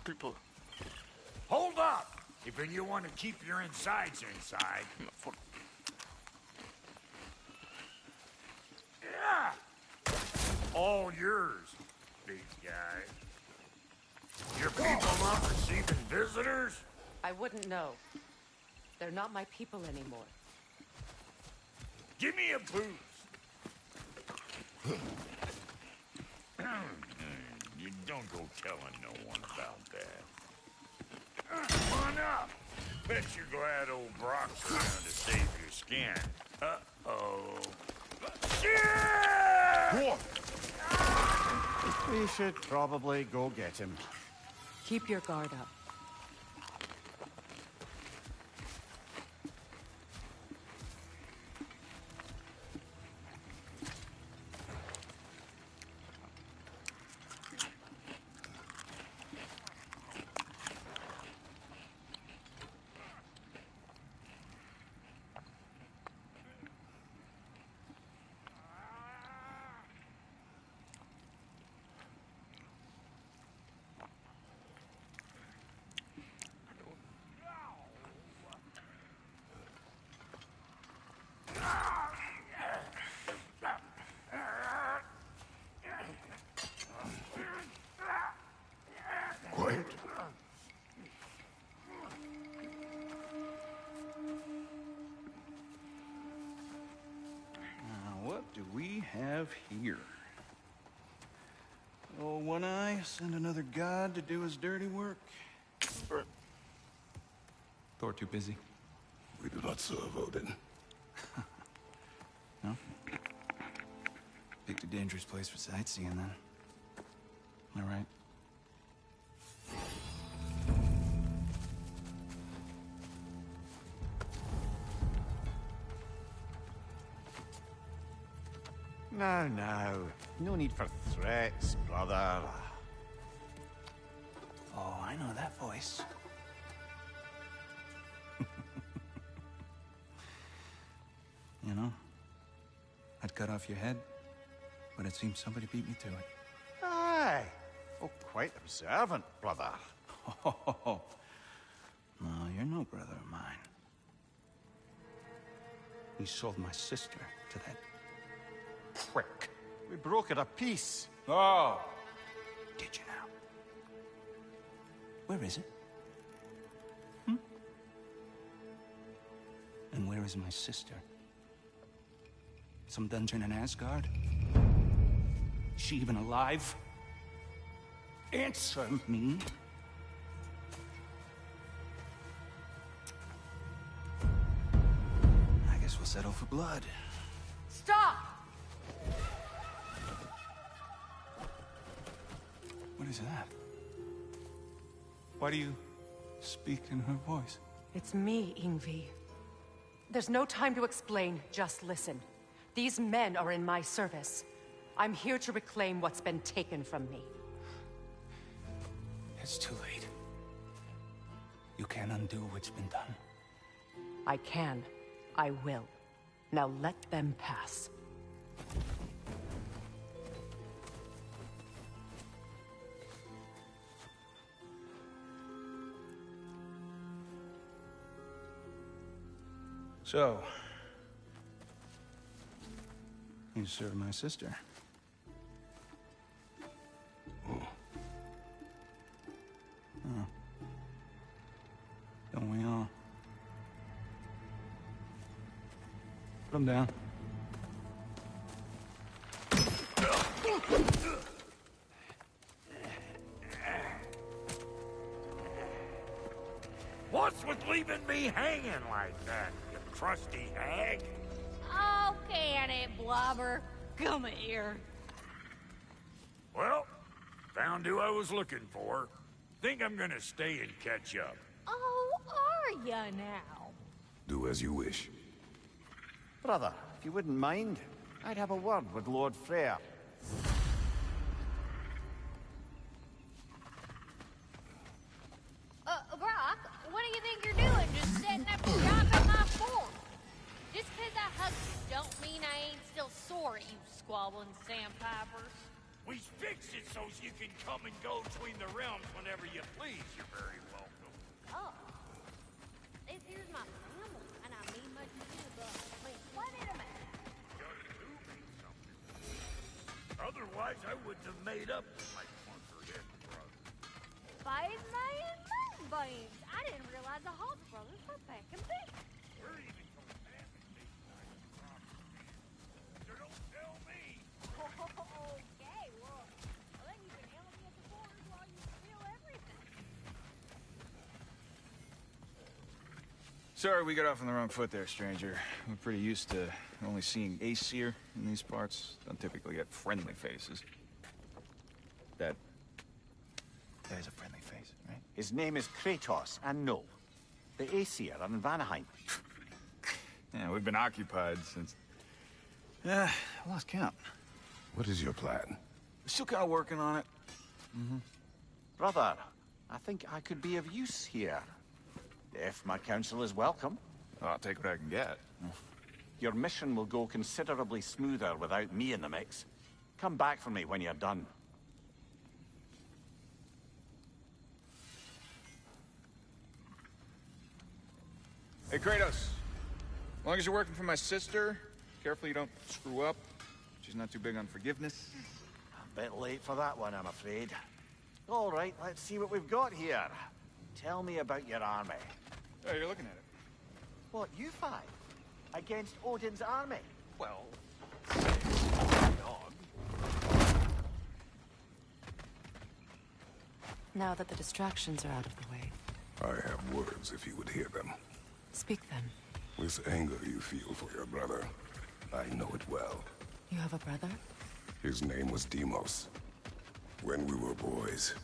People. Hold up! If you want to keep your insides inside. Yeah! All yours, big guy. Your people not receiving visitors? I wouldn't know. They're not my people anymore. Give me a boost. You don't go telling no one about that. Come on up. Bet you're glad old Brock's around to save your skin. Uh-oh. Yeah! We should probably go get him. Keep your guard up. Quiet. Now, what do we have here? Oh, One Eye, send another god to do his dirty work. Thor too busy. We do not serve Odin. No? Picked a dangerous place for sightseeing, then. Am I right? Now. No need for threats, brother. Oh, I know that voice. You know, I'd cut off your head, but it seems somebody beat me to it. Aye. Oh, quite observant, brother. Oh, no, you're no brother of mine. You sold my sister to that prick. We broke it a piece. Oh! Did you now? Where is it? And where is my sister? Some dungeon in Asgard? Is she even alive? Answer me. I guess we'll settle for blood. Stop! What is that? Why do you speak in her voice? It's me, Ingvi. There's no time to explain, just listen. These men are in my service. I'm here to reclaim what's been taken from me. It's too late. You can't undo what's been done. I can. I will. Now let them pass. So, you served my sister. Oh. Don't we all? Put him down. What's with leaving me hanging like that, you crusty hag? Oh, can it, Blobber? Come here. Well, found who I was looking for. Think I'm gonna stay and catch up. Oh, are ya now? Do as you wish. Brother, if you wouldn't mind, I'd have a word with Lord Freyr. Brock, what do you think you're doing? Just setting up and dropping my fork? Just 'cause I hugged you don't mean I ain't still sore at you squabbling sandpipers. We fixed it so you can come and go between the realms whenever you please. You're very welcome. Oh. This here's my family, and I mean much to you, but what did a man? Just do me something. Otherwise, I wouldn't have made up with my clunker-head brother. 5 million moon beams. I didn't realize the Hawk brothers were back in bed. We're even contaminating nice property. So don't tell me. Okay, well, then you can handle me at the borders while you steal everything. Sorry we got off on the wrong foot there, stranger. We're pretty used to only seeing Aesir in these parts. Don't typically get friendly faces. That is a friendly face, right? His name is Kratos, and no, the Aesir are in Vanaheim. Yeah, we've been occupied since... I lost count. What is your plan? Still kind of working on it. Brother, I think I could be of use here. If my counsel is welcome. Oh, I'll take what I can get. Your mission will go considerably smoother without me in the mix. Come back for me when you're done. Hey, Kratos. As long as you're working for my sister, careful you don't screw up. She's not too big on forgiveness. A bit late for that one, I'm afraid. All right, let's see what we've got here. Tell me about your army. Oh, you're looking at it. What, you five? Against Odin's army? Well... dog. Now that the distractions are out of the way, I have words if you would hear them. speak then. This anger you feel for your brother, I know it well. You have a brother? His name was Deimos. When we were boys,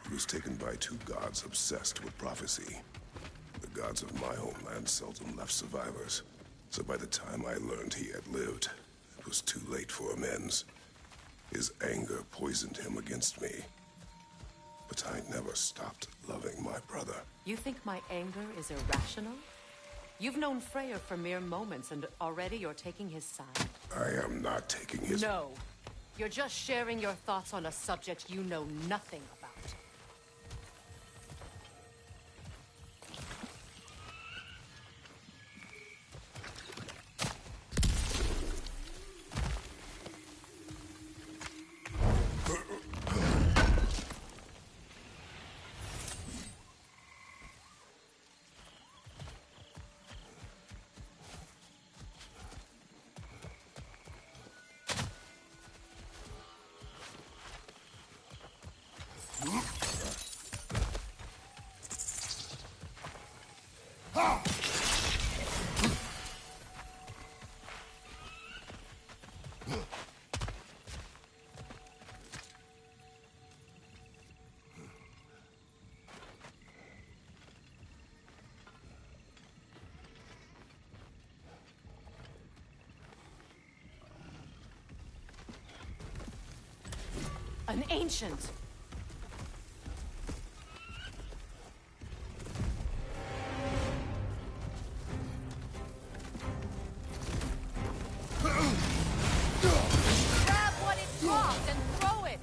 he was taken by 2 gods obsessed with prophecy. The gods of my homeland seldom left survivors, so by the time I learned he had lived, it was too late for amends. His anger poisoned him against me. But I never stopped loving my brother. You think my anger is irrational? You've known Freyr for mere moments, and already you're taking his side. I am not taking his... No. You're just sharing your thoughts on a subject you know nothing about. An ancient! Grab what it dropped and throw it!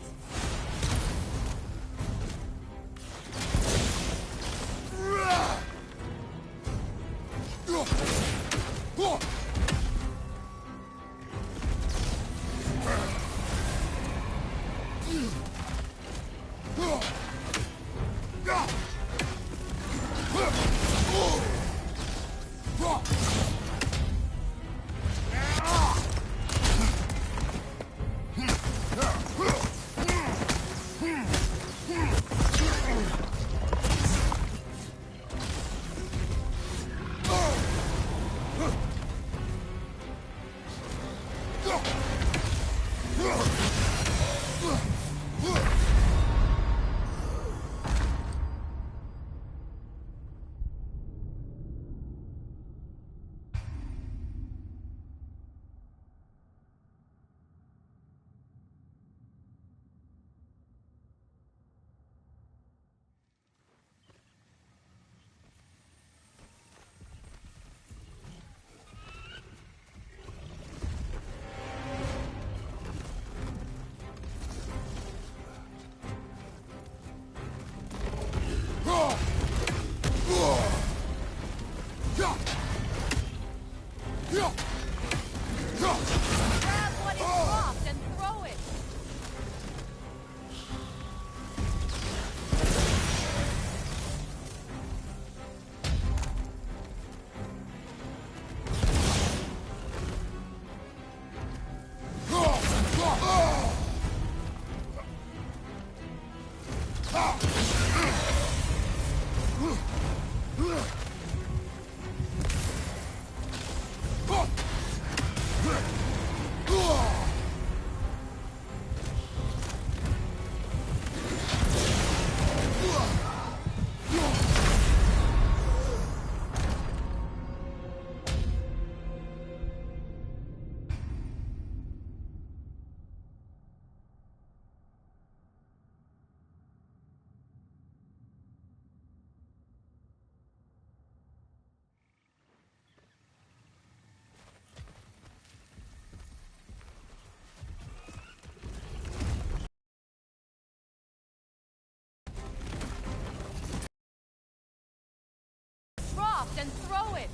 Dropped and throw it!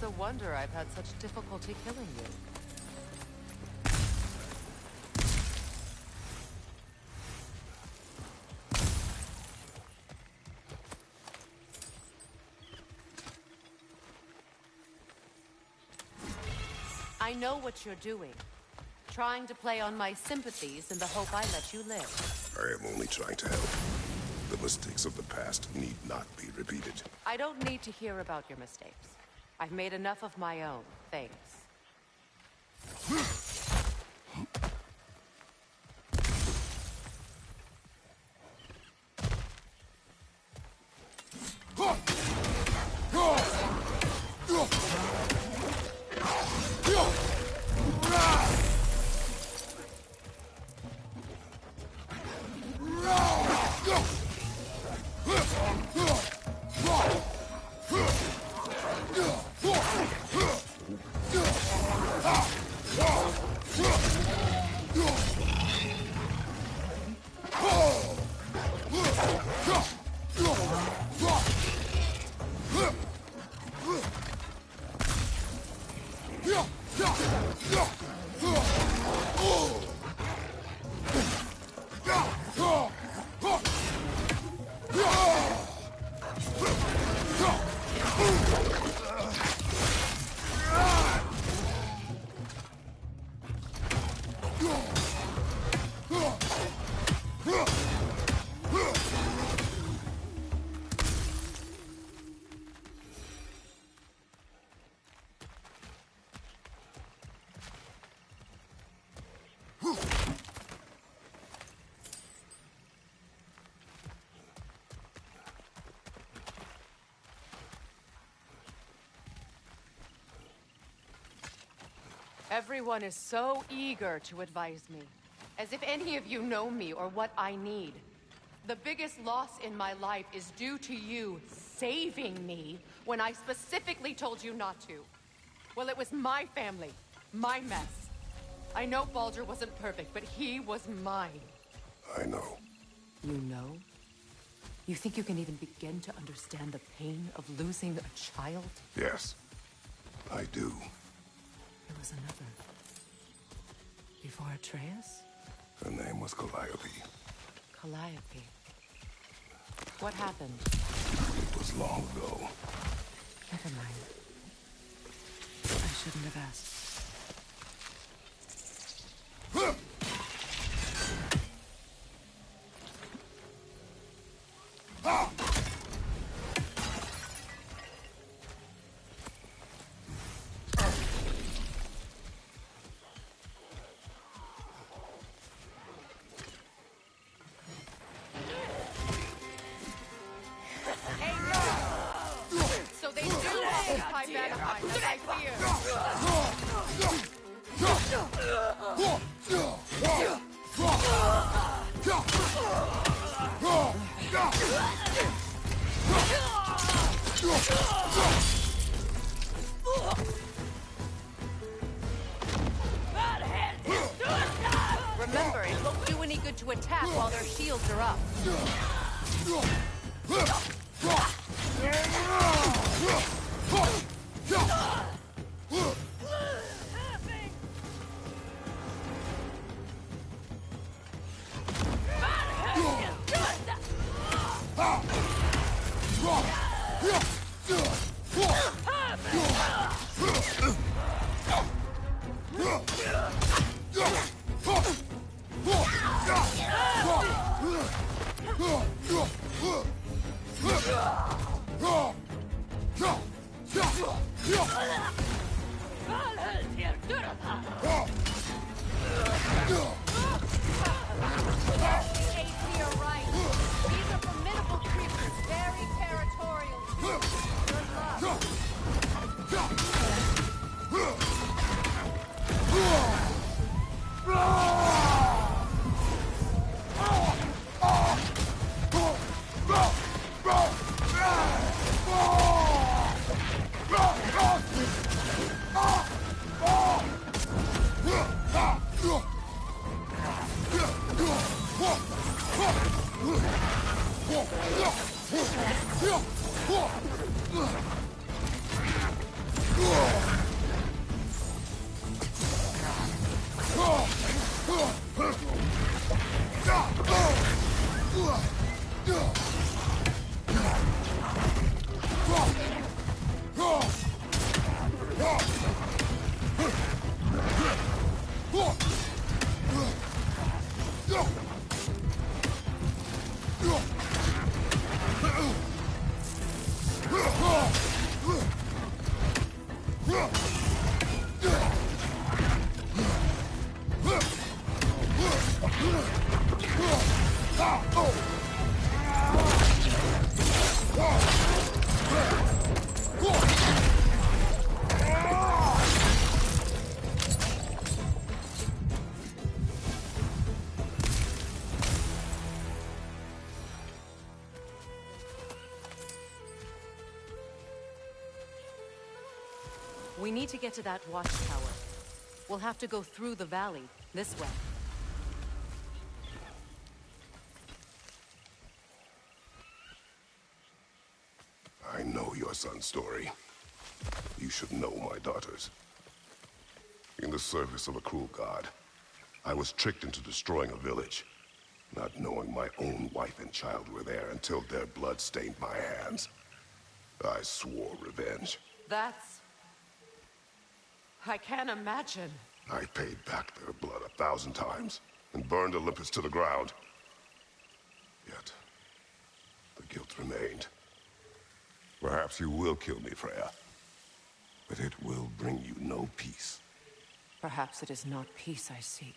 It's a wonder I've had such difficulty killing you. I know what you're doing. Trying to play on my sympathies in the hope I let you live. I am only trying to help. The mistakes of the past need not be repeated. I don't need to hear about your mistakes. I've made enough of my own, thanks. Everyone is so eager to advise me, as if any of you know me or what I need. The biggest loss in my life is due to you saving me when I specifically told you not to. Well, it was my family, my mess. I know Baldur wasn't perfect, but he was mine. I know. You know? You think you can even begin to understand the pain of losing a child? Yes, I do. There was another. Before Atreus? Her name was Calliope. Calliope. What happened? It was long ago. Never mind. I shouldn't have asked. Remember, it won't do any good to attack while their shields are up. These are formidable creatures, very territorial. Good luck. We need to get to that watchtower. We'll have to go through the valley, this way. I know your son's story. You should know my daughter's. In the service of a cruel god, I was tricked into destroying a village, not knowing my own wife and child were there until their blood stained my hands. I swore revenge. I can't imagine. I paid back their blood 1,000 times and burned Olympus to the ground. Yet, the guilt remained. Perhaps you will kill me, Freya, but it will bring you no peace. Perhaps it is not peace I seek.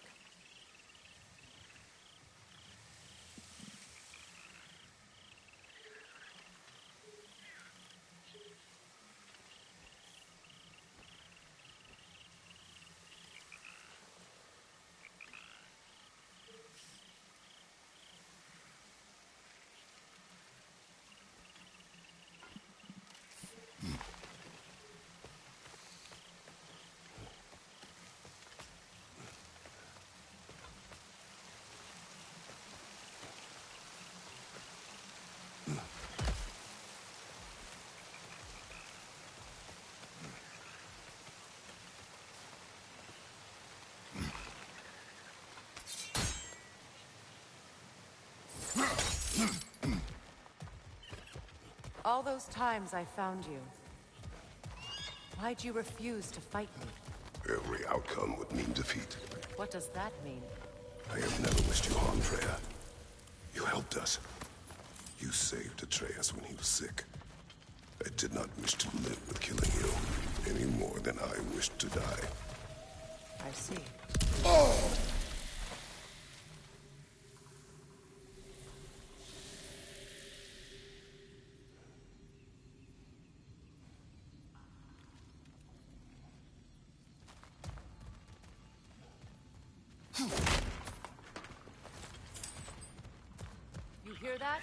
All those times I found you, why'd you refuse to fight me? Every outcome would mean defeat. What does that mean? I have never wished you harm, Freya. You helped us. You saved Atreus when he was sick. I did not wish to live with killing you, any more than I wished to die. I see. Oh! You hear that?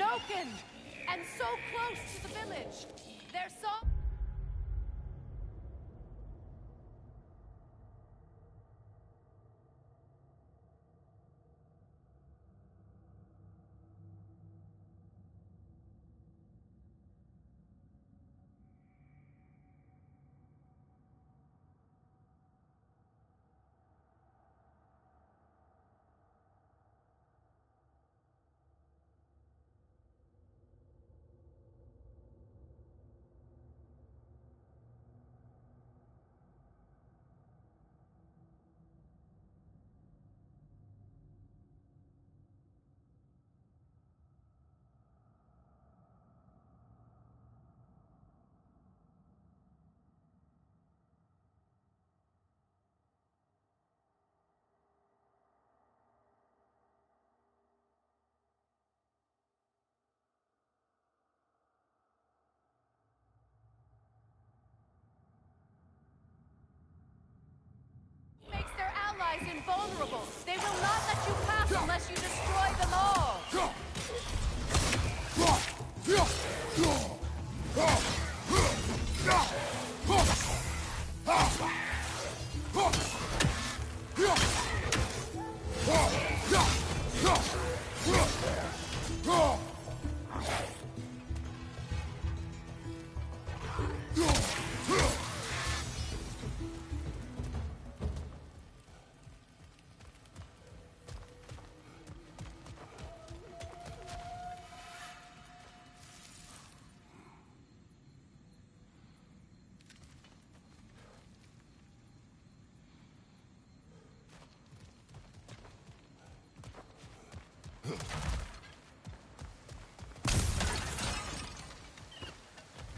broken! And so close to the village! Their song... makes their allies invulnerable. They will not let you pass unless you destroy them all.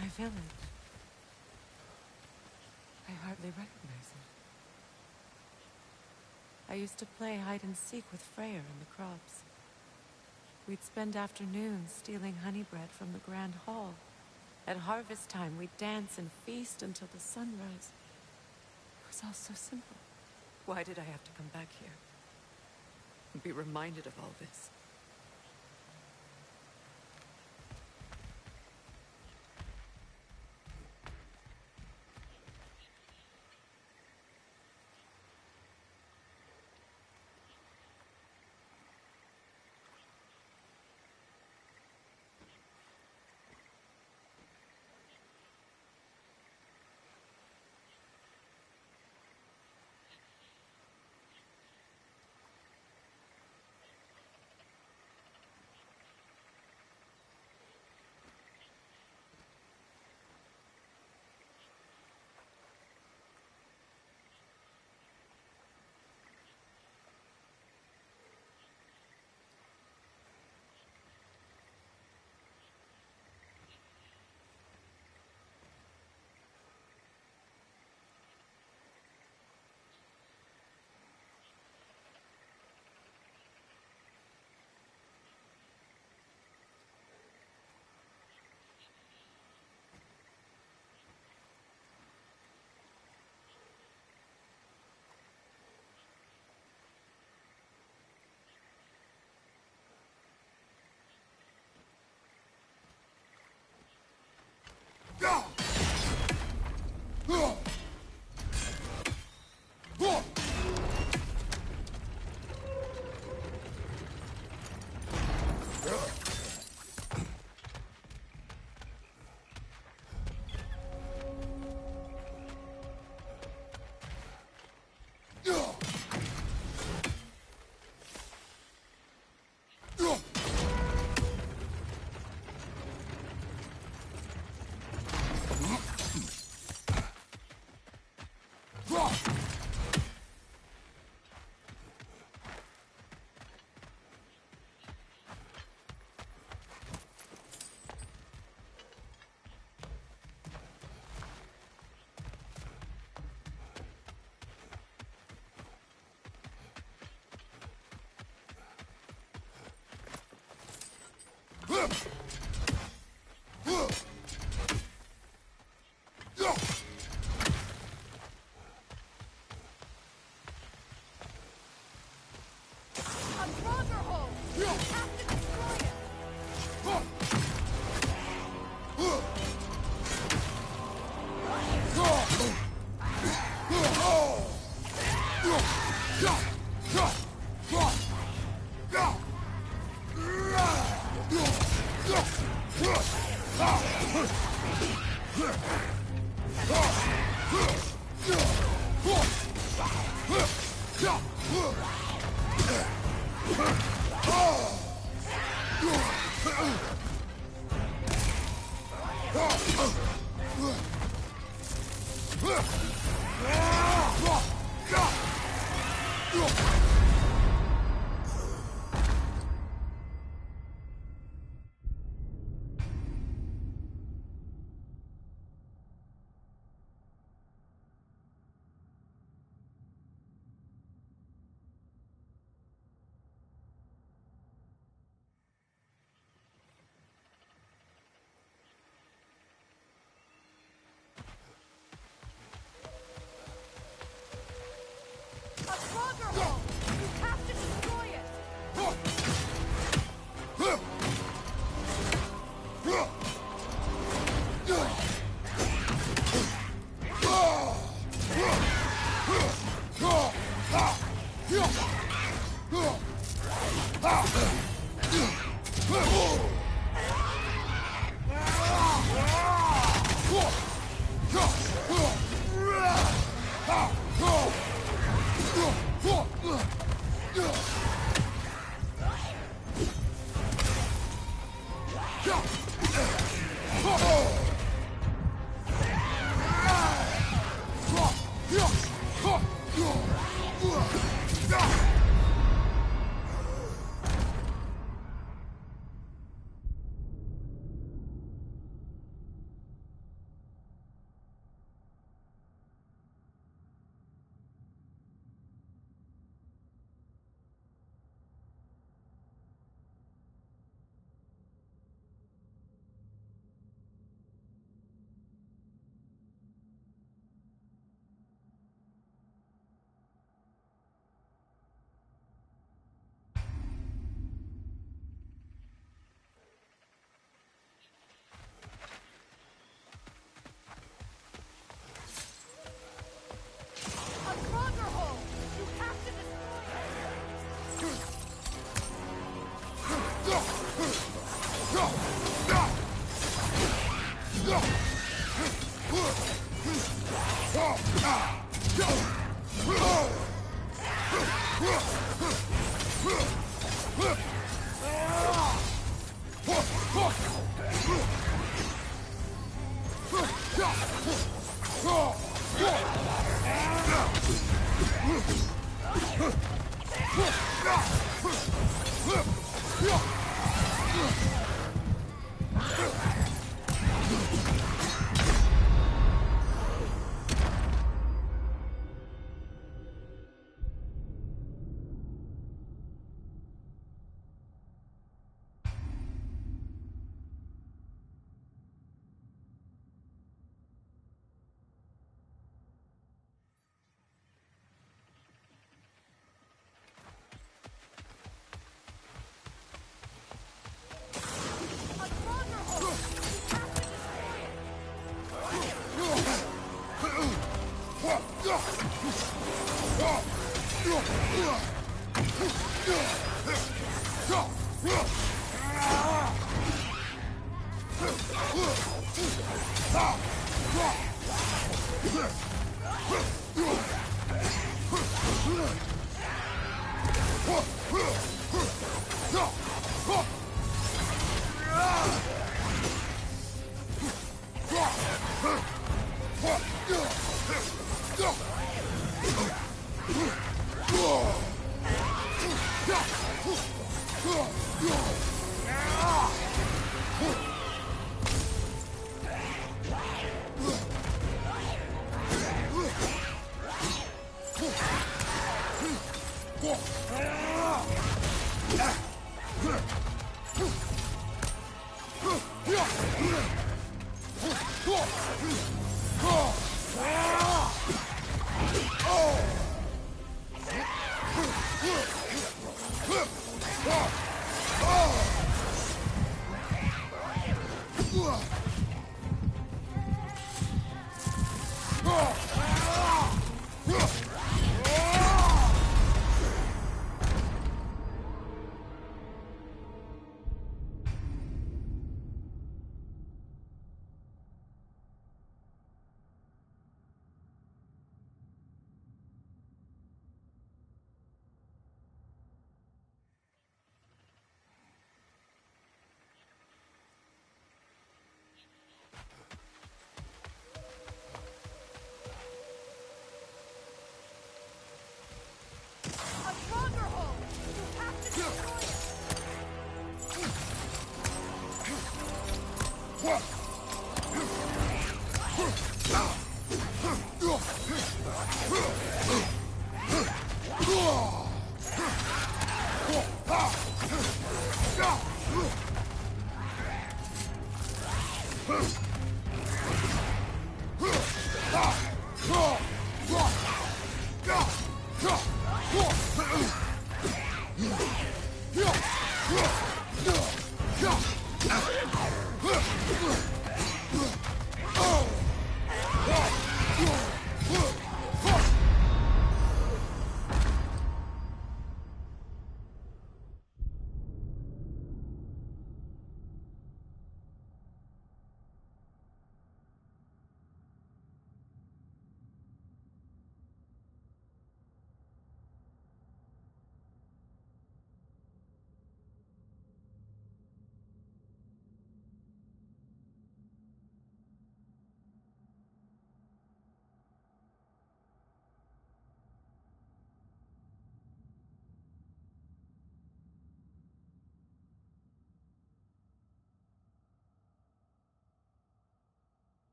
My village. I hardly recognize it. I used to play hide and seek with Freyr in the crops. We'd spend afternoons stealing honey bread from the Grand Hall. At harvest time, we'd dance and feast until the sunrise. It was all so simple. Why did I have to come back here? And be reminded of all this?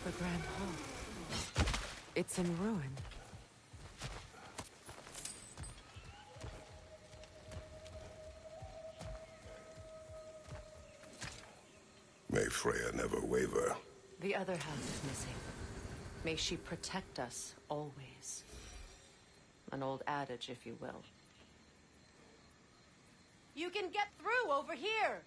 The Grand Hall. It's in ruin. May Freya never waver. The other house is missing. May she protect us always. An old adage, if you will. You can get through over here.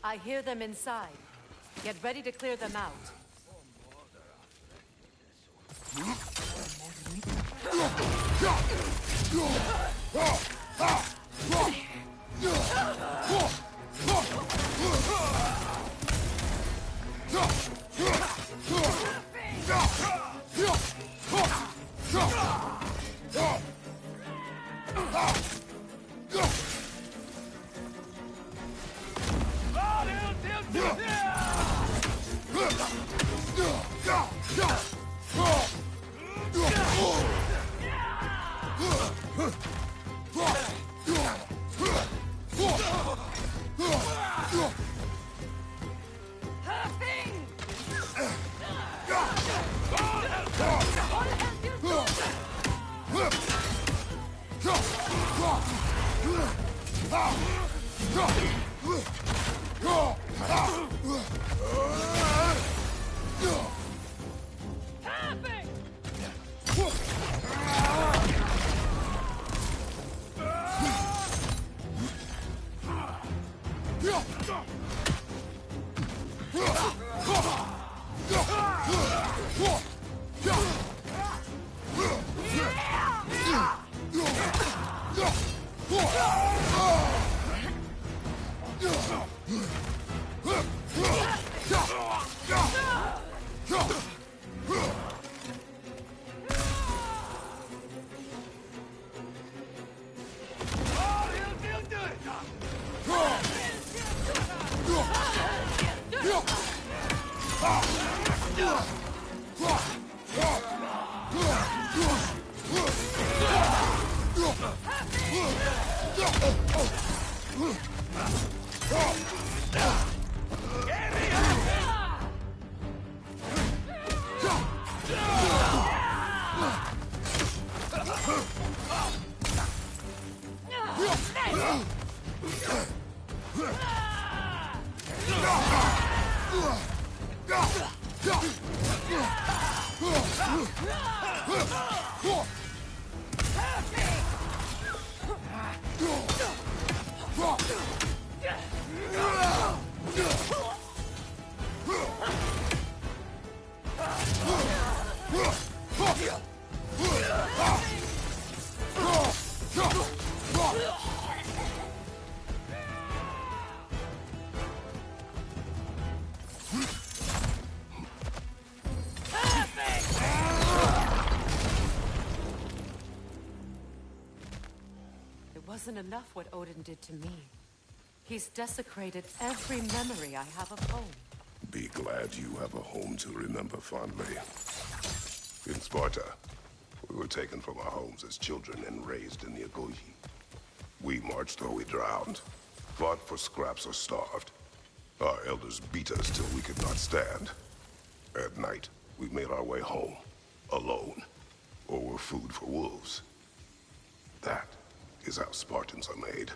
I hear them inside. Get ready to clear them out. Wasn't enough what Odin did to me. He's desecrated every memory I have of home. Be glad you have a home to remember fondly. In Sparta, we were taken from our homes as children and raised in the Agoge. We marched or we drowned, fought for scraps or starved. Our elders beat us till we could not stand. At night, we made our way home, alone, or were food for wolves. That is how Spartans are made.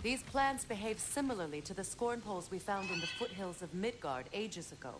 These plants behave similarly to the scorn poles we found in the foothills of Midgard ages ago.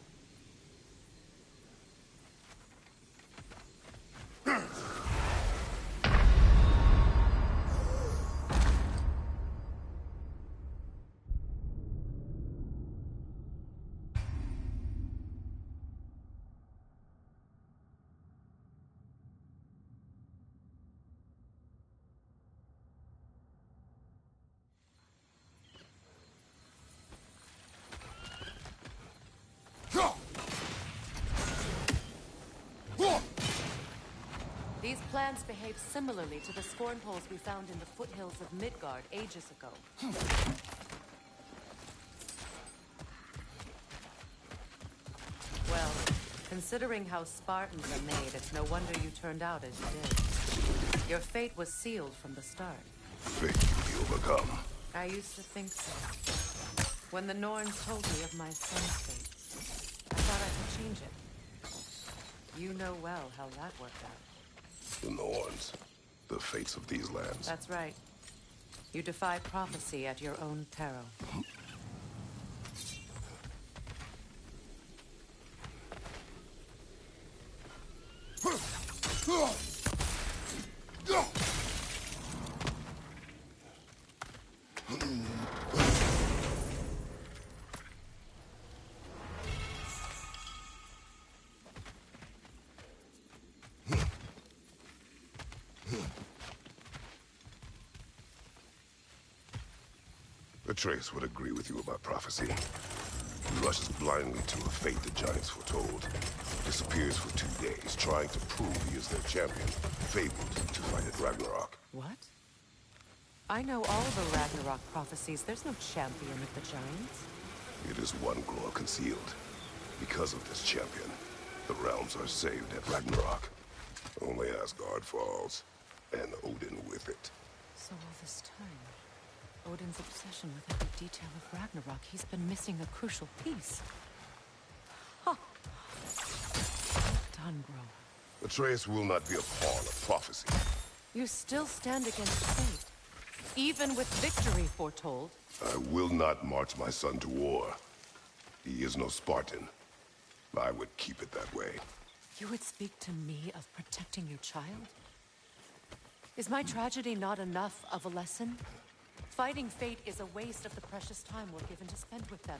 These plants behave similarly to the scorn poles we found in the foothills of Midgard ages ago. Well, considering how Spartans are made, it's no wonder you turned out as you did. Your fate was sealed from the start. Fate to be overcome. I used to think so. When the Norns told me of my son's fate, I thought I could change it. You know well how that worked out. The Norns. The fates of these lands. That's right. You defy prophecy at your own peril. Atreus would agree with you about prophecy. He rushes blindly to a fate the giants foretold. Disappears for 2 days, trying to prove he is their champion, fabled to fight at Ragnarok. What? I know all the Ragnarok prophecies. There's no champion of the giants. It is one glow concealed. Because of this champion, the realms are saved at Ragnarok. Only Asgard falls, and Odin with it. So all this time, Odin's obsession with every detail of Ragnarok, he's been missing a crucial piece. Huh. Well done, bro. Atreus will not be a pawn of prophecy. You still stand against fate, even with victory foretold. I will not march my son to war. He is no Spartan. I would keep it that way. You would speak to me of protecting your child? Is my tragedy not enough of a lesson? Fighting fate is a waste of the precious time we're given to spend with them.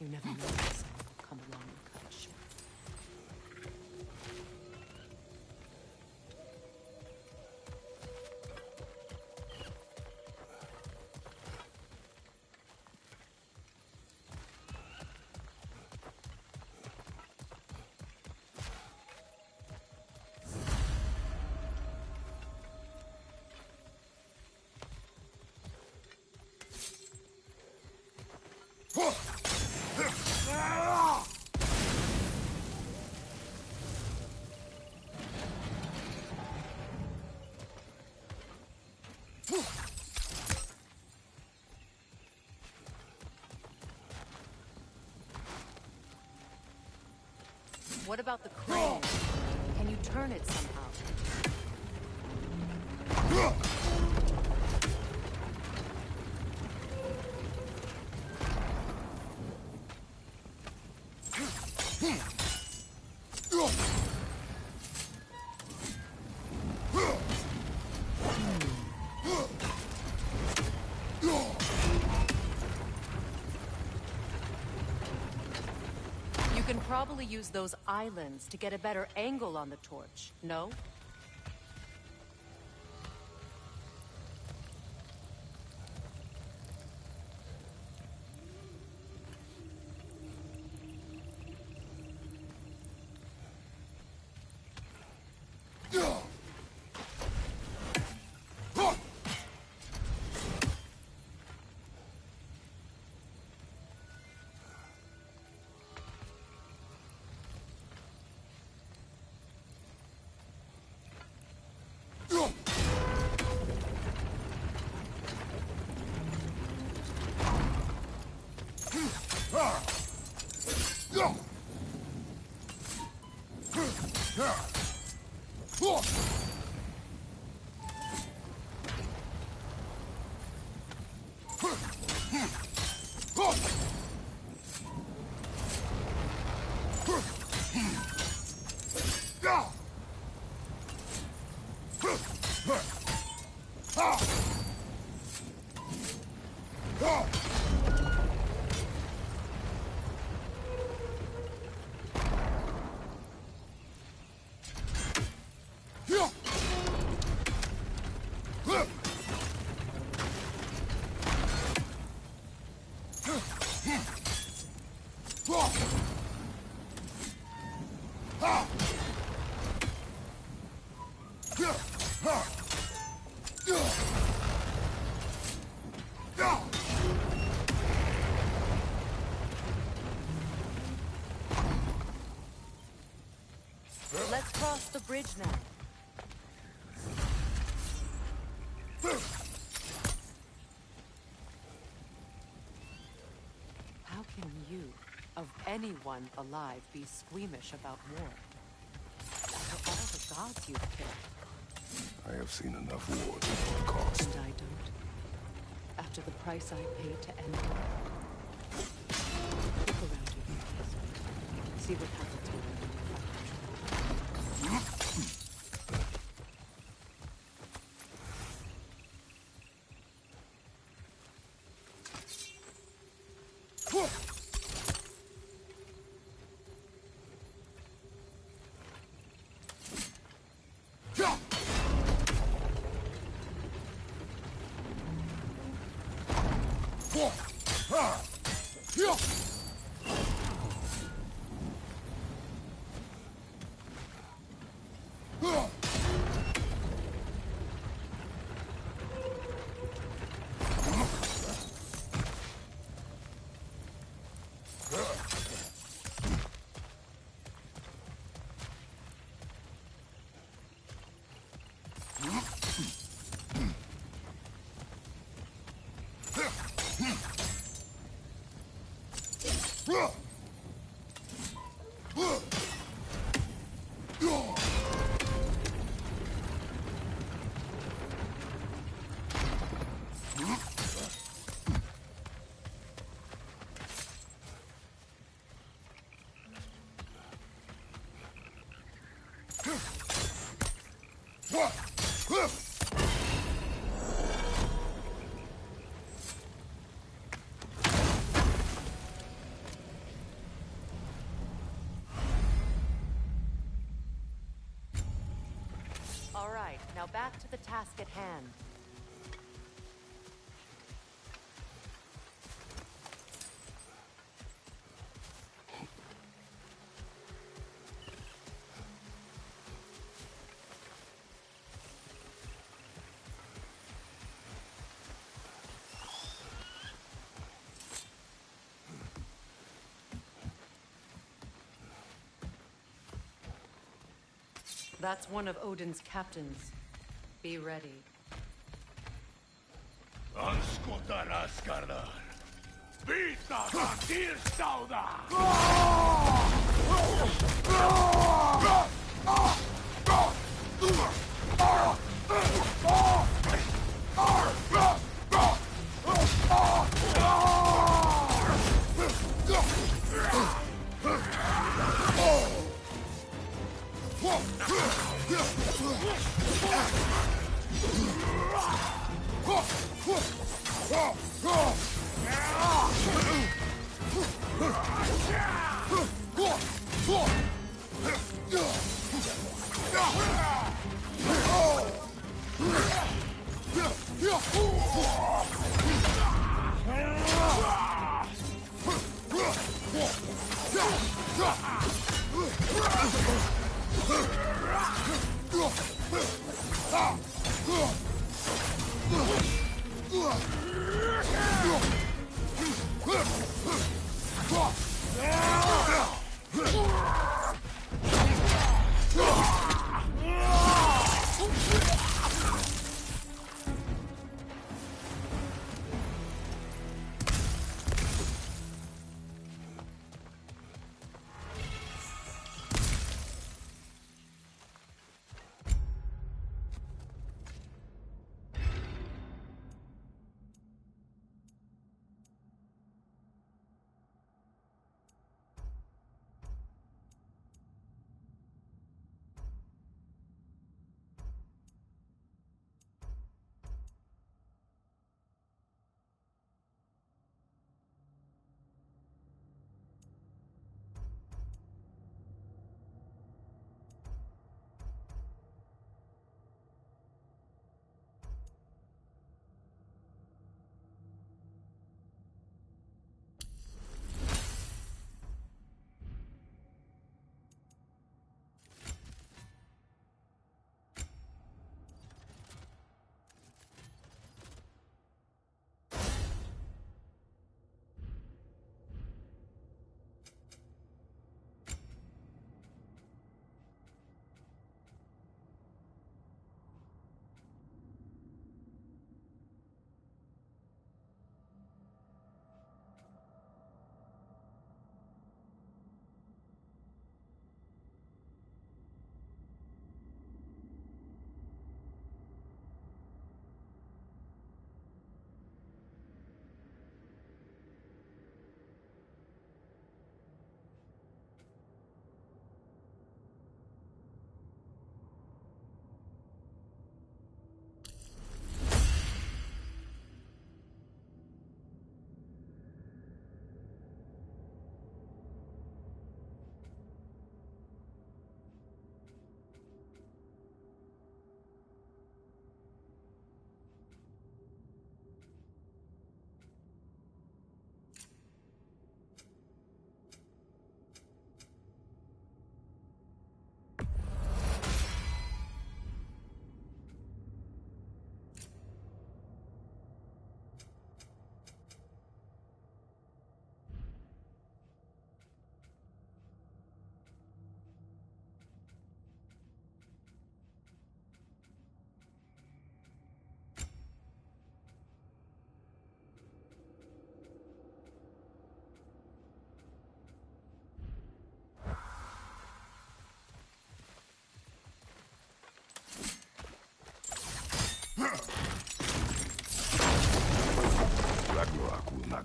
You never know when someone will come along and cut it short. What about the crane? Can you turn it somehow? You can probably use those islands to get a better angle on the torch, no? bridge now. How can you, of anyone alive, be squeamish about war? After all the gods you've killed. I have seen enough wars at all cost. And I don't. After the price I paid to end it. Look around you. See what happened to you when you fought. All right, now back to the task at hand. That's one of Odin's captains. Be ready. Anskutarás, Karnar. Vita Vatir Sauda!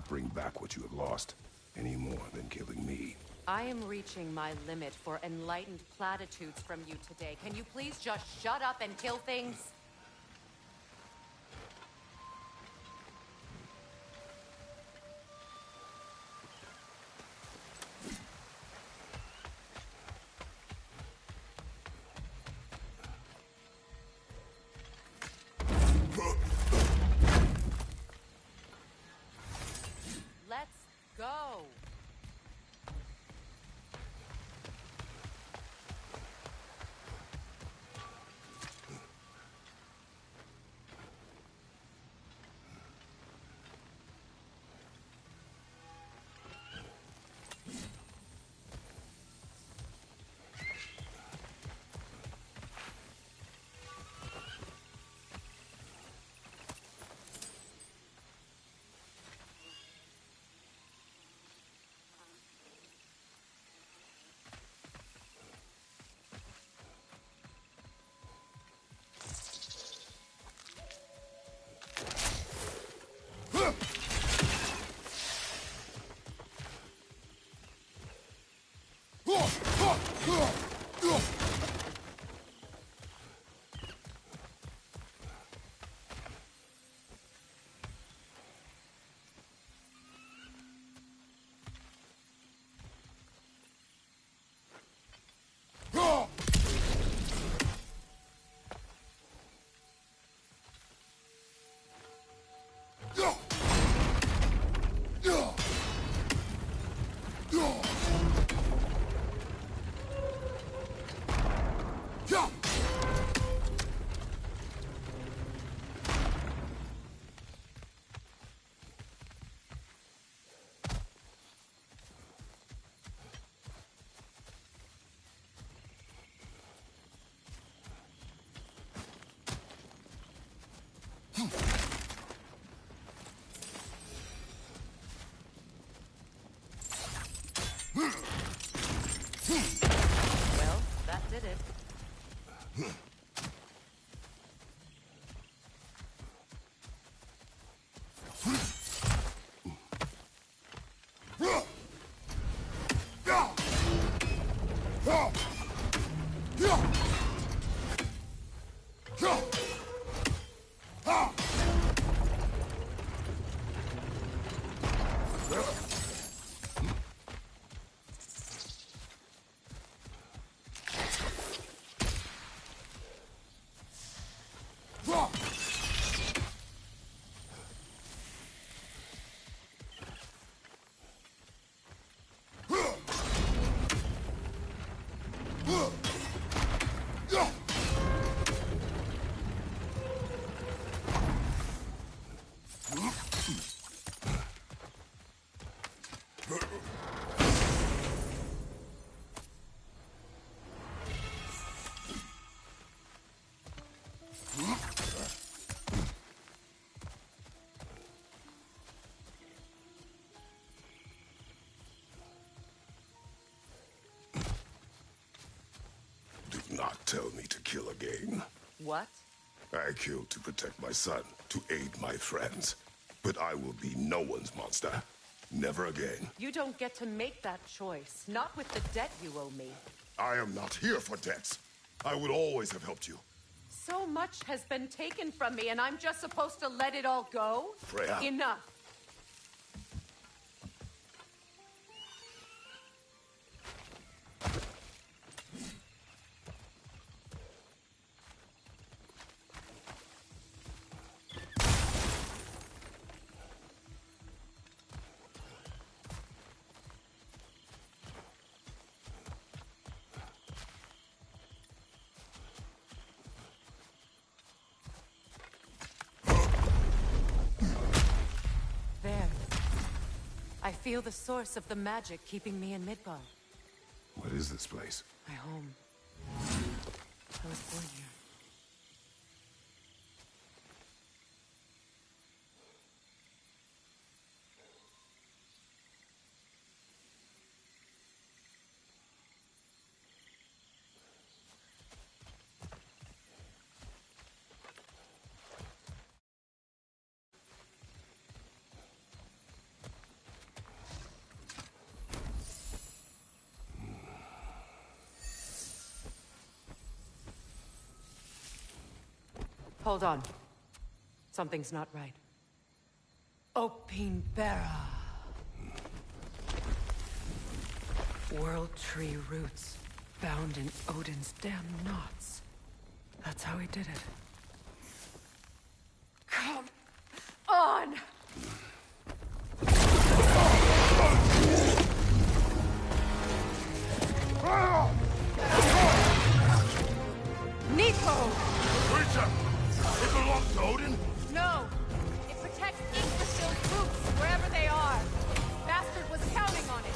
not bring back what you have lost, any more than killing me. I am reaching my limit for enlightened platitudes from you today. Can you please just shut up and kill things? Let's go. Well, that did it. Do not tell me to kill again. What? I killed to protect my son, to aid my friends. But I will be no one's monster. Never again. You don't get to make that choice. Not with the debt you owe me. I am not here for debts. I would always have helped you. So much has been taken from me, and I'm just supposed to let it all go? Freya. Enough. There. I feel the source of the magic keeping me in Midgard. What is this place? My home. I was born here. Hold on. Something's not right. Opinbera. World Tree roots, bound in Odin's damn knots. That's how he did it. Come on! Nico! Rita! It belongs to Odin? No! It protects Yggdrasil's roots, wherever they are. Bastard was counting on it.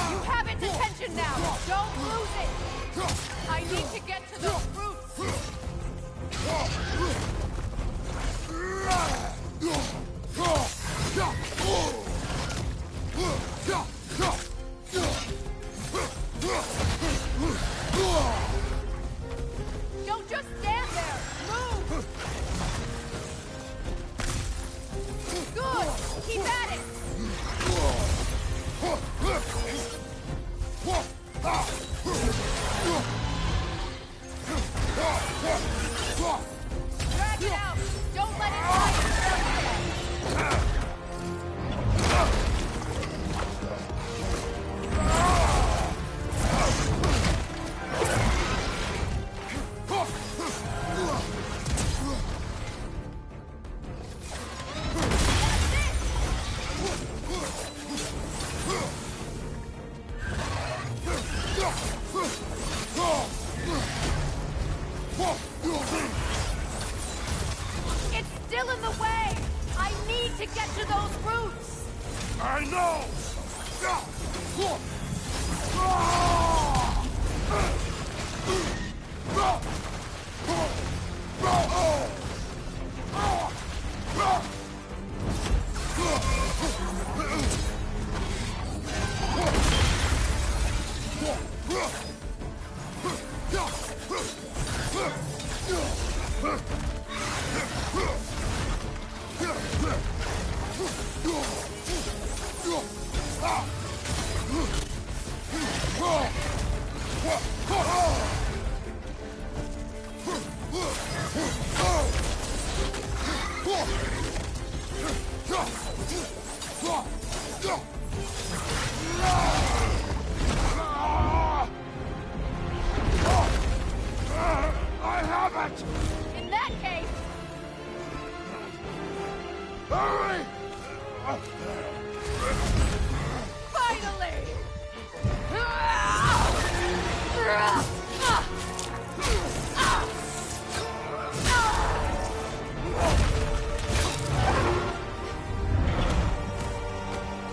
You have its attention now! Don't lose it! I need to get to those roots! Don't just stand there! Move! Good! Keep at it! Drag it out! Don't let it fight itself! It's still in the way! I need to get to those roots! I know! I have it! In that case, Hurry! finally!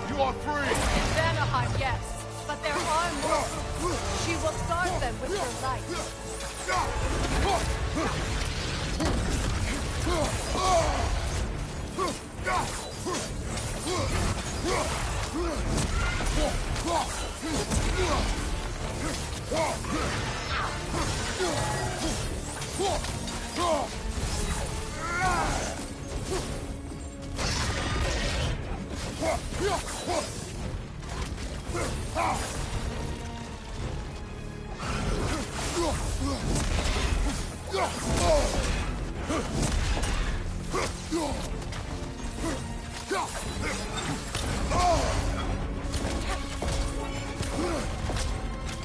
You are free! In Vanaheim, yes, but there are more roots. She will guard them with her life.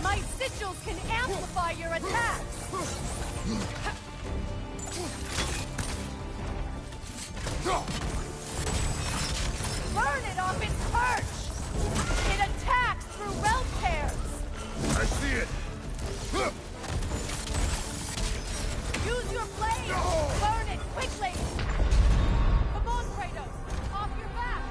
My sigils can amplify your attacks! Burn it off its perch! It attacks through realm tears! I see it! Use your blade! Burn it quickly! Come on, Kratos! Off your back!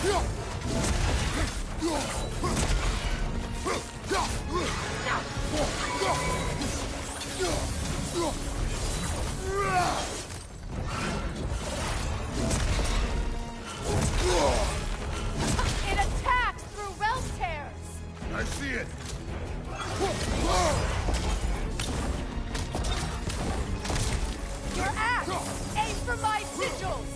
It attacks through realm tears! I see it! Your axe! Aim for my sigils!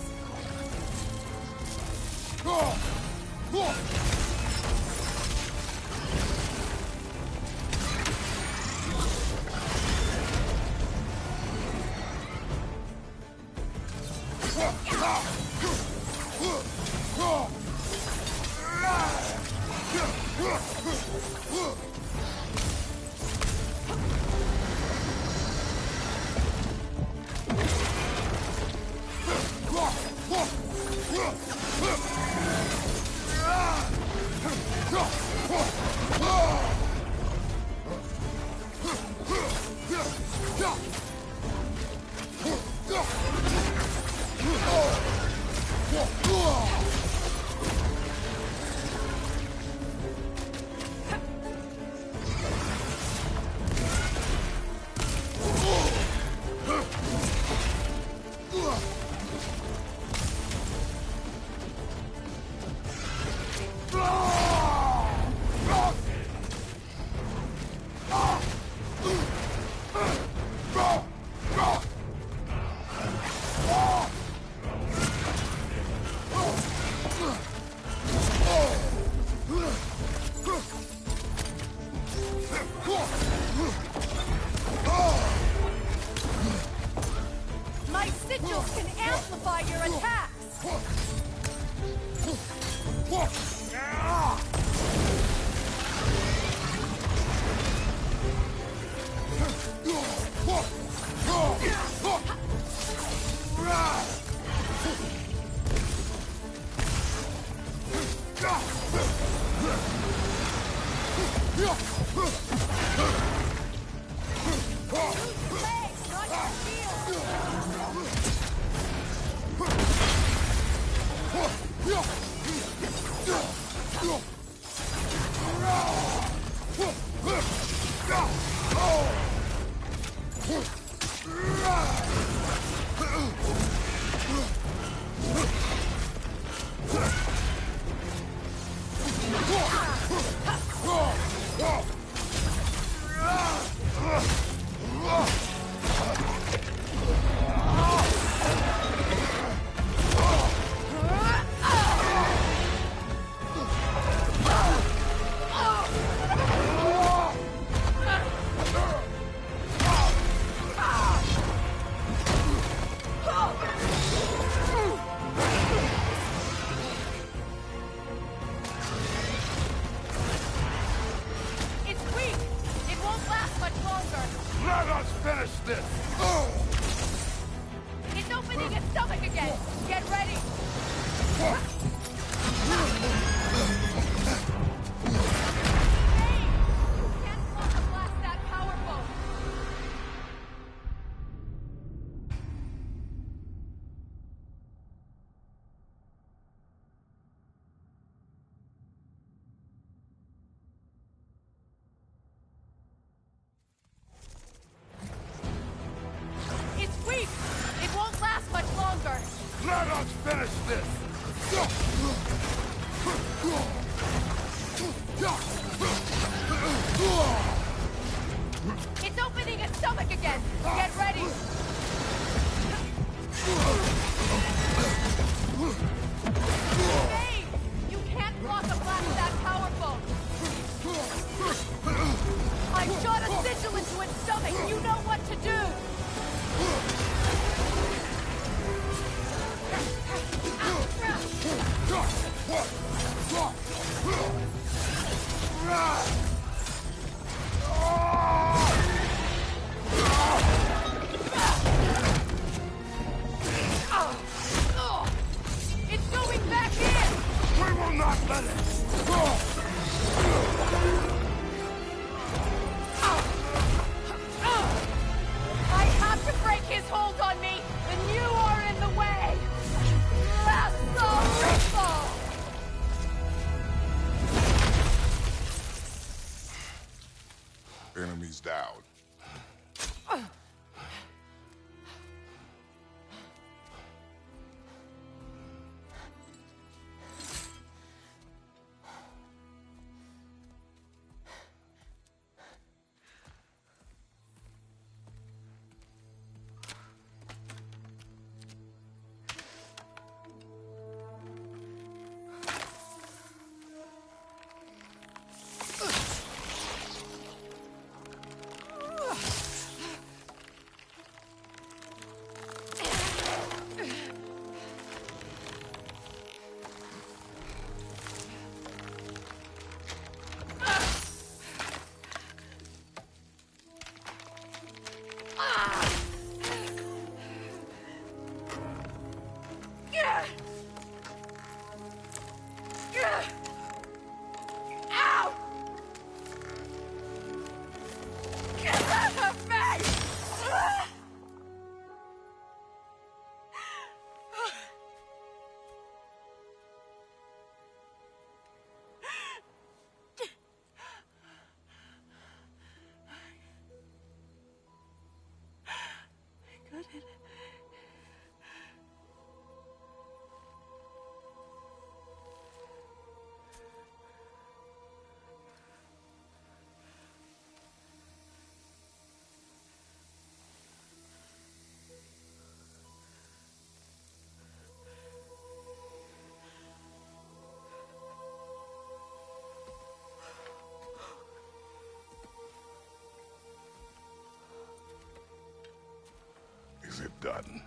My sigils can amplify your attacks! Legs, not your shield! It's weak! It won't last much longer! Let us finish this! It's opening its stomach again! Get ready! Hey! You can't block a blast that powerful! It's weak! It won't last much longer! Let us finish this! It's opening its stomach again! Get ready! Hey! You can't block a blast that powerful! I shot a sigil into its stomach! You know what to do! It's going back in! We will not let it! I have to break his hold on me, and you are in the way! Lasso Ripple! Ow! Get off of me! Is it done?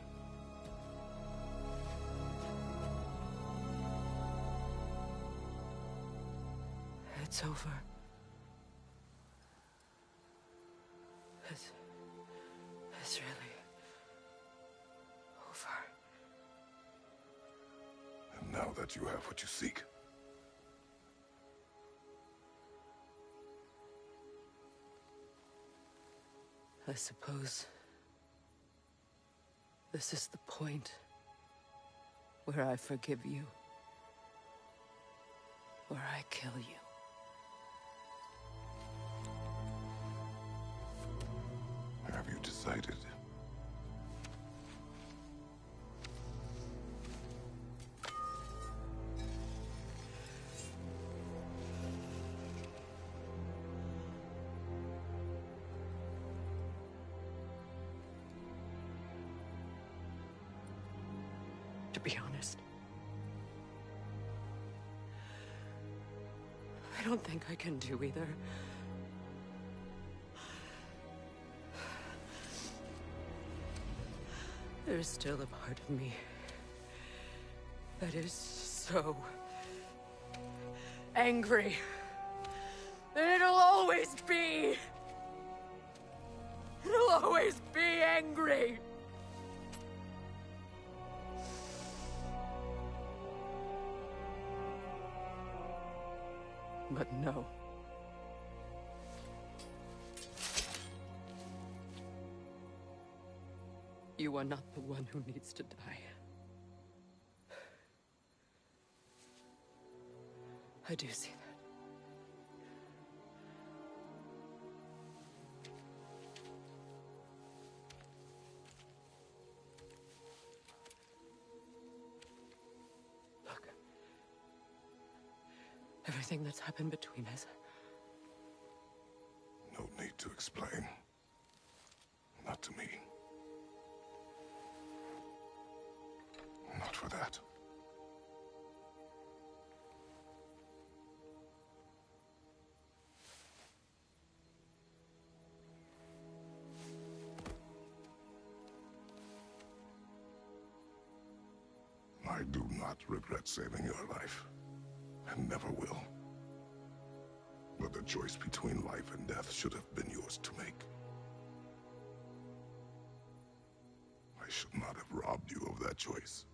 It's over. It's really over. And now that you have what you seek, I suppose this is the point where I forgive you, where I kill you. have you decided? To be honest, I don't think I can do either. There's still a part of me that is so angry. And it'll always be. It'll always be angry. But no. You are not the one who needs to die. I do see that. Look. Everything that's happened between us. No need to explain. Not to me. Not for that. I do not regret saving your life, and never will. But the choice between life and death should have been yours to make. I should not have robbed you of that choice.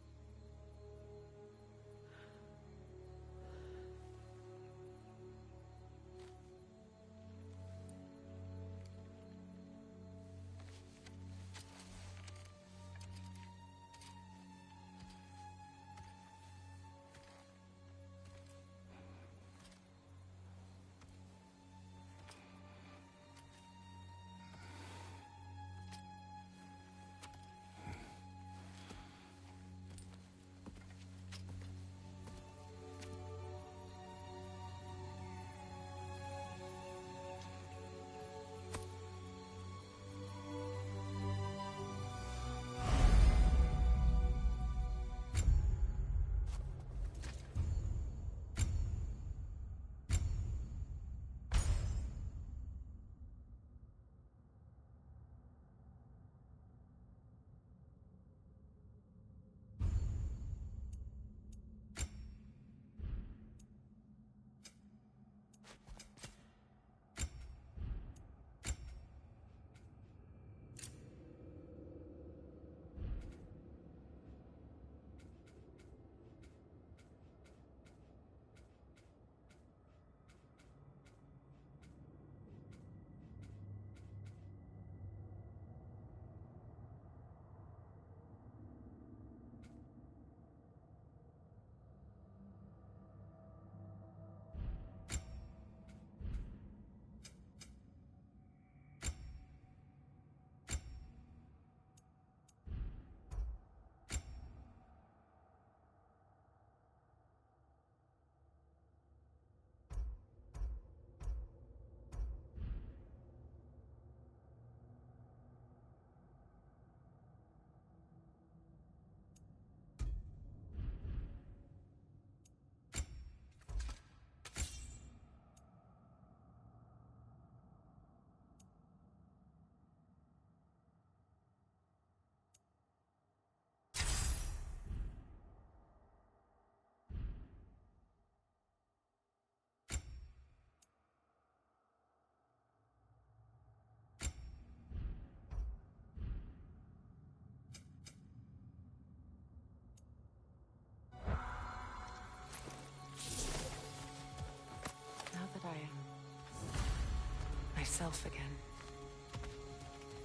myself again.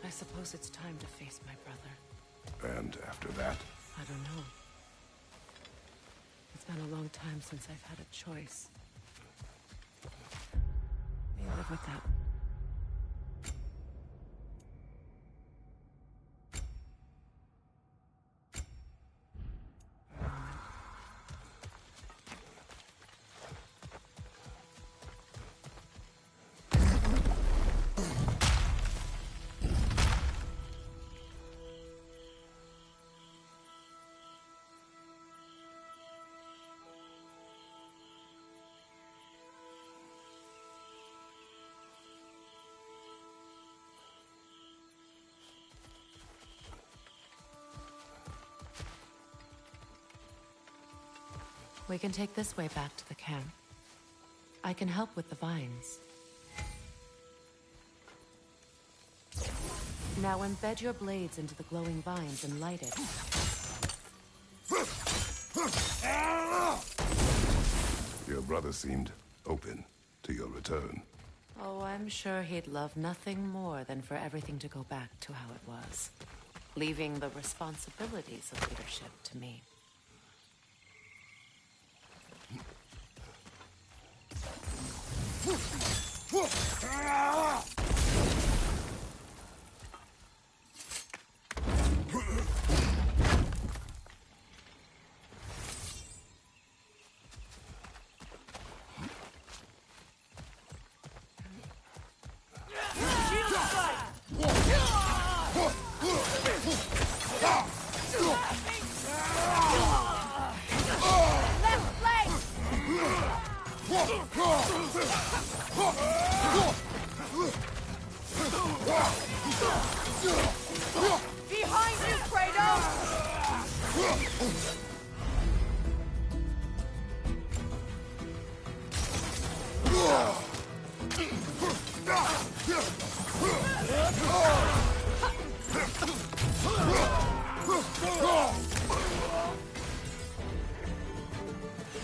I suppose it's time to face my brother. And after that? I don't know. It's been a long time since I've had a choice. May live with that. We can take this way back to the camp. I can help with the vines. Now embed your blades into the glowing vines and light it. Your brother seemed open to your return. Oh, I'm sure he'd love nothing more than for everything to go back to how it was, leaving the responsibilities of leadership to me. Behind you, Kratos!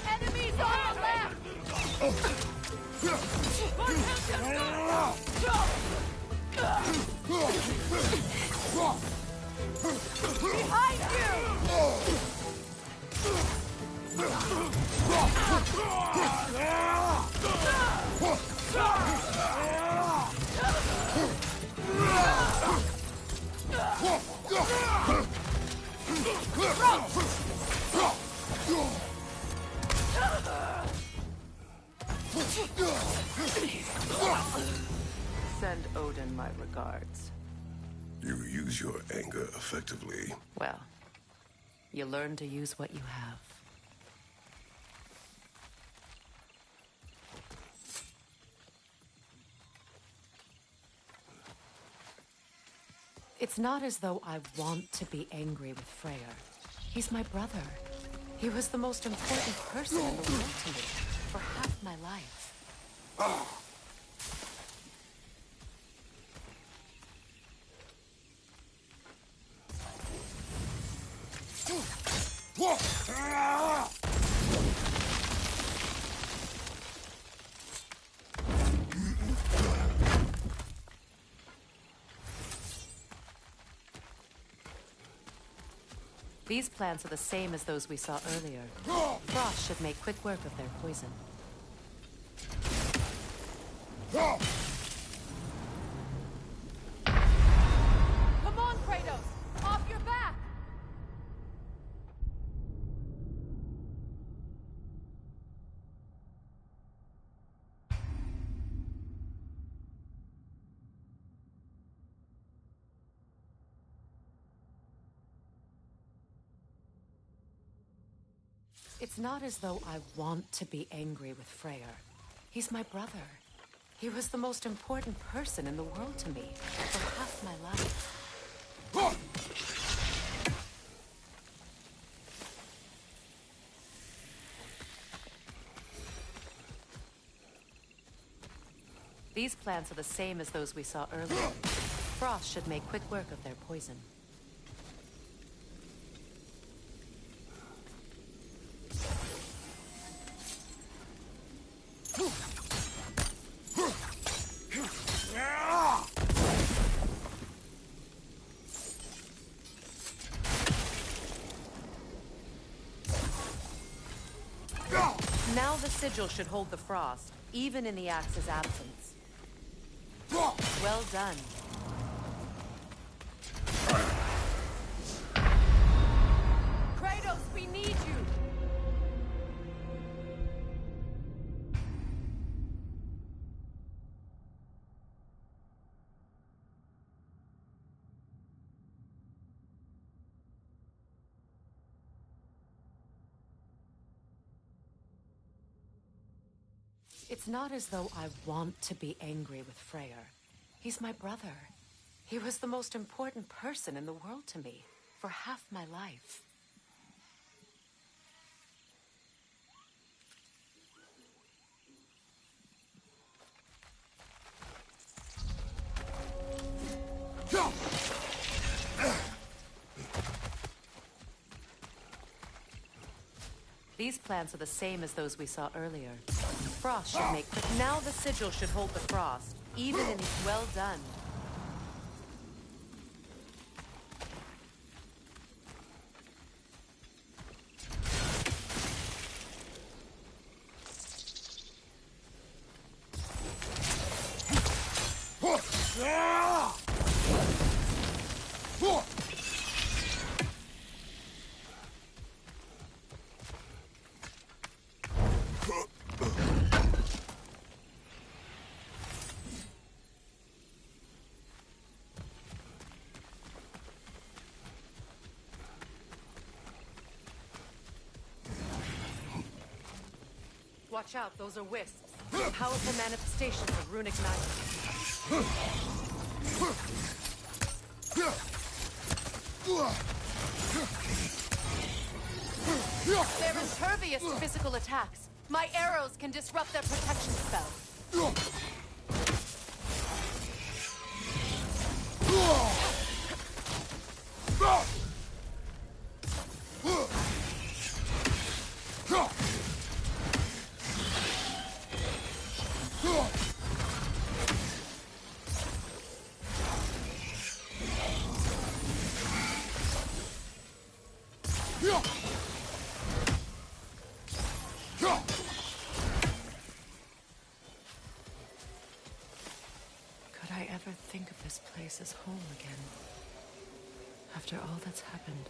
Enemies on the left! Behind Send Odin my regards. You use your anger effectively. Well, you learn to use what you have. It's not as though I want to be angry with Freyr. He's my brother. He was the most important person in the world to me for half my life. These plants are the same as those we saw earlier. Frost should make quick work of their poison. Come on, Kratos! Off your back! It's not as though I want to be angry with Freyr. He's my brother. He was the most important person in the world to me for half my life. These plants are the same as those we saw earlier. Frost should make quick work of their poison. Now the sigil should hold the frost, even in the axe's absence. Well done. Kratos, we need you! It's not as though I want to be angry with Freyr. He's my brother. He was the most important person in the world to me, for half my life. These plants are the same as those we saw earlier. Frost should make, but now the sigil should hold the frost, even in its well done. Watch out, those are wisps. Powerful manifestations of runic magic. They're impervious to physical attacks. My arrows can disrupt their protection spell. Could I ever think of this place as home again? After all that's happened.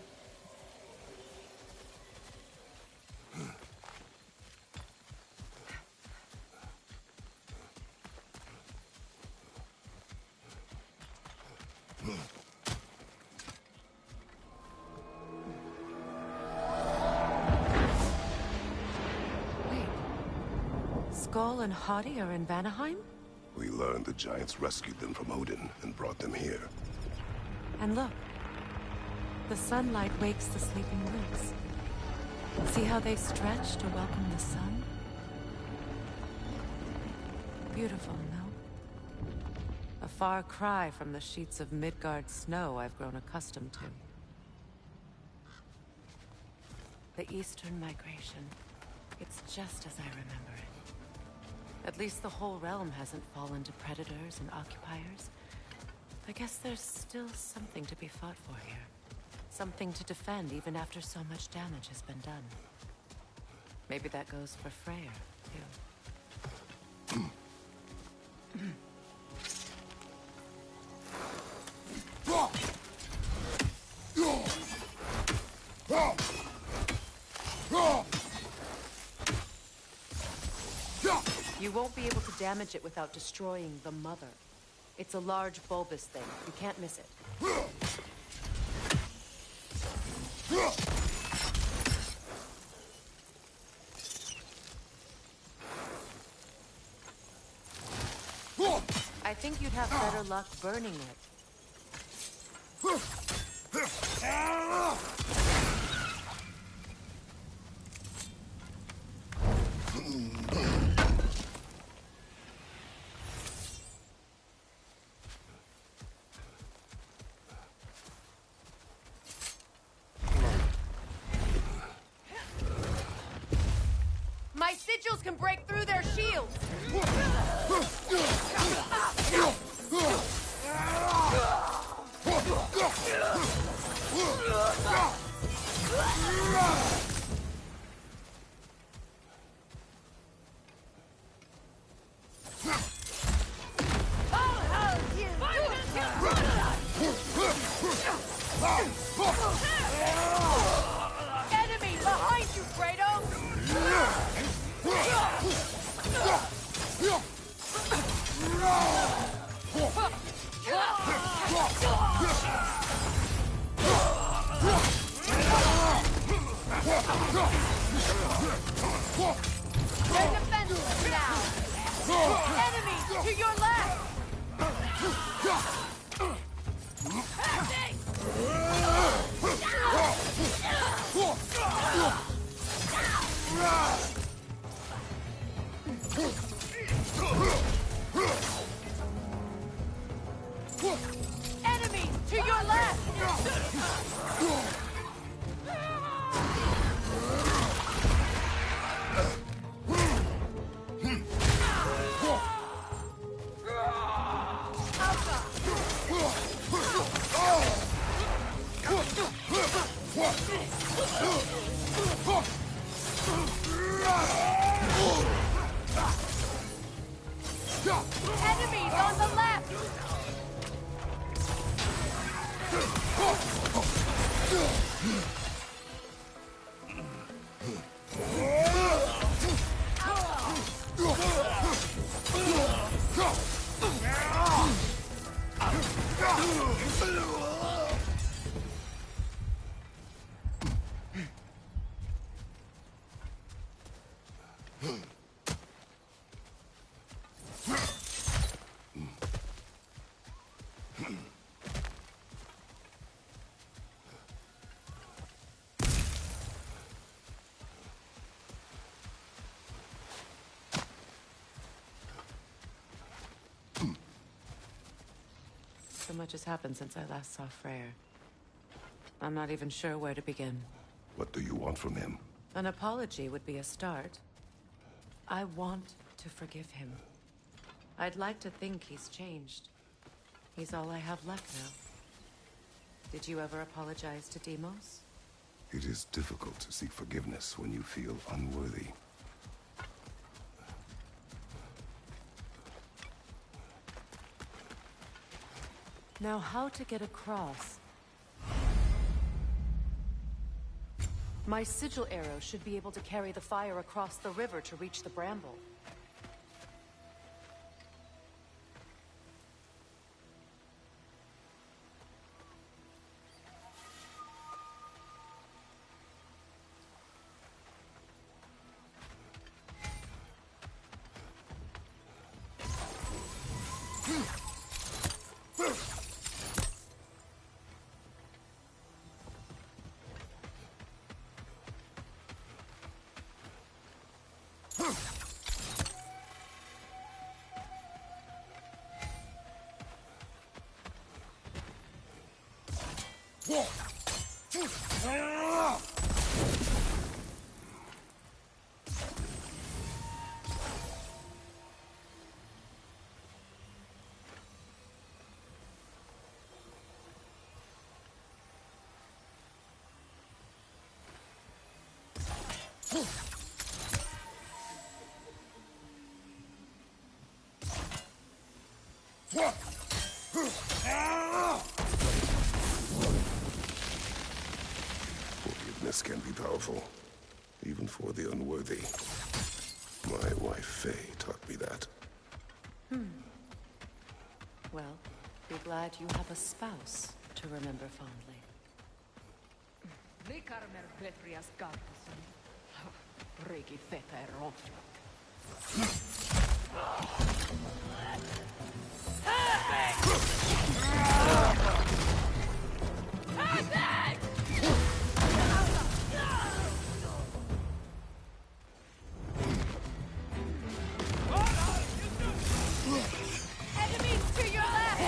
Skull and Hati are in Vanaheim? We learned the giants rescued them from Odin and brought them here. And look. The sunlight wakes the sleeping woods. See how they stretch to welcome the sun? Beautiful, no? A far cry from the sheets of Midgard snow I've grown accustomed to. The Eastern Migration. It's just as I remember it. At least the whole realm hasn't fallen to predators and occupiers. I guess there's still something to be fought for here. Something to defend even after so much damage has been done. Maybe that goes for Freyr, too. You won't be able to damage it without destroying the mother. It's a large bulbous thing. You can't miss it. I think you'd have better luck burning it. My sigils can break through their shields! you, Kratos! They're defenseless now! Enemies to your left! Enemies to your left! Enemies on the left! So much has happened since I last saw Freyr. I'm not even sure where to begin. What do you want from him? An apology would be a start. I want to forgive him. I'd like to think he's changed. He's all I have left now. Did you ever apologize to Deimos? It is difficult to seek forgiveness when you feel unworthy. Now, how to get across? My sigil arrow should be able to carry the fire across the river to reach the bramble. Forgiveness can be powerful, even for the unworthy. My wife, Faye, taught me that. Well, be glad you have a spouse to remember fondly. Enemies to your left!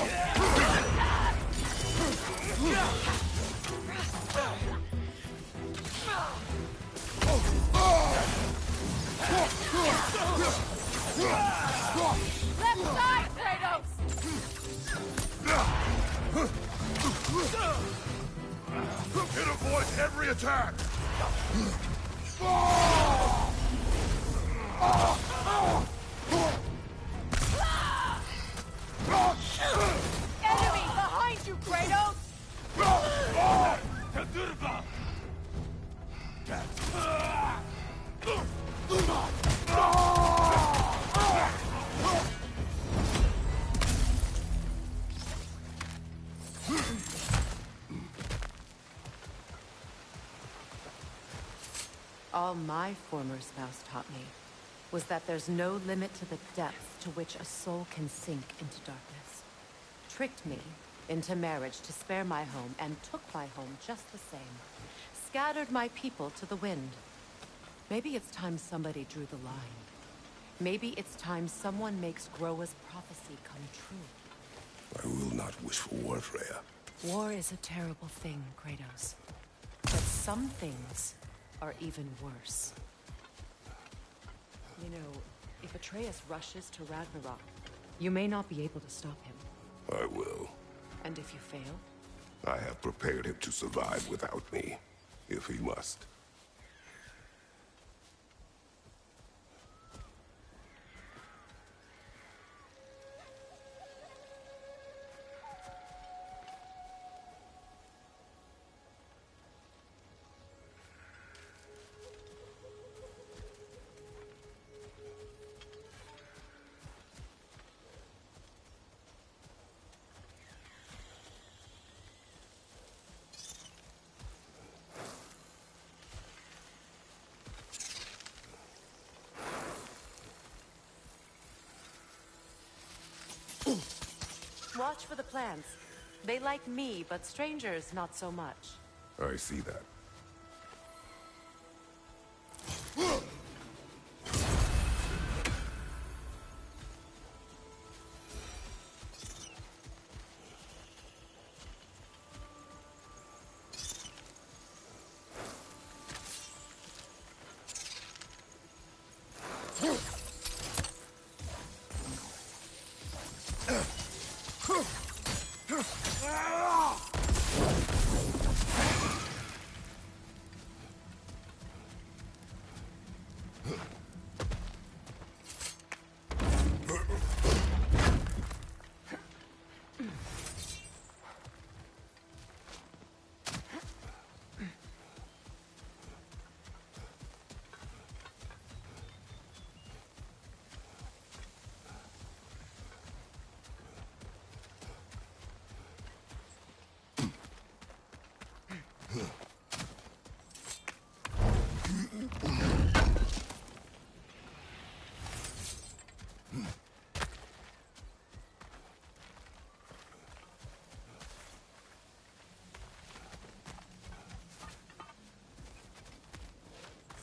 Left side, Kratos! It avoids every attack! Enemy behind you, Kratos! All my former spouse taught me was that there's no limit to the depth to which a soul can sink into darkness. Tricked me into marriage to spare my home, and took my home just the same. Scattered my people to the wind. Maybe it's time somebody drew the line. Maybe it's time someone makes Groa's prophecy come true. I will not wish for war, Freya. War is a terrible thing, Kratos. But some things are even worse. You know, if Atreus rushes to Ragnarok, you may not be able to stop him. I will. And if you fail? I have prepared him to survive without me, if he must. Watch for the plants. They like me, but strangers not so much. I see that.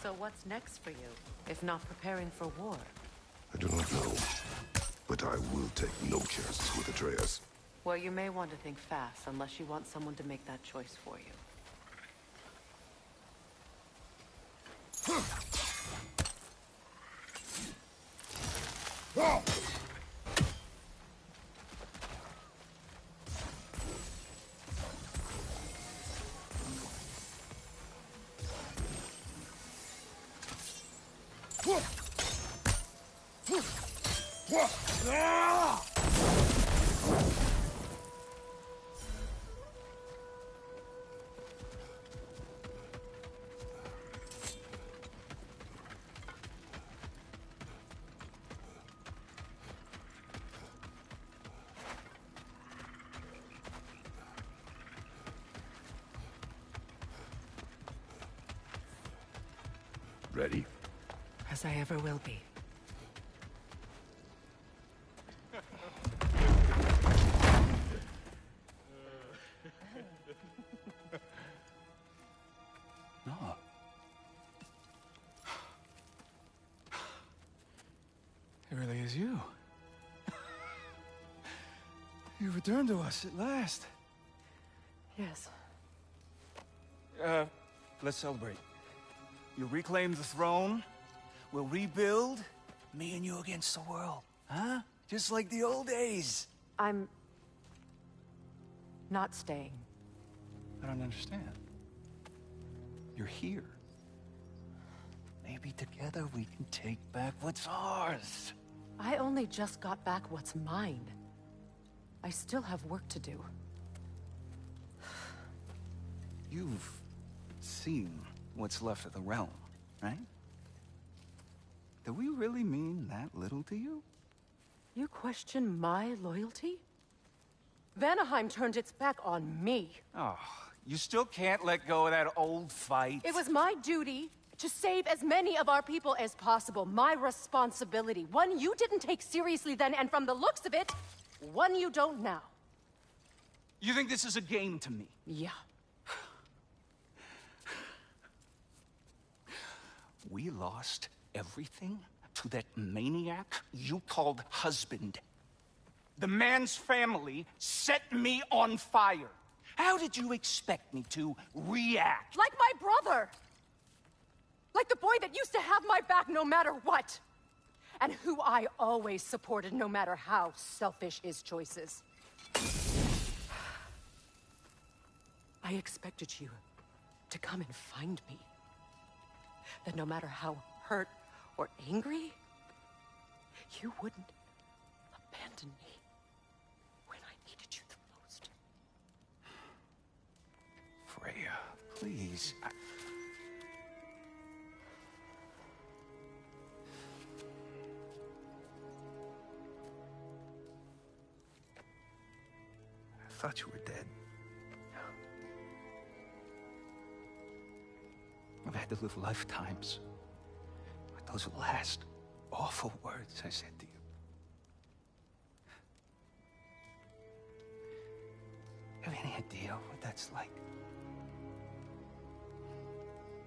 So what's next for you, if not preparing for war? I do not know, but I will take no chances with Atreus. Well, you may want to think fast, unless you want someone to make that choice for you. Ready? As I ever will be. No. It really is you. You returned to us at last. Yes. Let's celebrate. You reclaim the throne, we'll rebuild, me and you against the world, huh? Just like the old days. I'm... not staying. I don't understand. You're here. Maybe together we can take back what's ours. I only just got back what's mine. I still have work to do. You've seen what's left of the realm, right? Do we really mean that little to you? You question my loyalty? Vanaheim turned its back on me. Oh, you still can't let go of that old fight? It was my duty To save as many of our people as possible. My responsibility. One you didn't take seriously then, and from the looks of it, one you don't now. You think this is a game to me? Yeah. We lost everything to that maniac you called husband. The man's family set me on fire. How did you expect me to react? Like my brother! Like the boy that used to have my back no matter what! And who I always supported no matter how selfish his choices. I expected you to come and find me. That no matter how hurt or angry, you wouldn't abandon me when I needed you the most. Freya, please. I thought you were dead. I've had to live lifetimes with those last awful words I said to you. Have any idea what that's like?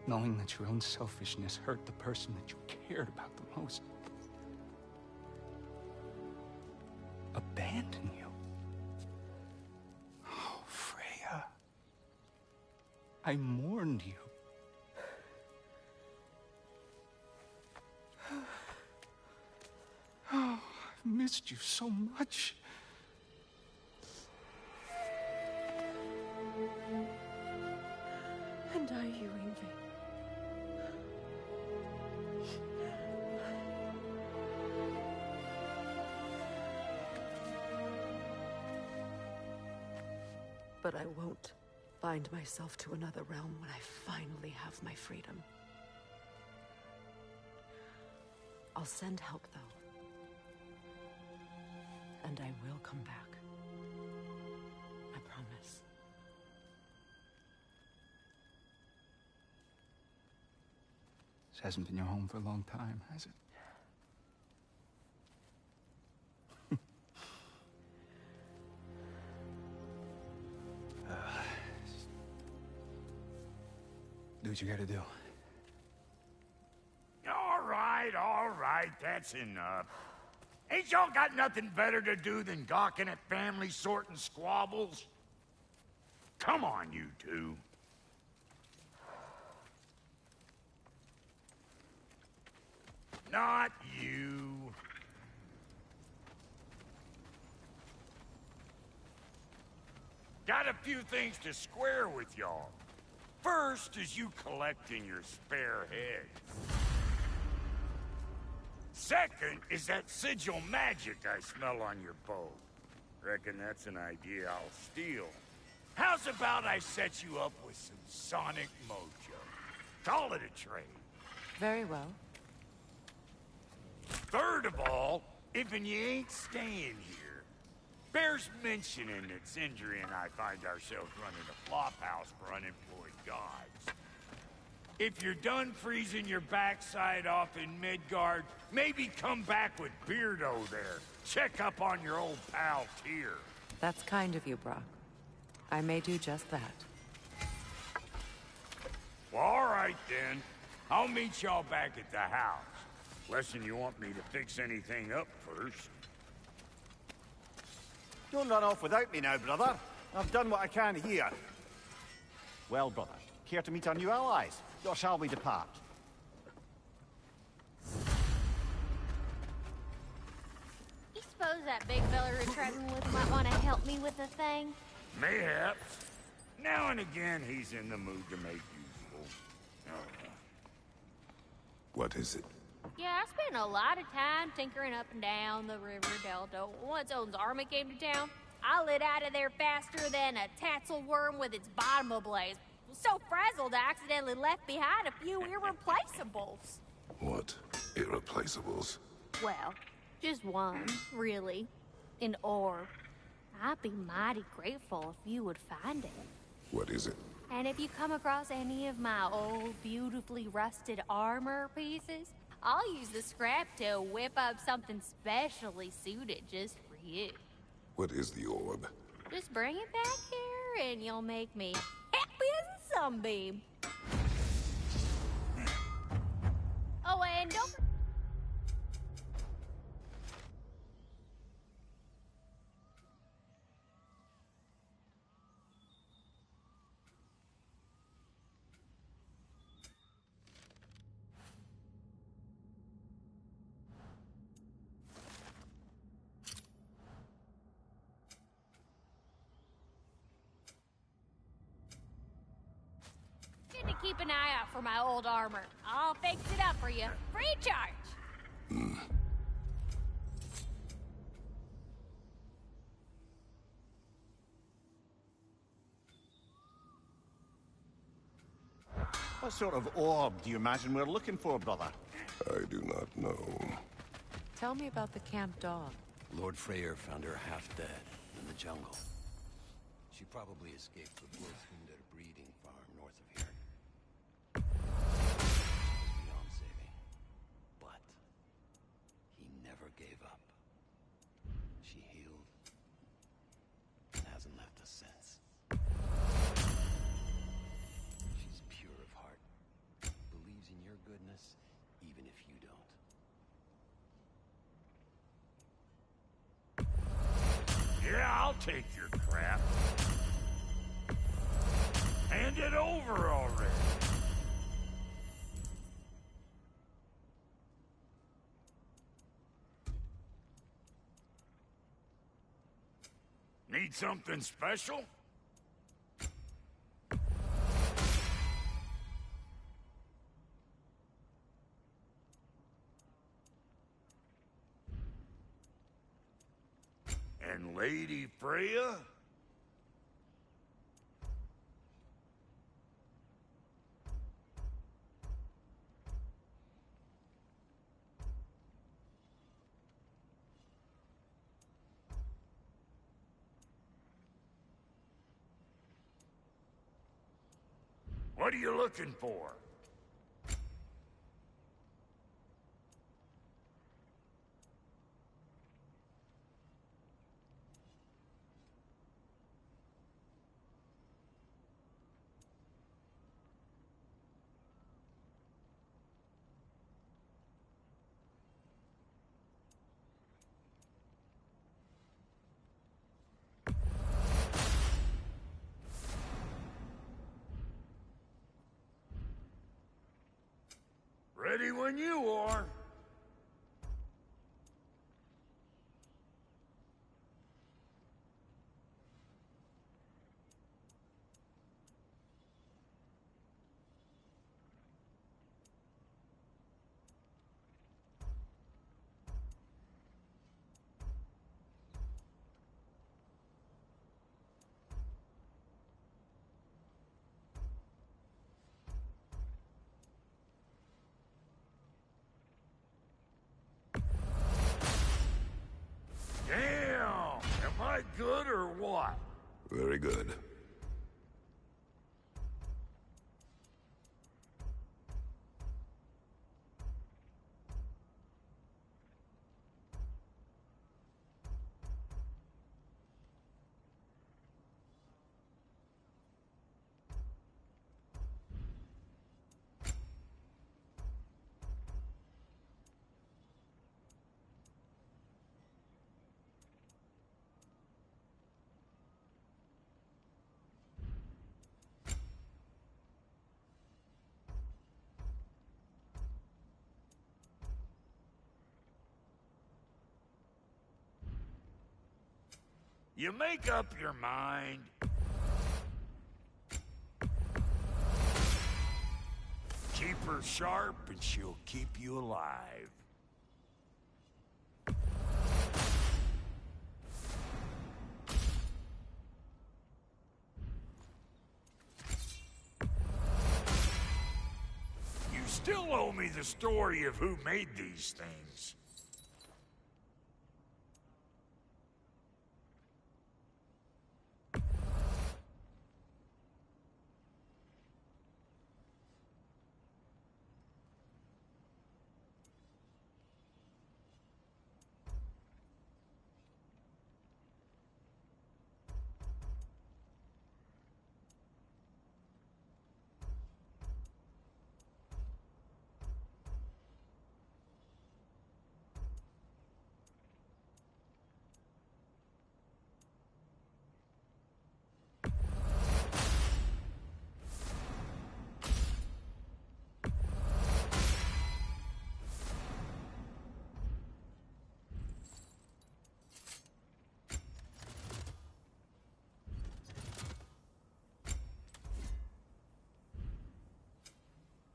Knowing that your own selfishness hurt the person that you cared about the most. Abandon you. Oh, Freya. I mourned you. Oh, I've missed you so much. And are you, Ingrid? But I won't bind myself to another realm when I finally have my freedom. I'll send help, though. And I will come back. I promise. This hasn't been your home for a long time, has it? Do what you gotta do. All right, that's enough. Ain't y'all got nothing better to do than gawking at family sorting squabbles? Come on, you two. Not you. Got a few things to square with y'all. First is you collecting your spare heads. Second is that sigil magic I smell on your bow. Reckon that's an idea I'll steal. How's about I set you up with some sonic mojo? Call it a trade. Very well. Third of all, if you ain't staying here, bears mentioning that Sindri and I find ourselves running a flop house for unemployed gods. If you're done freezing your backside off in Midgard, maybe come back with Beardo there. Check up on your old pal Tyr. That's kind of you, Brock. I may do just that. Well, all right then. I'll meet y'all back at the house. Less'n you want me to fix anything up first. Don't run off without me now, brother. I've done what I can here. Well, brother, care to meet our new allies? Or shall we depart? You suppose that big fella we're traveling with might want to help me with a thing? Mayhaps. Now and again, he's in the mood to make useful. What is it? Yeah, I spent a lot of time tinkering up and down the river delta. Once Odin's army came to town, I lit out of there faster than a tassel worm with its bottom ablaze. So frazzled, I accidentally left behind a few irreplaceables. What? Irreplaceables? Well, just one, really. An orb. I'd be mighty grateful if you would find it. What is it? And if you come across any of my old, beautifully rusted armor pieces, I'll use the scrap to whip up something specially suited just for you. What is the orb? Just bring it back here and you'll make me happy as a sunbeam. Oh, and don't... to keep an eye out for my old armor. I'll fix it up for you. Free charge. What sort of orb do you imagine we're looking for, brother? I do not know. Tell me about the camp dog. Lord Freyr found her half dead in the jungle. She probably escaped the wolves at a breeding farm north of here. She was beyond saving. But he never gave up. She healed and hasn't left us since. She's pure of heart. Believes in your goodness, even if you don't. Yeah, I'll take your crap. Hand it over already. Need something special? And Lady Freya? What are you looking for? Ready when you are. Damn! Am I good or what? Very good. You make up your mind. Keep her sharp and she'll keep you alive. You still owe me the story of who made these things.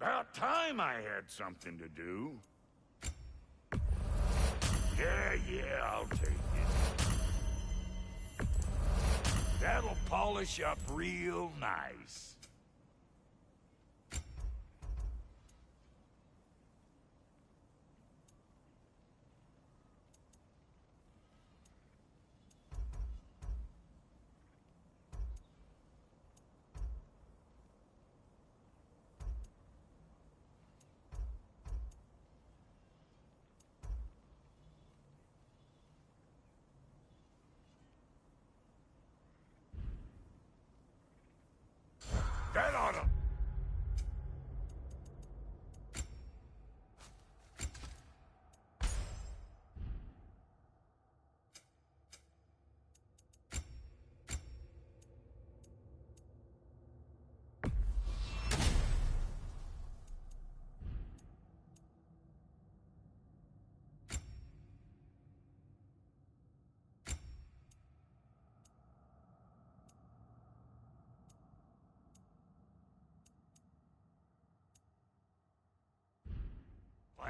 About time I had something to do. Yeah, I'll take it. That'll polish up real nice. That oughta...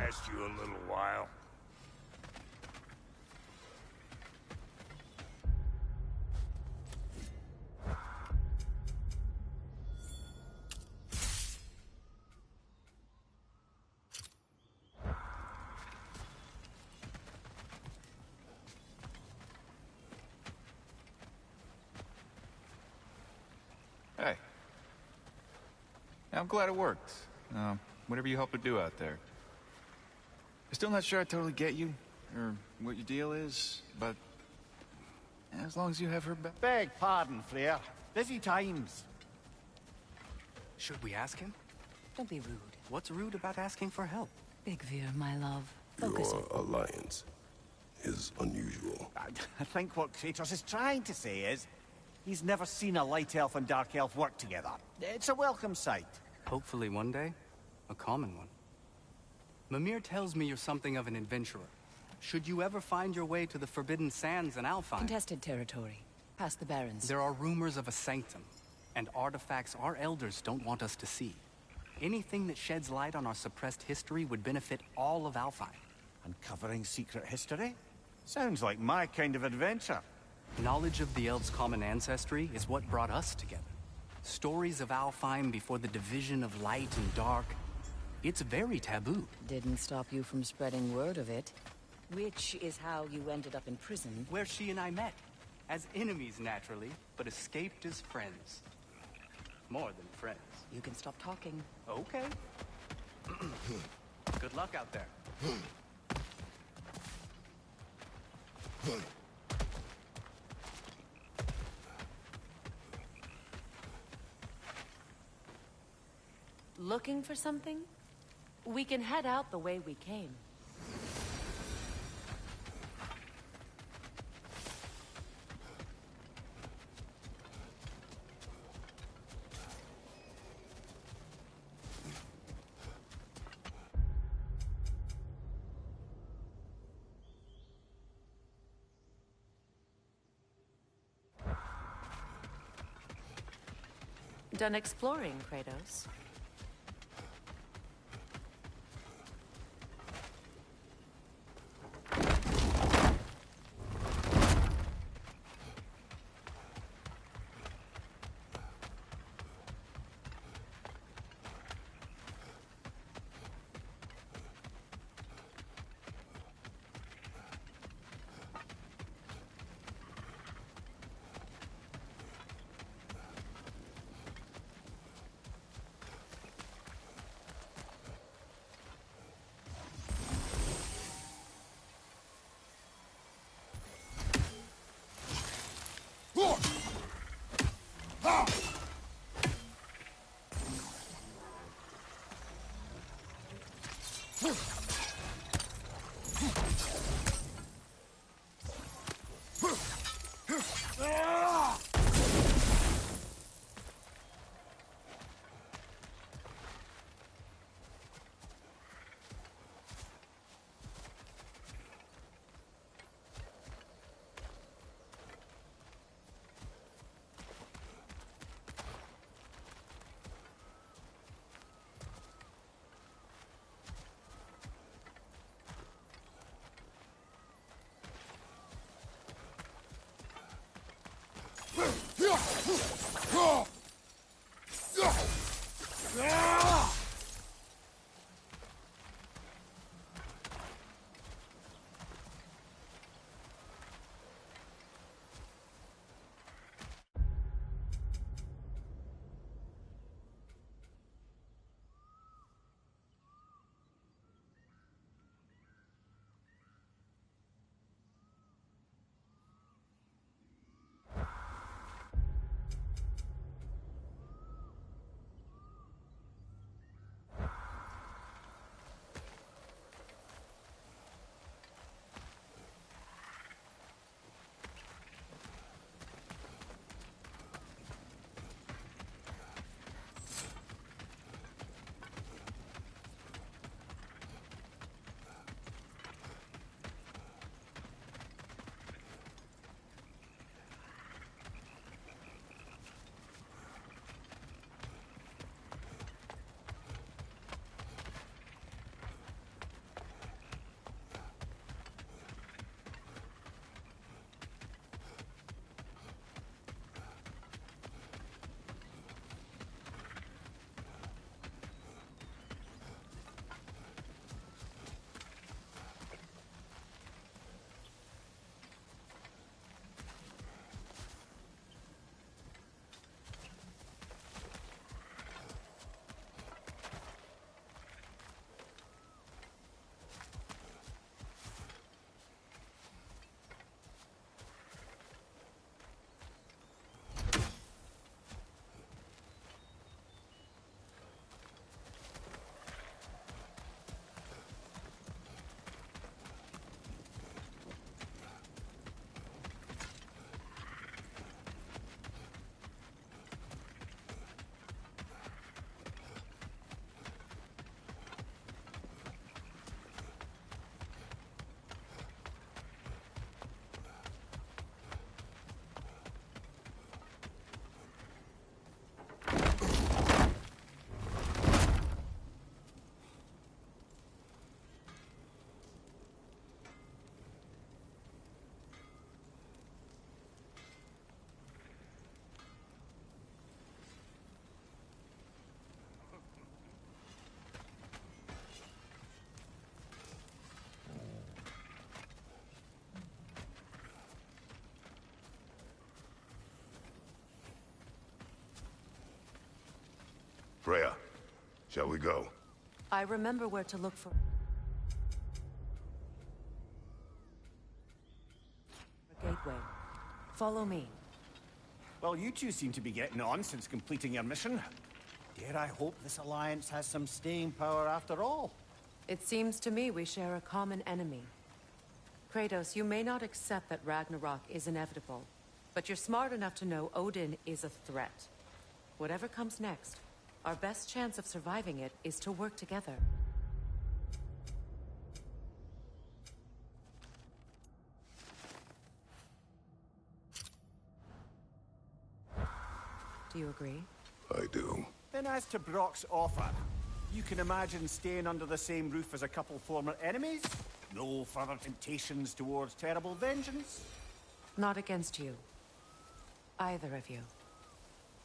last you a little while. Hey. I'm glad it worked. Whatever you hope to do out there. I'm still not sure I totally get you, or what your deal is, but as long as you have her back. Beg pardon, Frere. Busy times. Should we ask him? Don't be rude. What's rude about asking for help? Big Veer, my love. Focus. Your alliance is unusual. I think what Kratos is trying to say is, he's never seen a light elf and dark elf work together. It's a welcome sight. Hopefully one day, a common one. Mimir tells me you're something of an adventurer. Should you ever find your way to the Forbidden Sands in Alfheim... Contested territory. Past the Barrens. There are rumors of a sanctum, and artifacts our elders don't want us to see. Anything that sheds light on our suppressed history would benefit all of Alfheim. Uncovering secret history? Sounds like my kind of adventure. Knowledge of the elves' common ancestry is what brought us together. Stories of Alfheim before the division of light and dark. It's very taboo. Didn't stop you from spreading word of it. Which is how you ended up in prison. Where she and I met. As enemies, naturally, but escaped as friends. More than friends. You can stop talking. Okay. Good luck out there. Looking for something? We can head out the way we came. Done exploring, Kratos? Freya, shall we go? I remember where to look for a gateway. Follow me. Well, you two seem to be getting on since completing your mission. Dare I hope this alliance has some staying power after all? It seems to me we share a common enemy. Kratos, you may not accept that Ragnarok is inevitable, but you're smart enough to know Odin is a threat. Whatever comes next, our best chance of surviving it is to work together. Do you agree? I do. Then as to Brock's offer, you can imagine staying under the same roof as a couple former enemies? No further temptations towards terrible vengeance? Not against you. Either of you.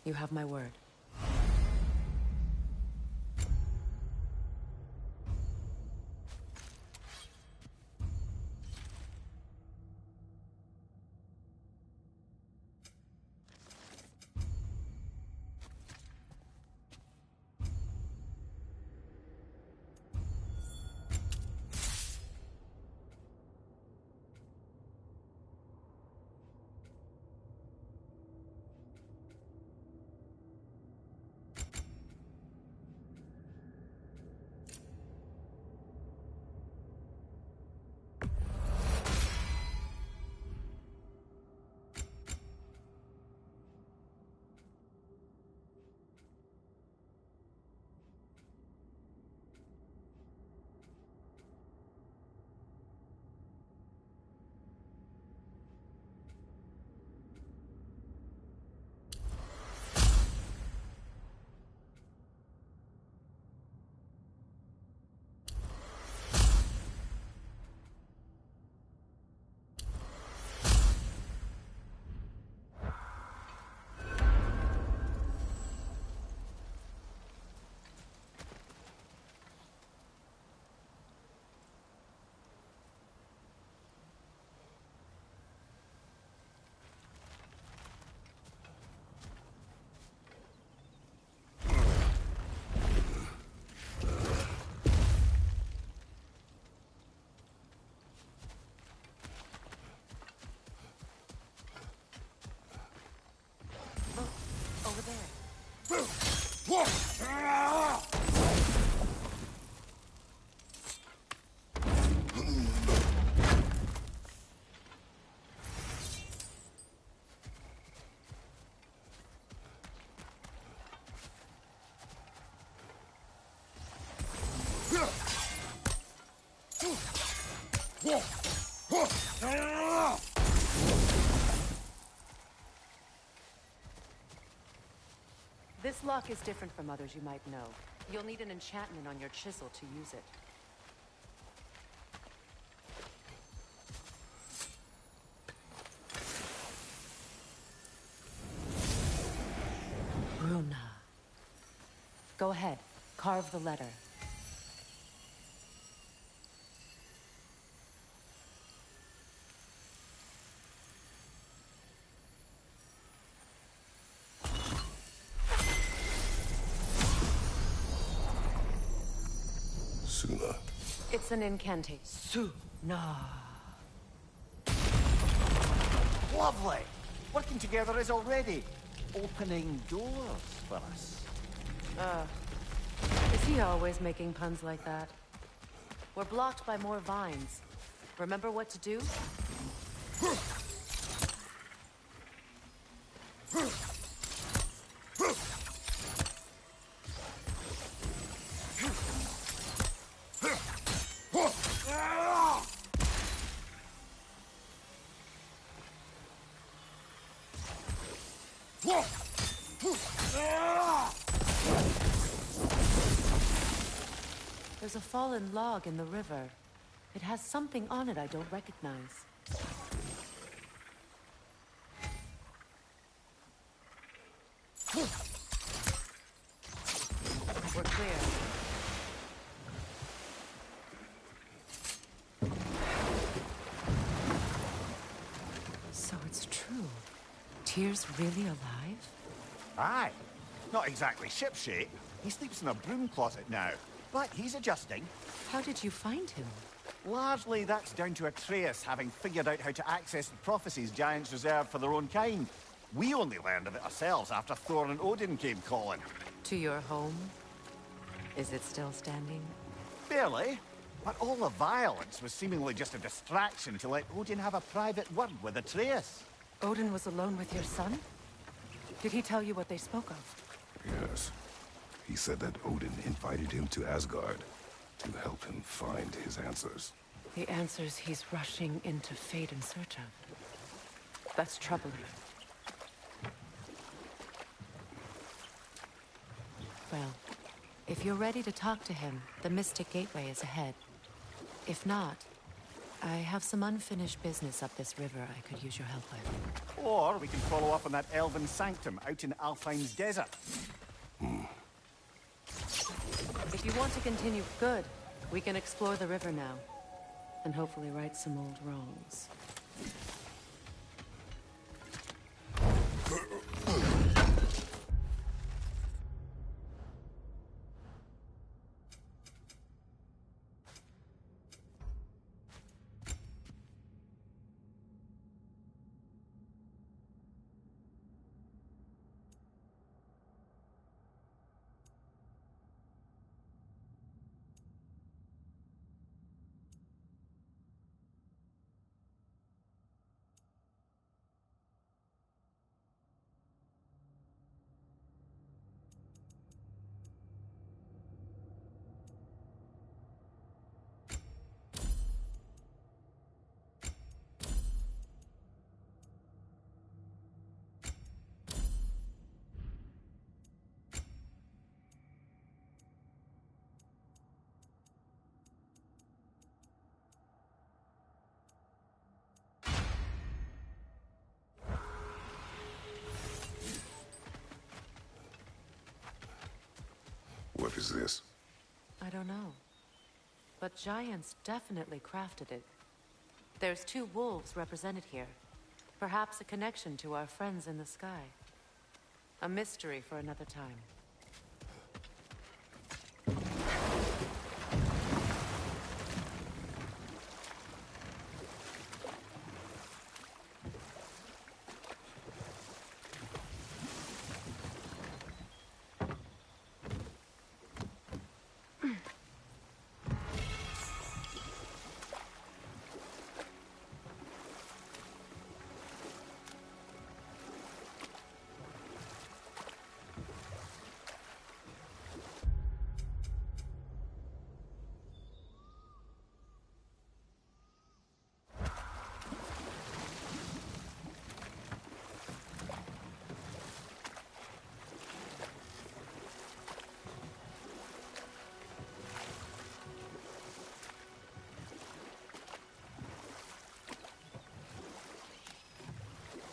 You have my word. This lock is different from others you might know. You'll need an enchantment on your chisel to use it. Runa. Go ahead. Carve the letter. Suna. It's an incantation. Suna. Lovely! Working together is already opening doors for us. Is he always making puns like that? We're blocked by more vines. Remember what to do? There's a fallen log in the river. It has something on it I don't recognize. We're clear. So it's true. Tyr's really alive? Aye. Not exactly shipshape. He sleeps in a broom closet now. But he's adjusting. How did you find him? Largely, that's down to Atreus having figured out how to access the prophecies giants reserve for their own kind. We only learned of it ourselves after Thor and Odin came calling. To your home? Is it still standing? Barely. But all the violence was seemingly just a distraction to let Odin have a private word with Atreus. Odin was alone with your son? Did he tell you what they spoke of? Yes. He said that Odin invited him to Asgard to help him find his answers. The answers he's rushing into fate in search of. That's troubling. Well, if you're ready to talk to him, the Mystic Gateway is ahead. If not, I have some unfinished business up this river I could use your help with. Or we can follow up on that elven sanctum out in Alfheim's desert. If you want to continue, good. We can explore the river now. And hopefully right some old wrongs. What is this? I don't know. But giants definitely crafted it. There's 2 wolves represented here. Perhaps a connection to our friends in the sky. A mystery for another time.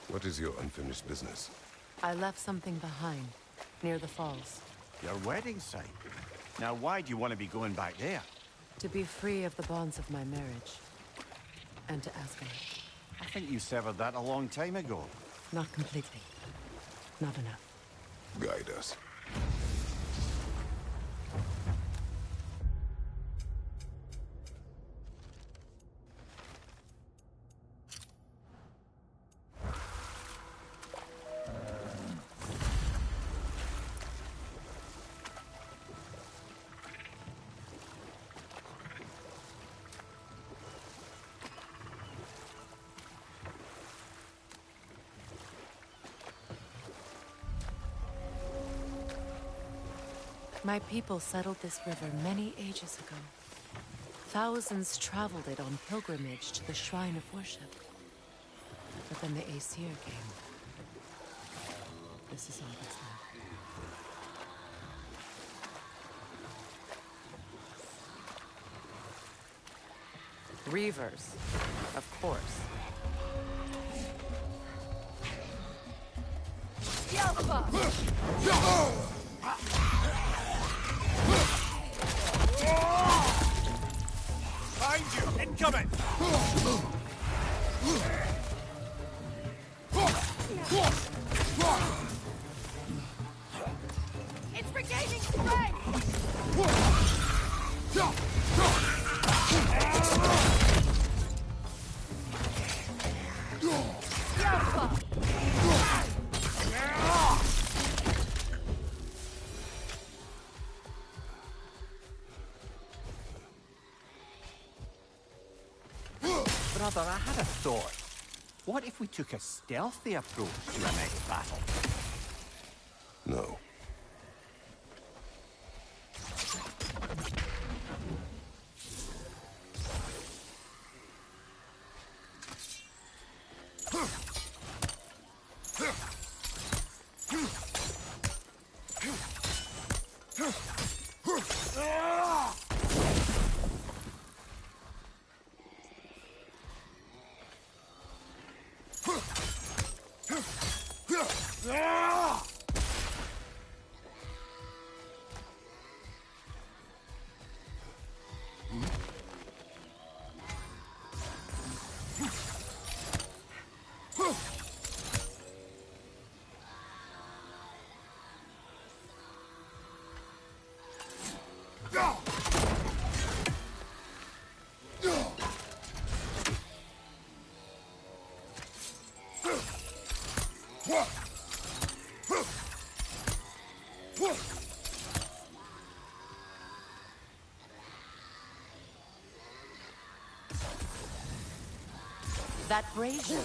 What is your unfinished business? I left something behind, near the falls. Your wedding site. Now, why do you want to be going back there? To be free of the bonds of my marriage. And to Asgard. I think you severed that a long time ago. Not completely. Not enough. Guide us. My people settled this river many ages ago. Thousands traveled it on pilgrimage to the shrine of worship. But then the Aesir came. This is all that's left. Reavers, of course. Find you! Incoming! It's regaining strength! Brother, I had a thought. What if we took a stealthy approach to a next battle? No. That brazier.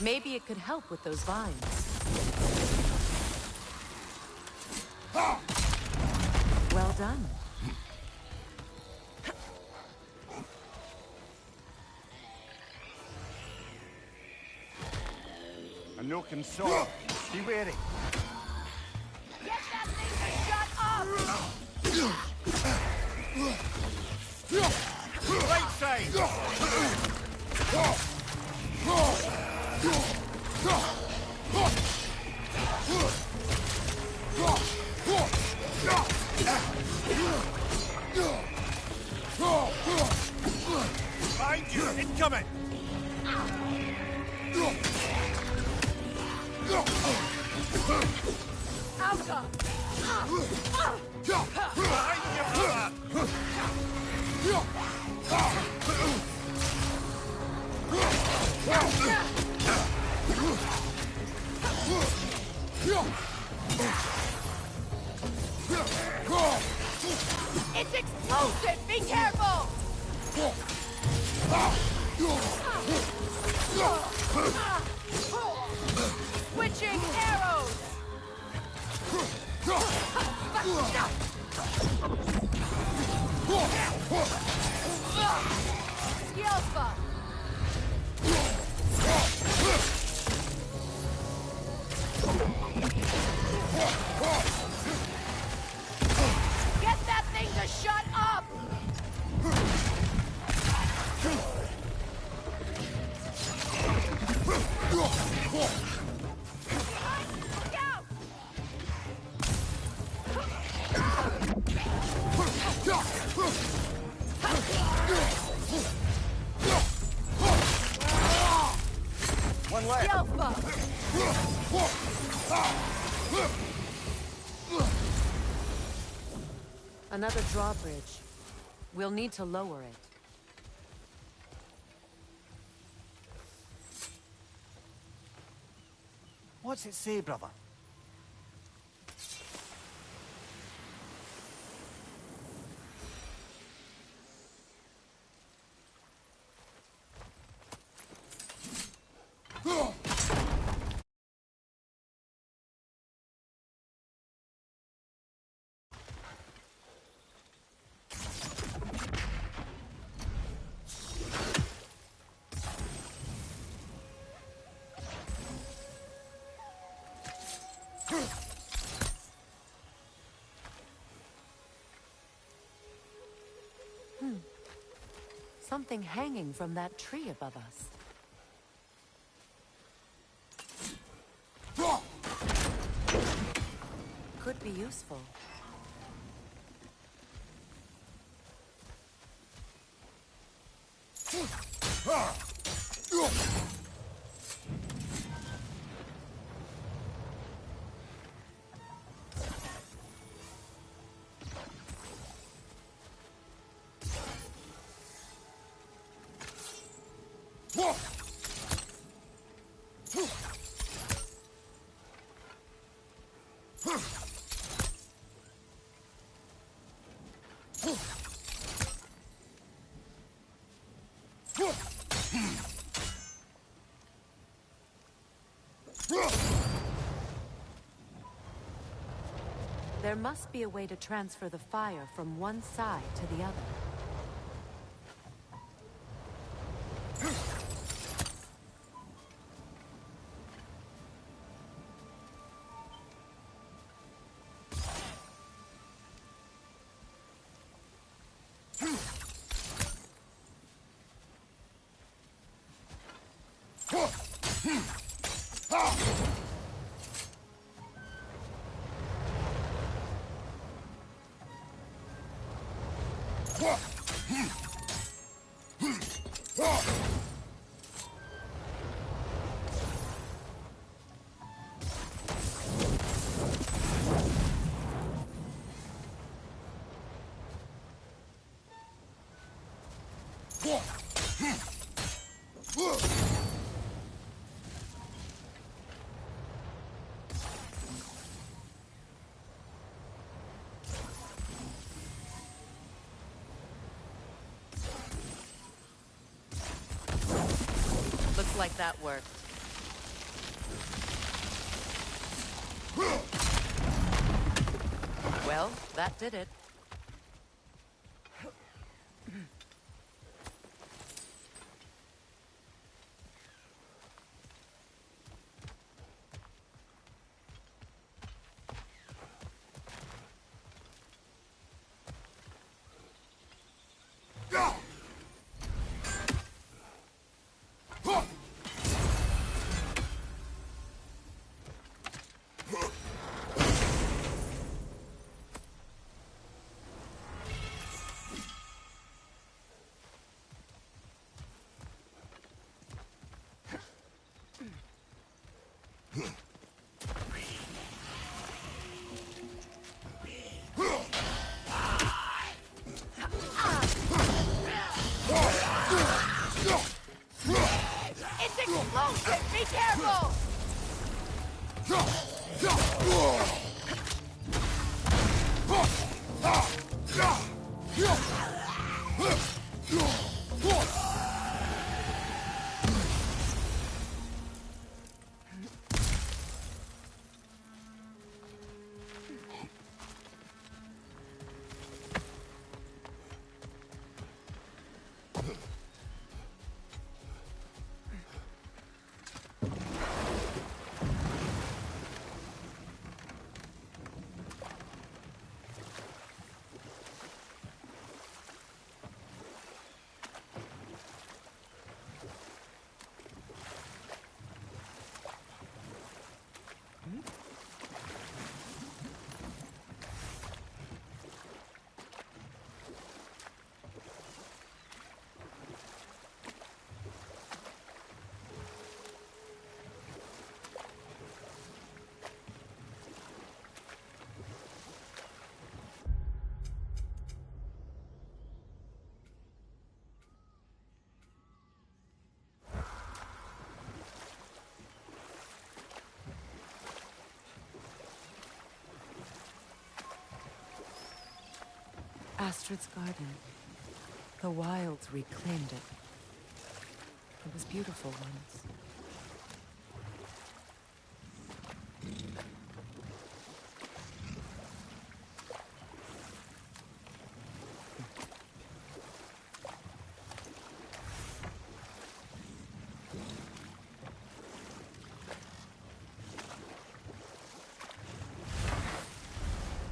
Maybe it could help with those vines. Well done. A no console. Be wary. Get that thing to shut up! Right side! Find you! Incoming! Alka! Behind you, brother! It's explosive! Be careful! Switching arrows! Skillful! Get that thing to shut up! left. Alpha! Another drawbridge. We'll need to lower it. What's it say, brother? Something hanging from that tree above us. Could be useful. There must be a way to transfer the fire from one side to the other. Looks like that worked. Well, that did it. Astrid's garden. The wilds reclaimed it. It was beautiful once.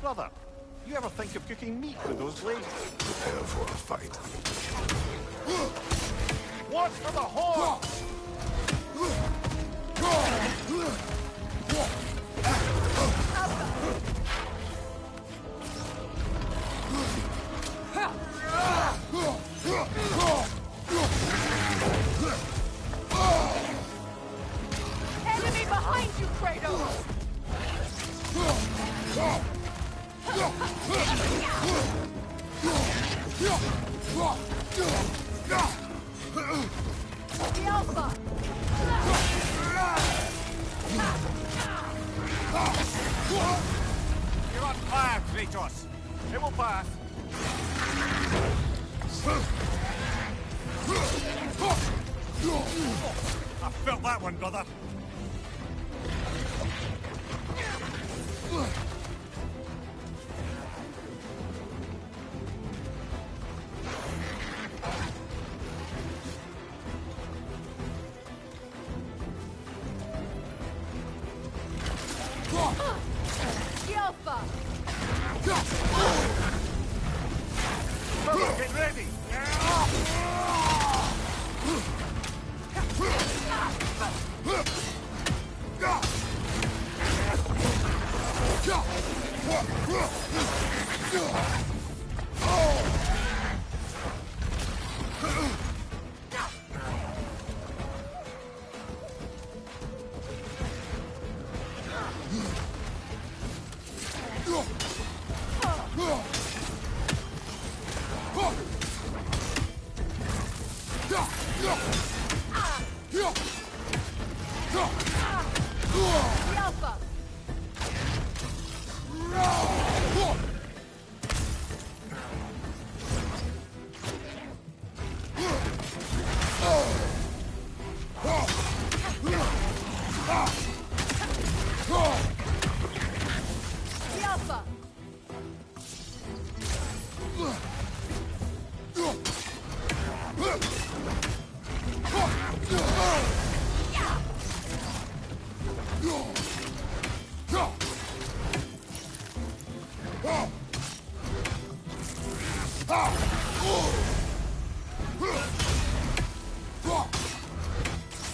Brother, you ever think of cooking meat with those blades? Prepare for a fight. Watch for the horse! Enemy behind you, Kratos! The Alpha! You're on fire, Kratos. It will pass. I felt that one, brother. The Alpha! Brother, get ready! The Alpha! The Alpha!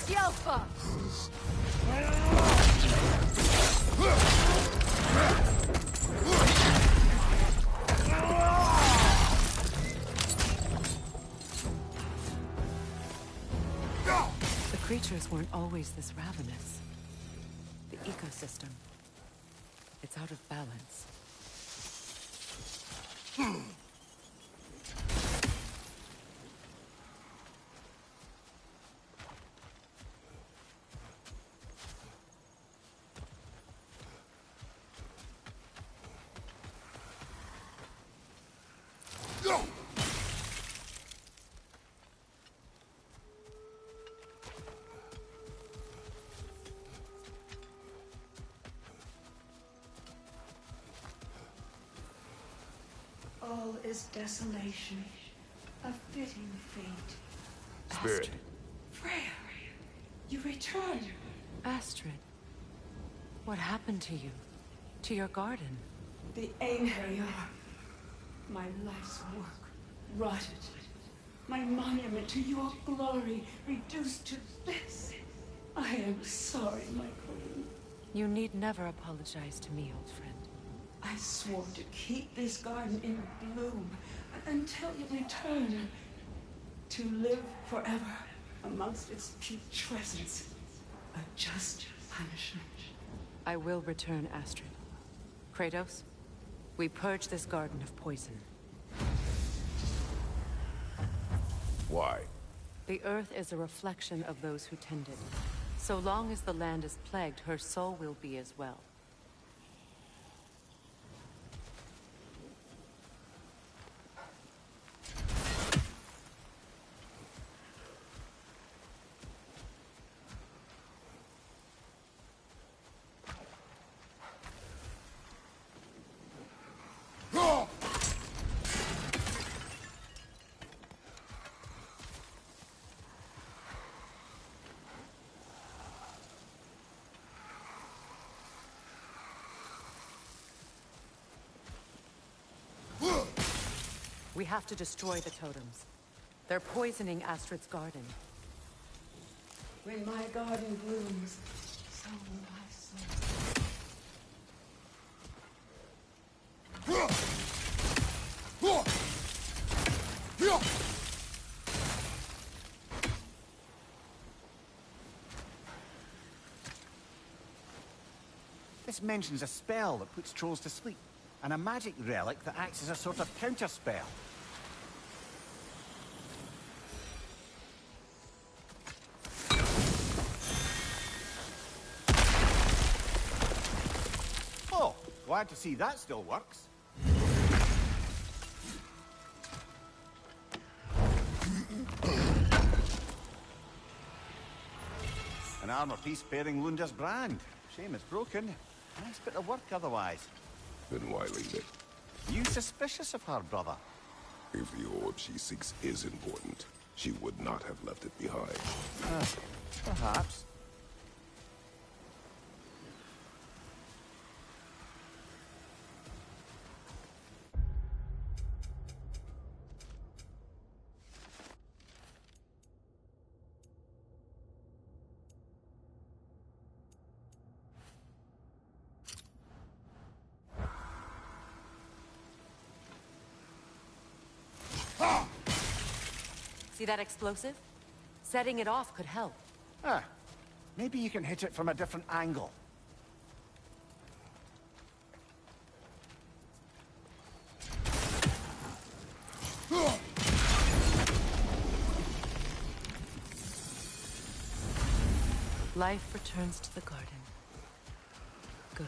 The Alpha! The creatures weren't always this ravenous. The ecosystem. It's out of balance. All is desolation, a fitting fate. Spirit. Freya, you return. Astrid, what happened to you? To your garden? The Anger, my life's work rotted. My monument to your glory reduced to this. I am sorry, my queen. You need never apologize to me, old friend. I swore to keep this garden in bloom until you return. To live forever amongst its putrescence. A just punishment. I will return, Astrid. Kratos, we purge this garden of poison. Why? The earth is a reflection of those who tend it. So long as the land is plagued, her soul will be as well. We have to destroy the totems. They're poisoning Astrid's garden. When my garden blooms, so will my soul. This mentions a spell that puts trolls to sleep, and a magic relic that acts as a sort of counter-spell. Oh, glad to see that still works. An armor piece bearing Lunda's brand. Shame it's broken. Nice bit of work otherwise. Then why leave it? You suspicious of her, brother? If the orb she seeks is important, she would not have left it behind. Perhaps. See that explosive? Setting it off could help. Ah, maybe you can hit it from a different angle. Life returns to the garden. Good.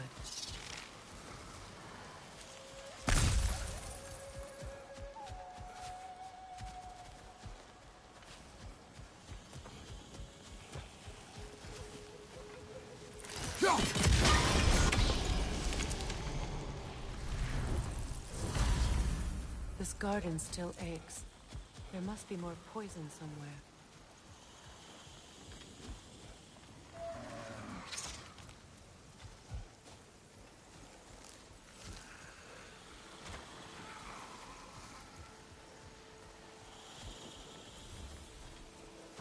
This garden still aches. There must be more poison somewhere.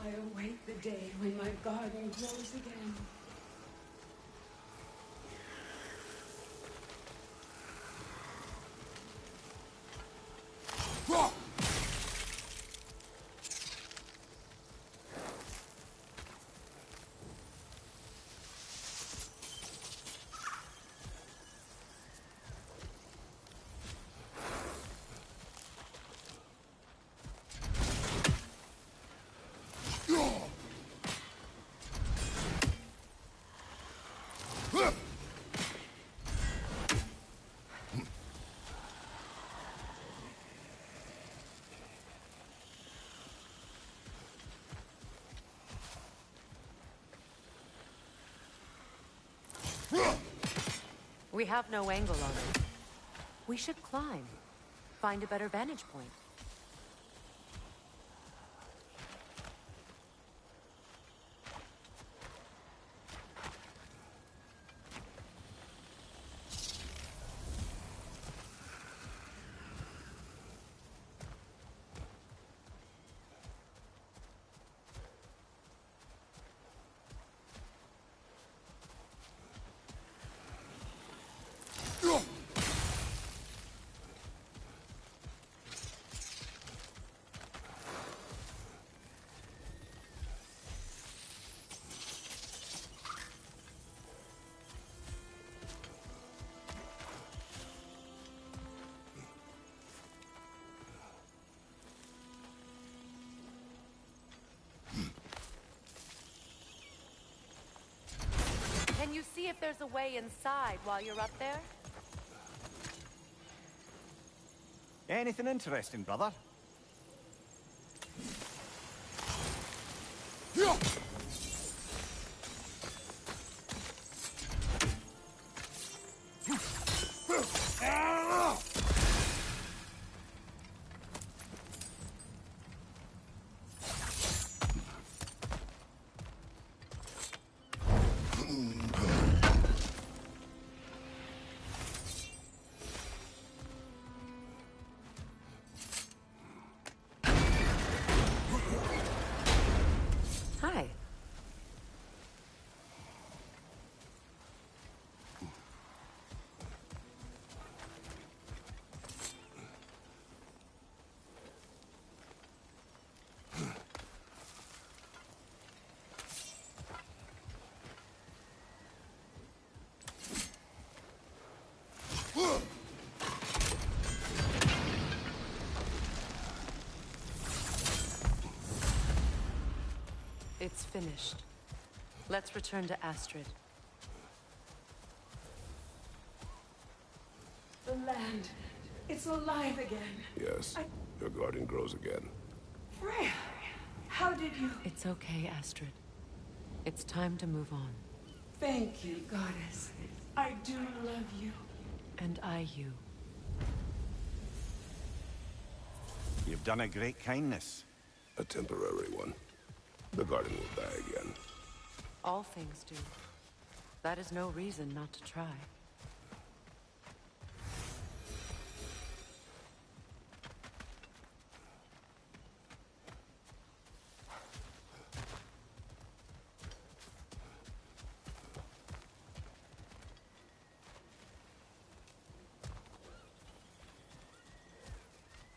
I await the day when my garden grows again. We have no angle on it. We should climb. Find a better vantage point. Can you see if there's a way inside while you're up there? Anything interesting, brother? It's finished. Let's return to Astrid. The land. It's alive again. Yes, your garden grows again. Freya, how did you... It's okay, Astrid. It's time to move on. Thank you, goddess. I do love you. And I you. You've done a great kindness. A temporary one. The garden will die again. All things do. That is no reason not to try.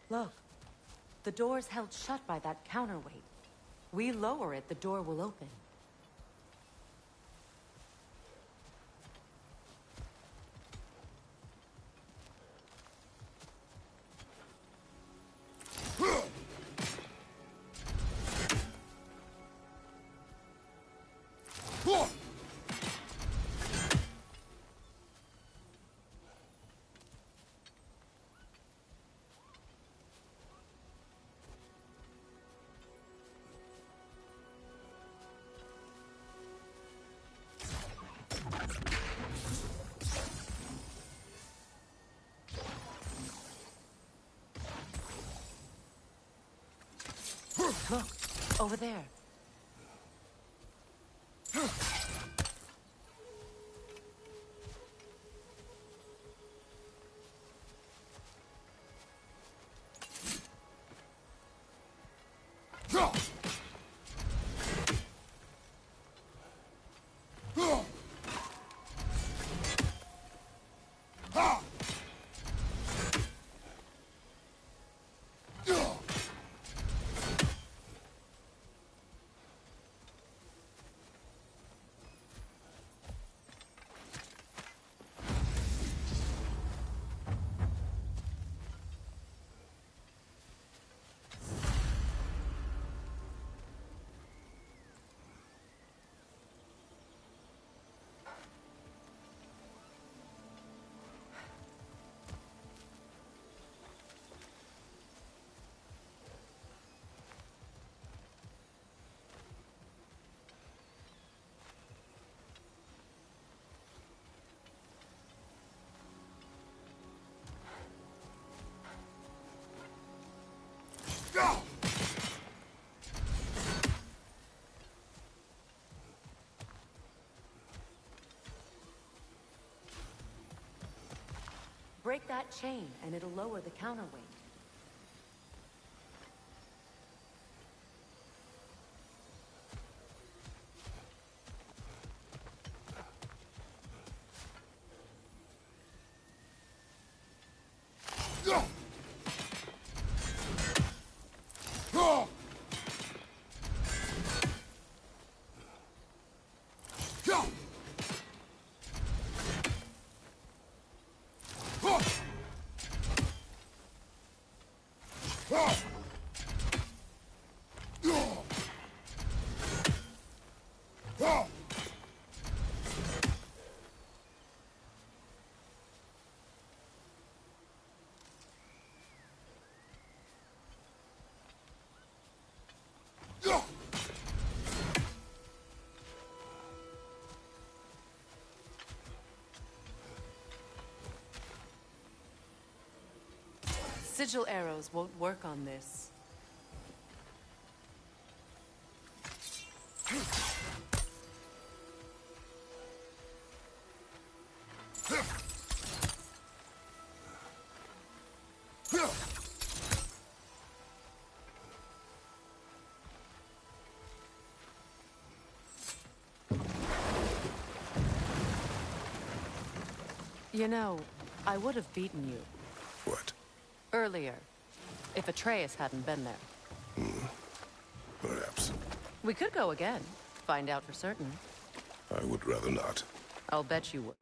Look. The door's held shut by that counterweight. We lower it, the door will open. Look, over there. Break that chain, and it'll lower the counterweight. Sigil arrows won't work on this. You know, I would have beaten you. What? Earlier, if Atreus hadn't been there. Perhaps. We could go again, find out for certain. I would rather not. I'll bet you would.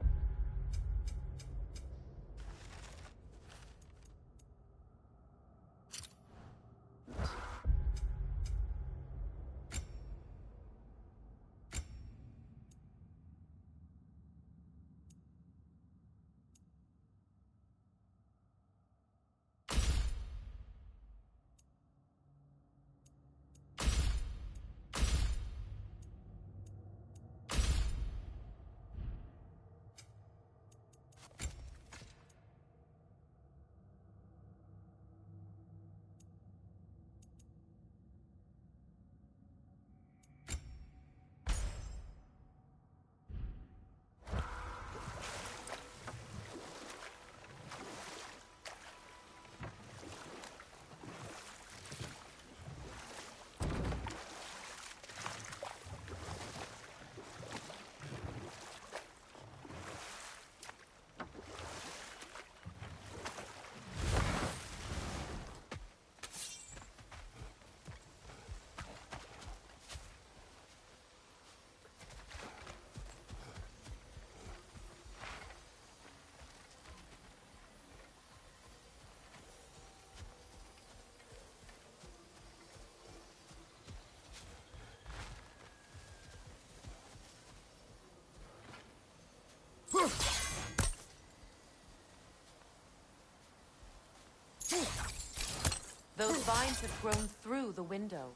vines have grown through the window.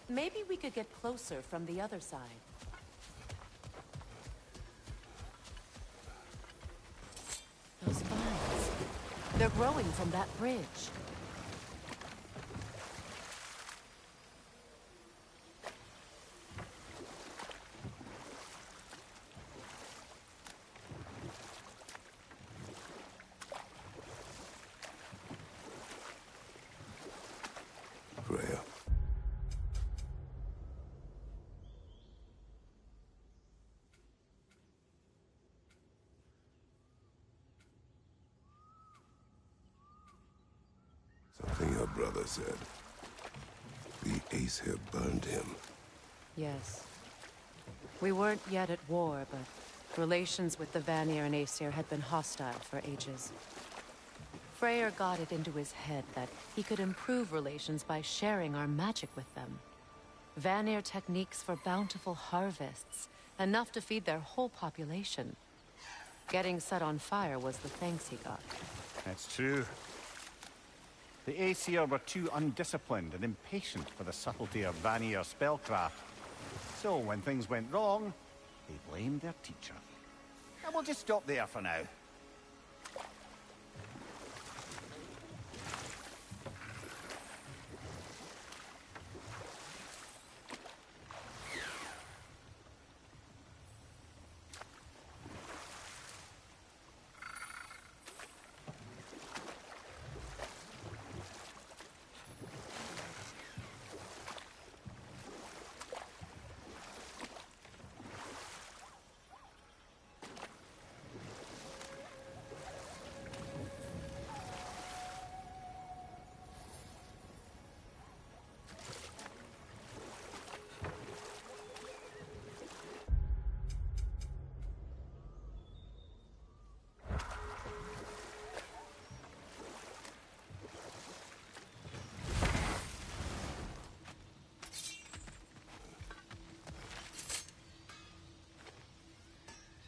Maybe we could get closer from the other side. Those vines. They're growing from that bridge. Freya. Something your brother said. The Aesir burned him. Yes. We weren't yet at war, but relations with the Vanir and Aesir had been hostile for ages. Freyr got it into his head that he could improve relations by sharing our magic with them. Vanir techniques for bountiful harvests, enough to feed their whole population. Getting set on fire was the thanks he got. That's true. The Aesir were too undisciplined and impatient for the subtlety of Vanir spellcraft. So when things went wrong, they blamed their teacher. And we'll just stop there for now.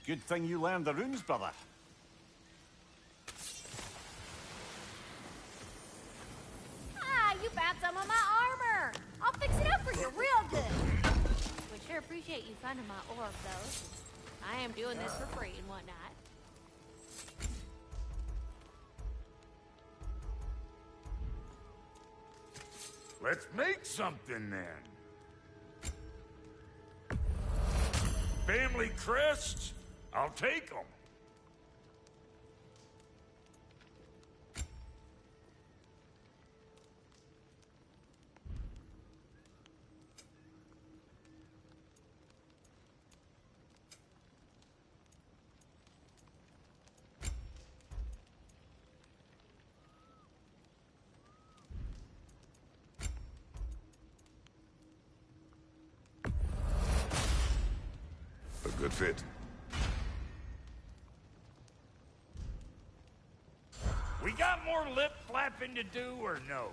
Good thing you learned the runes, brother. Ah, you found some of my armor. I'll fix it up for you real good. Would sure appreciate you finding my orb, though. I am doing this for free and whatnot. Let's make something then. Family crests? I'll take them. A good fit. We got more lip flapping to do or no?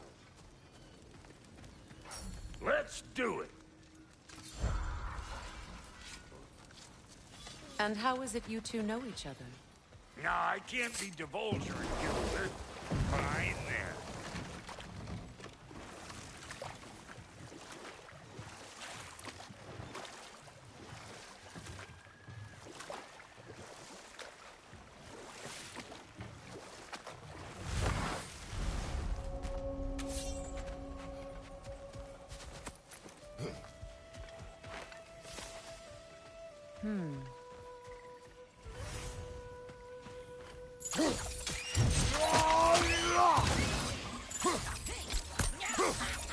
Let's do it. And how is it you two know each other? Nah, I can't be divulging Gilbert. Fine then.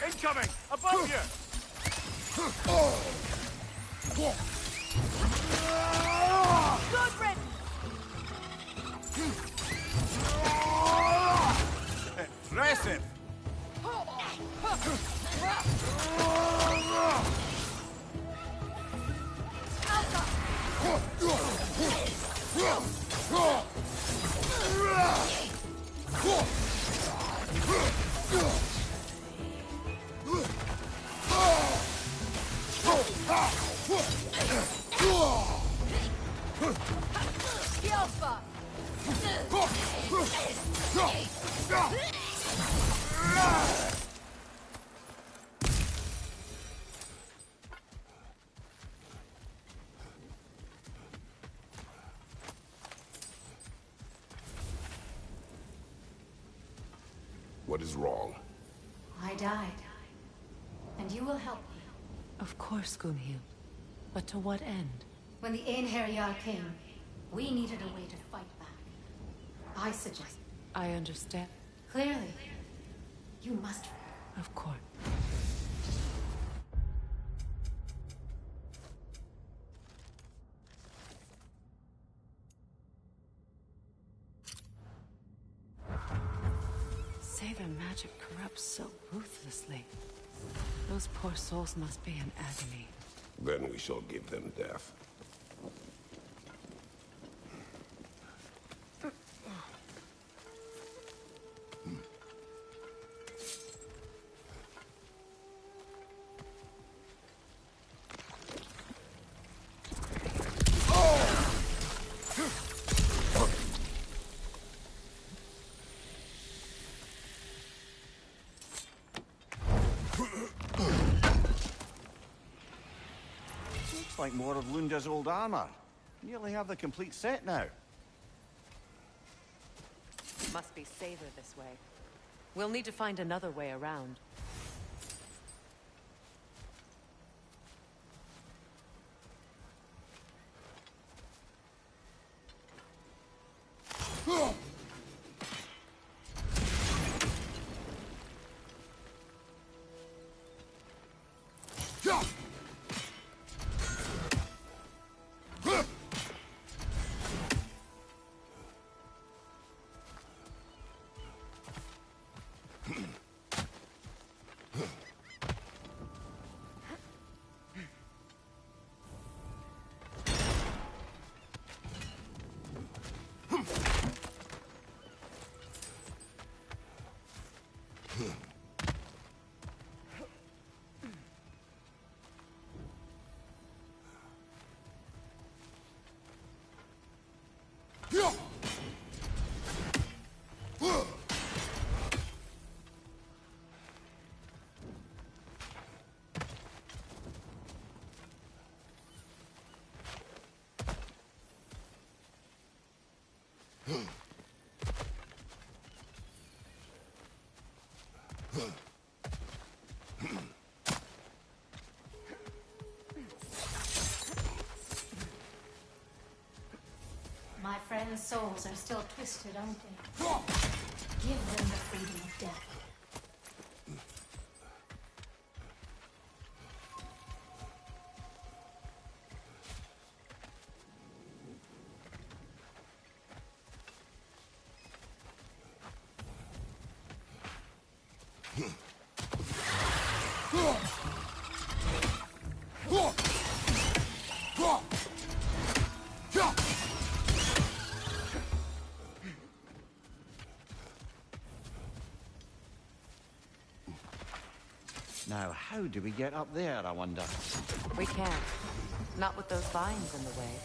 Incoming! Above you! Good riddance! Impressive! What is wrong? I died. And you will help me. Of course, Gunhild. But to what end? When the Einherjar came, we needed a way to fight back. I suggest. I understand. Clearly, you must. Of course. Say their magic corrupts so ruthlessly. Those poor souls must be in agony. Then we shall give them death. Looks like more of Lunda's old armor. Nearly have the complete set now. Must be safer this way. We'll need to find another way around. My friends' souls are still twisted, aren't they? Give them the freedom of death. Now, how do we get up there, I wonder? We can't. Not with those vines in the way.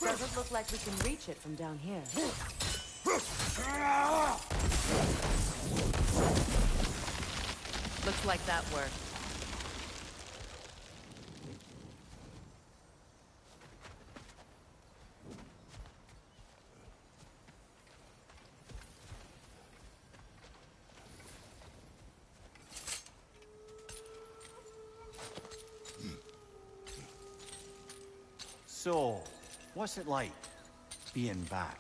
Doesn't look like we can reach it from down here. Looks like that worked. So, what's it like, being back?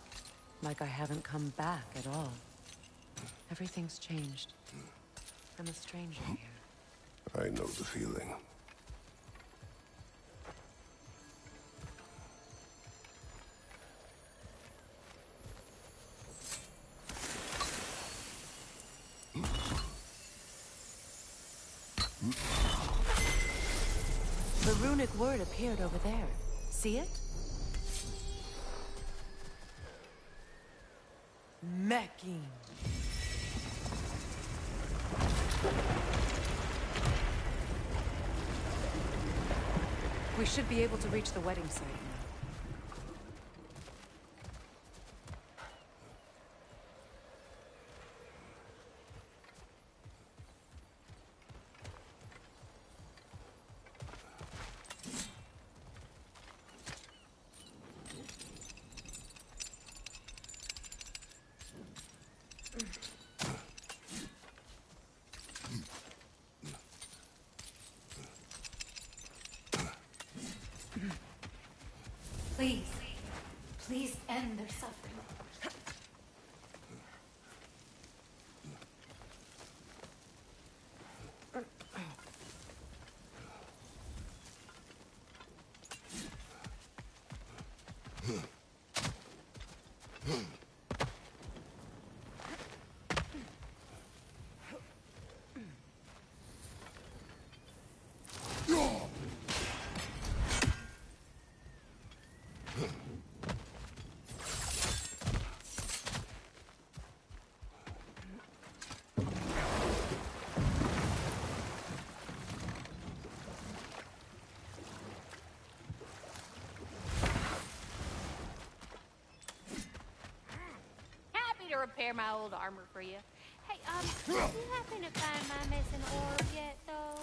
Like I haven't come back at all. Everything's changed. I'm a stranger here. I know the feeling. The runic word appeared over there. See it? Mecking. We should be able to reach the wedding site now. Please end their suffering. To repair my old armor for you. Hey, did you happen to find my missing orb yet, though?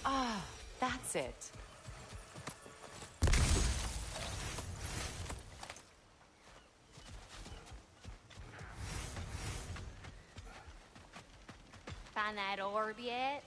Ah, that's it. Find that orb yet?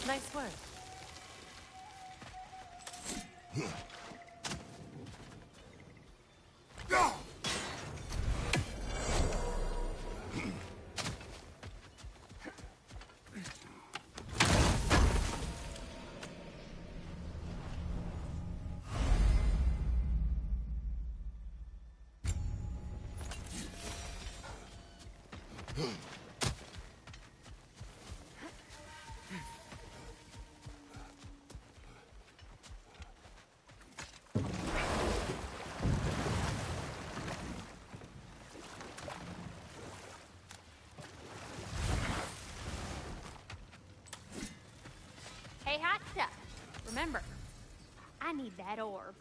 Nice work. Hey, hot stuff. Remember, I need that orb.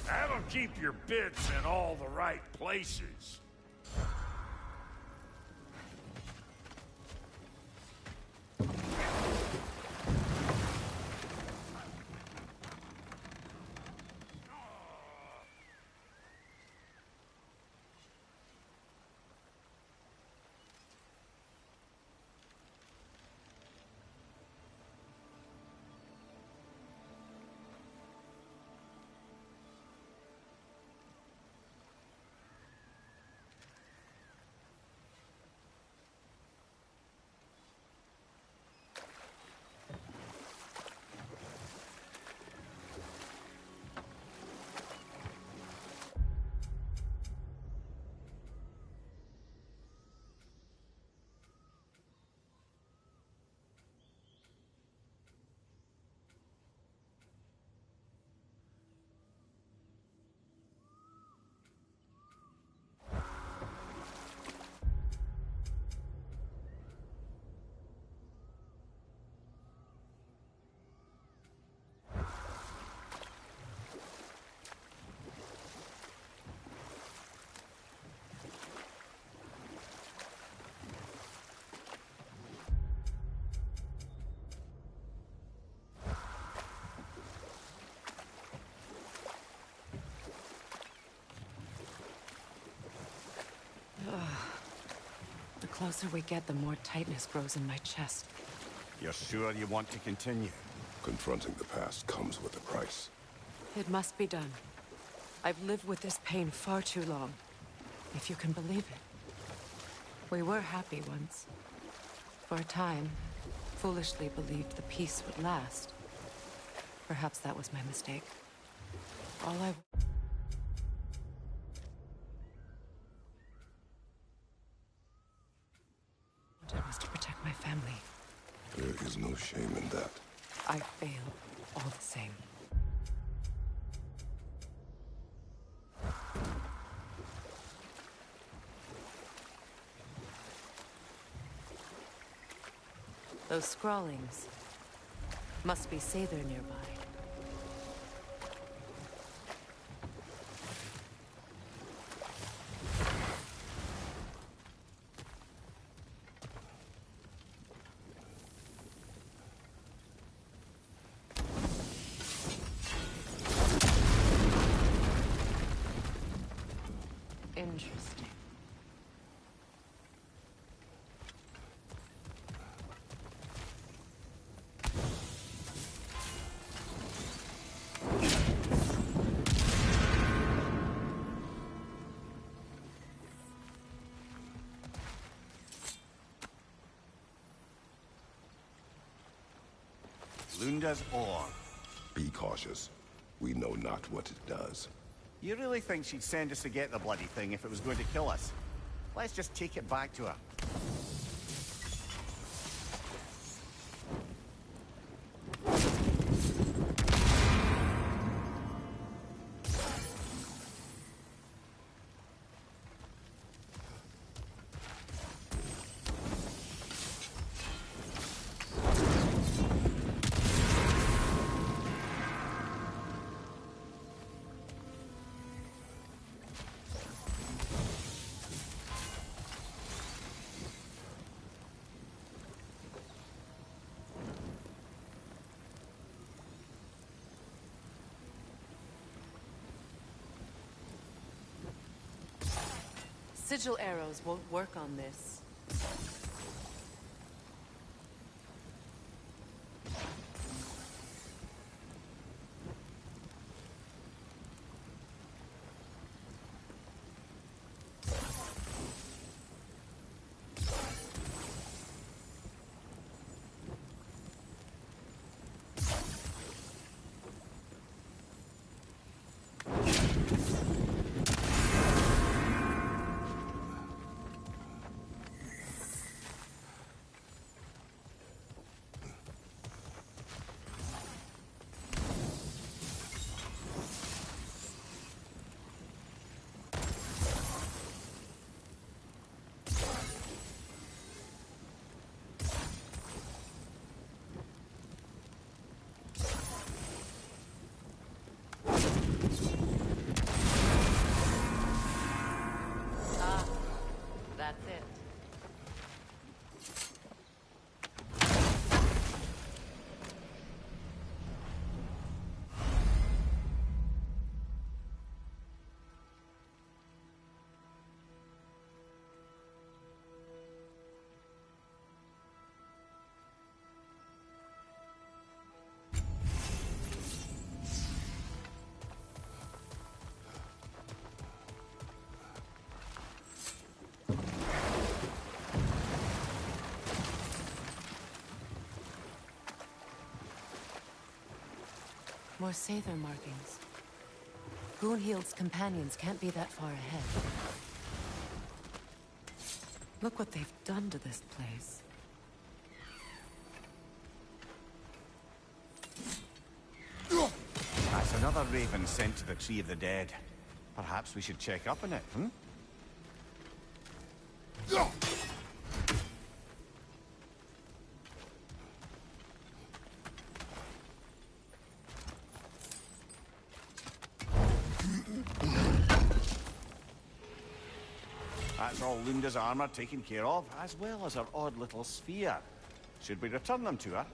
Have them keep your bits in all the right places. The closer we get, the more tightness grows in my chest. You're sure you want to continue? Confronting the past comes with a price. It must be done. I've lived with this pain far too long, if you can believe it. We were happy once. For a time, foolishly believed the peace would last. Perhaps that was my mistake. All I wanted was to protect my family. There is no shame in that. I failed, all the same. Those scrawlings must be Sather nearby. Interesting. Lunda's ore. Be cautious. We know not what it does. You really think she'd send us to get the bloody thing if it was going to kill us? Let's just take it back to her. Sigil arrows won't work on this. That's it. More Sather markings. Goonhild's companions can't be that far ahead. Look what they've done to this place. That's another raven sent to the Tree of the Dead. Perhaps we should check up on it, hmm? That's all Lunda's armor taken care of, as well as her odd little sphere. Should we return them to her?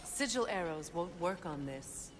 Sigil arrows won't work on this.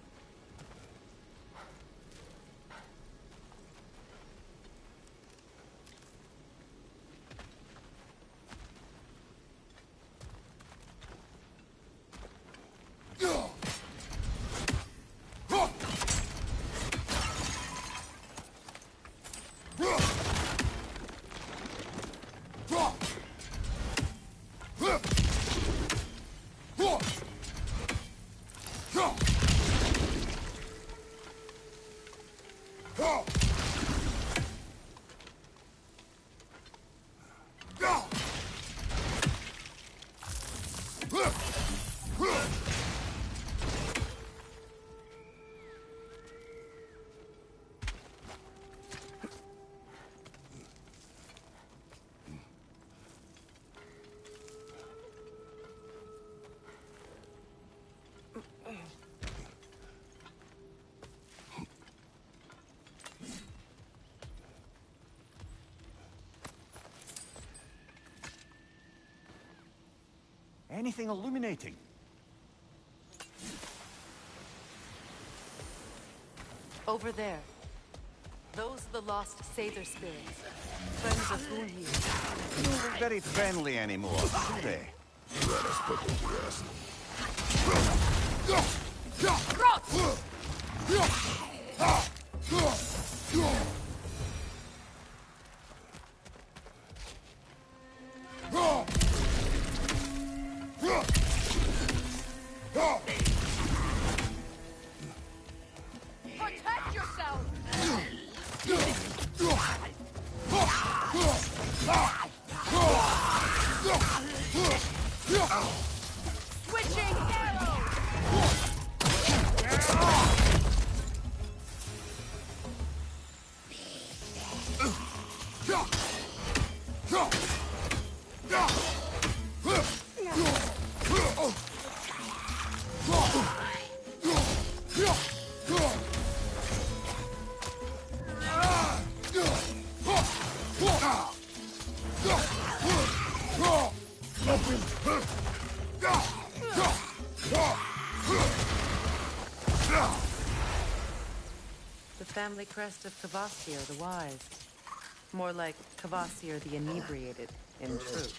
Anything illuminating? Over there. Those are the lost Sather spirits. Friends of Goonhild. They don't look very friendly anymore, do they? Let us put them to rest. Switching arrow! The family crest of Kvasir the Wise. More like Kvasir the Inebriated, in truth.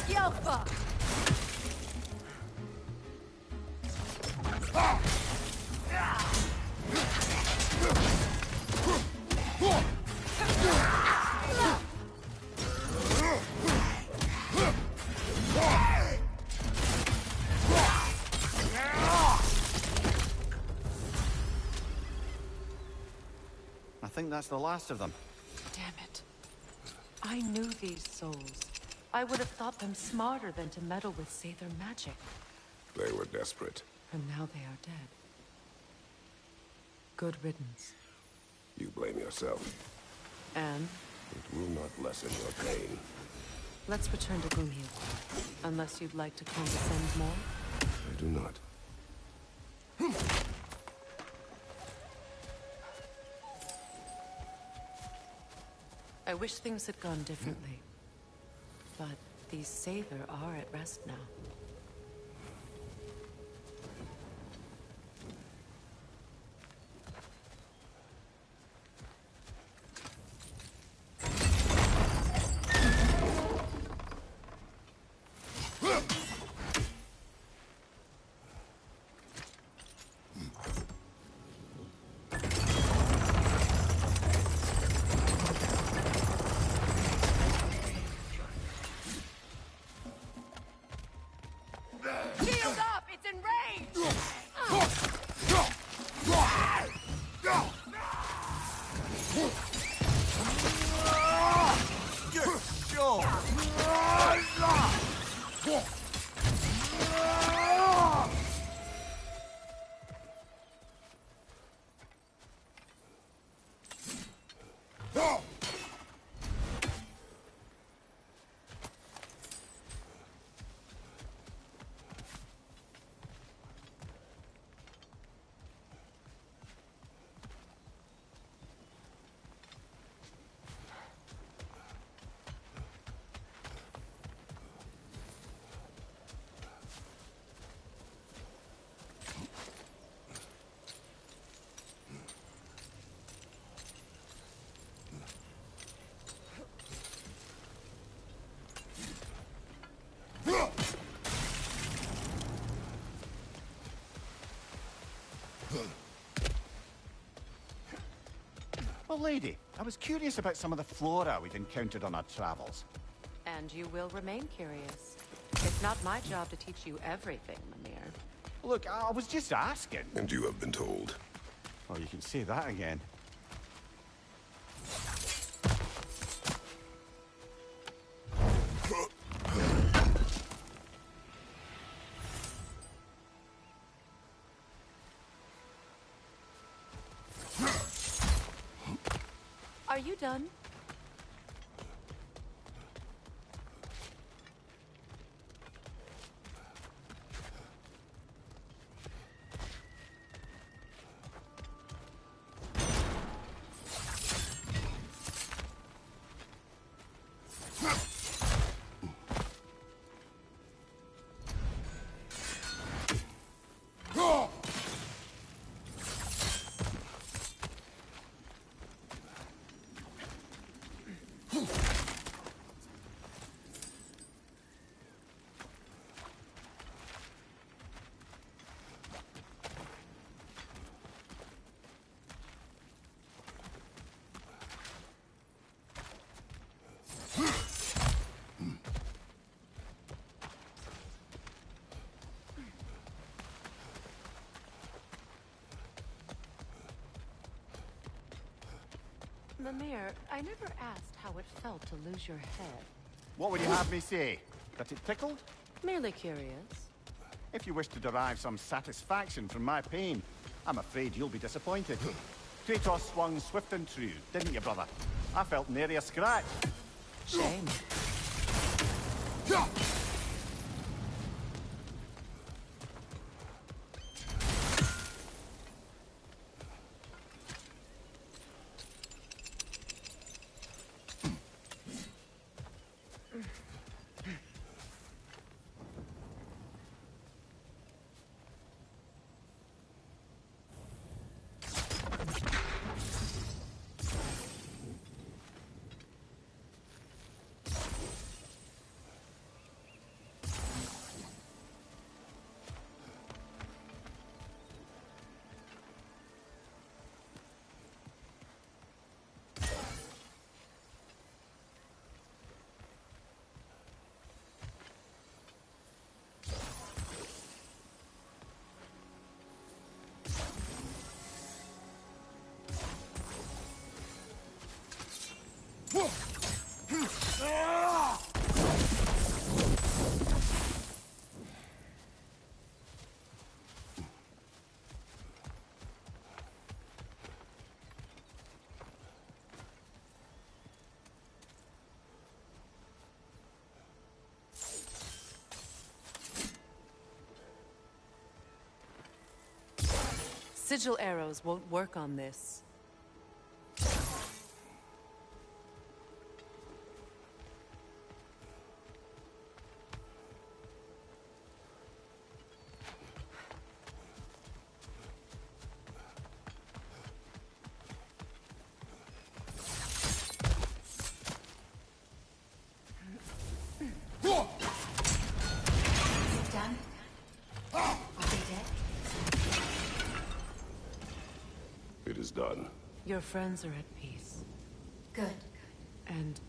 Yelpa! I think that's the last of them. Damn it. I knew these souls. I would have thought them smarter than to meddle with Sather magic. They were desperate. And now they are dead. Good riddance. You blame yourself. And It will not lessen your pain. let's return to Gloomhill. Unless you'd like to condescend more? I do not. I wish things had gone differently. But these Sather are at rest now. Shield up! It's enraged! Well, lady, I was curious about some of the flora we've encountered on our travels. And you will remain curious. It's not my job to teach you everything, Mimir. Look, I was just asking. And you have been told. Oh, you can say that again. Are you done? Mimir, I never asked how it felt to lose your head. What would you have me say? That it tickled? Merely curious. If you wish to derive some satisfaction from my pain, I'm afraid you'll be disappointed. Kratos swung swift and true, didn't you, brother? I felt nary a scratch. Shame. Sigil arrows won't work on this. Done? Are they dead? It is done. Your friends are at peace. Good. And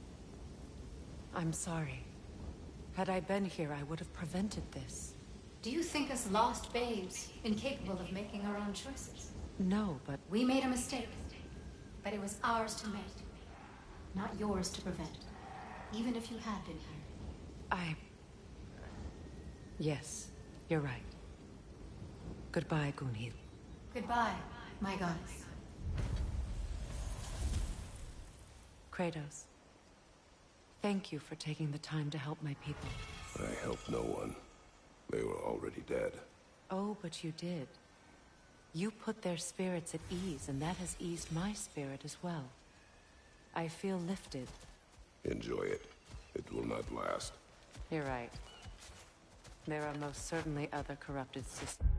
I'm sorry. Had I been here, I would have prevented this. Do you think us lost babes, incapable of making our own choices? No, but We made a mistake, but it was ours to make, not yours to prevent. Even if you had been here. Yes, you're right. Goodbye, Gunhild. Goodbye, my goddess. Kratos. Thank you for taking the time to help my people. I helped no one. They were already dead. Oh, but you did. You put their spirits at ease, and that has eased my spirit as well. I feel lifted. Enjoy it. It will not last. You're right. There are most certainly other corrupted systems.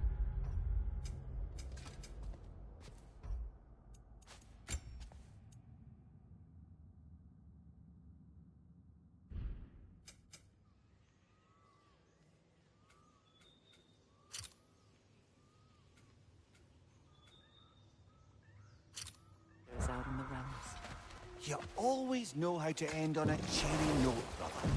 Out in the realms. You always know how to end on a cheery note, brother.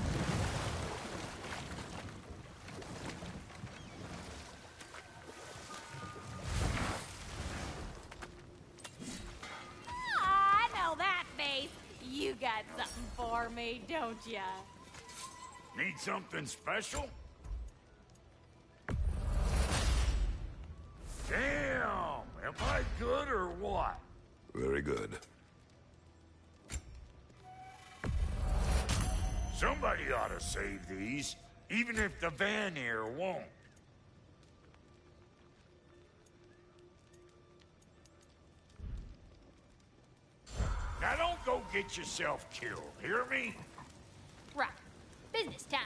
I know that face. You got something for me, don't ya? Need something special? Damn! Am I good or what? Very good. Somebody ought to save these, even if the Vanir won't. Now don't go get yourself killed, hear me? Right. Business time.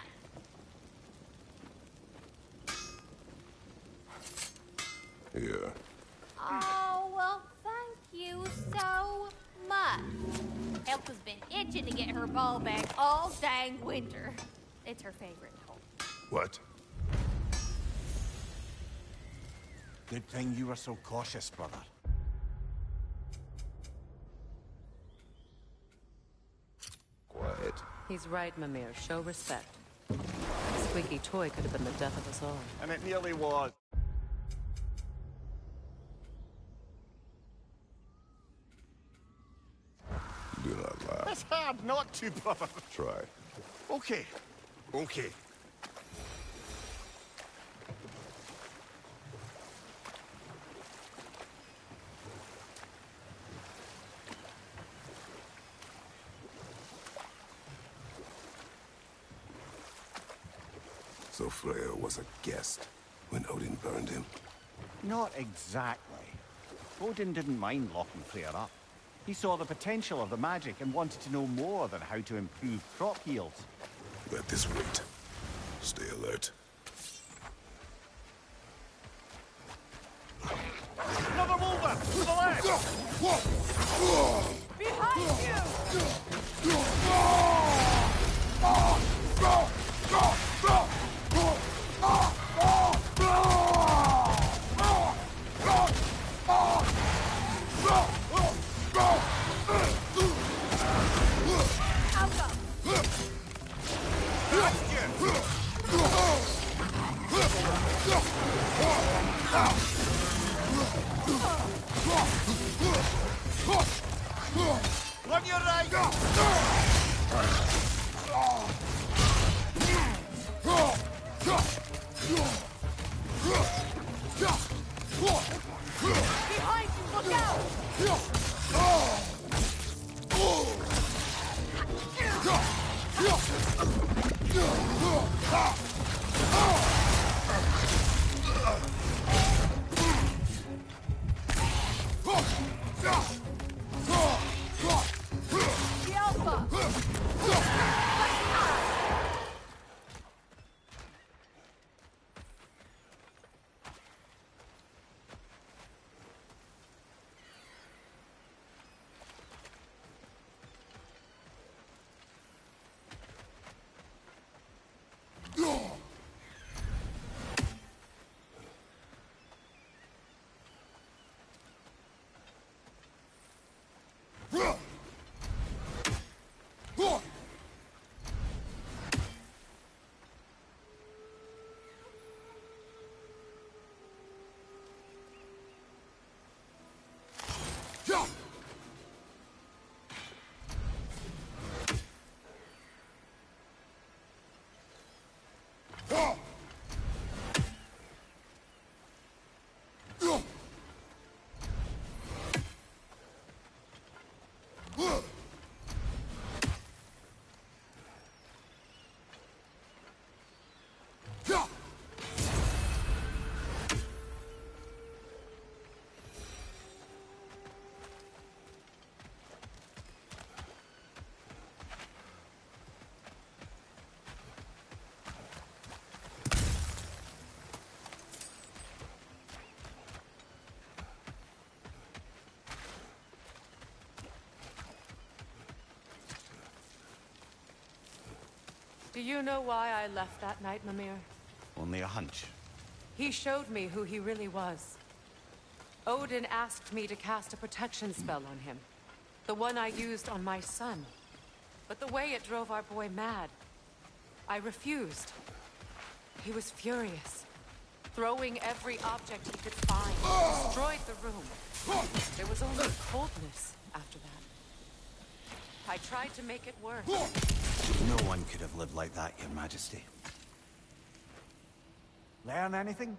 Here. Oh, well, thank you so much. Elf has been itching to get her ball back all dang winter. It's her favorite toy. What? Good thing you were so cautious, brother. Quiet. He's right, Mimir. Show respect. Squeaky toy could have been the death of us all. And it nearly was. It's hard not to, brother. Try. Okay. Okay. So Freyr was a guest when Odin burned him? Not exactly. Odin didn't mind locking Freyr up. He saw the potential of the magic and wanted to know more than how to improve crop yields. Let this wait. Stay alert. Another wolver! To the left! Behind you! On your right! Behind you! Look out! The Alpha! Do you know why I left that night, Mimir? Only a hunch. He showed me who he really was. Odin asked me to cast a protection spell on him. The one I used on my son. But the way it drove our boy mad, I refused. He was furious, throwing every object he could find, destroyed the room. There was only coldness after that. I tried to make it worse. No one could have lived like that, Your Majesty. Learn anything?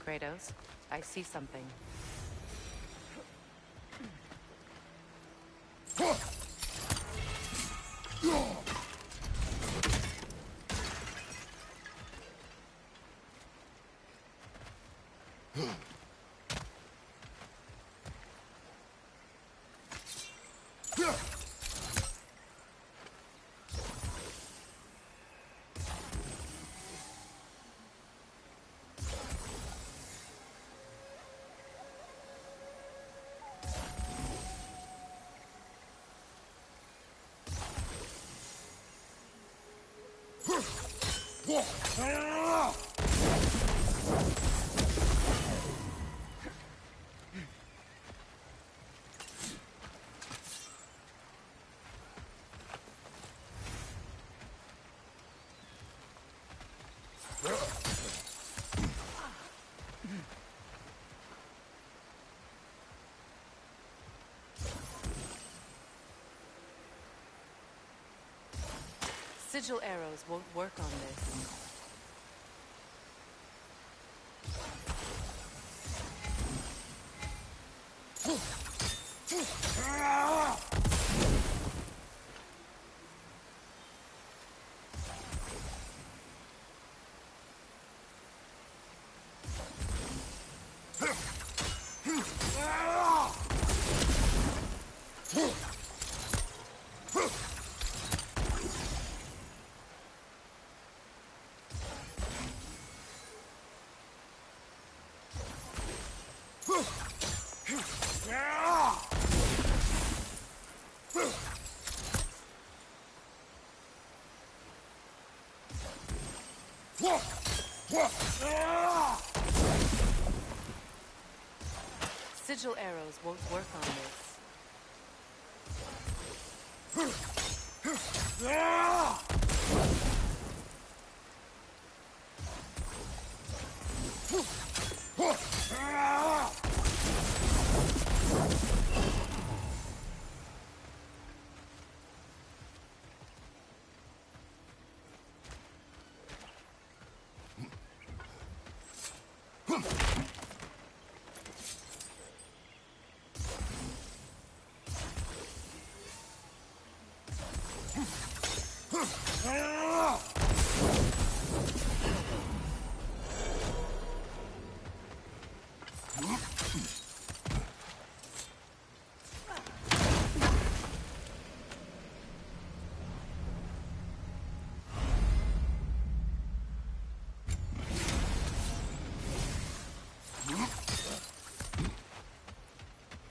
Kratos, I see something. Sigil arrows won't work on this. Sigil arrows won't work on this.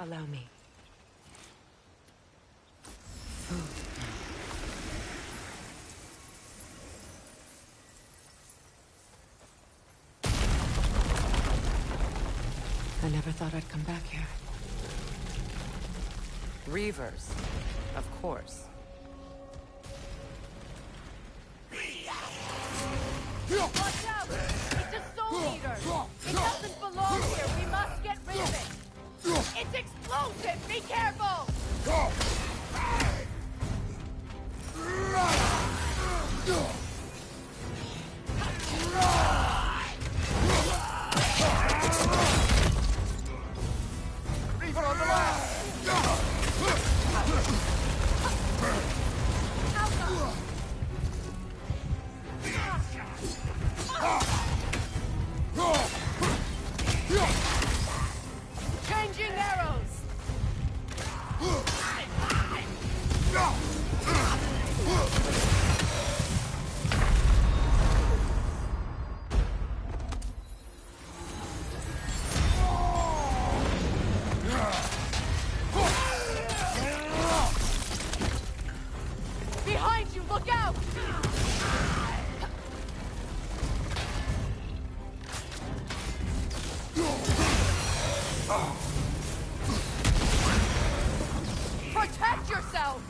Allow me. I never thought I'd come back here. Reavers, of course. Watch out! It's a soul eater! It doesn't belong here! We must get rid of it! It's explosive! Be careful! Reaver on the line! Changing arrows! Behind you, look out! Protect yourself!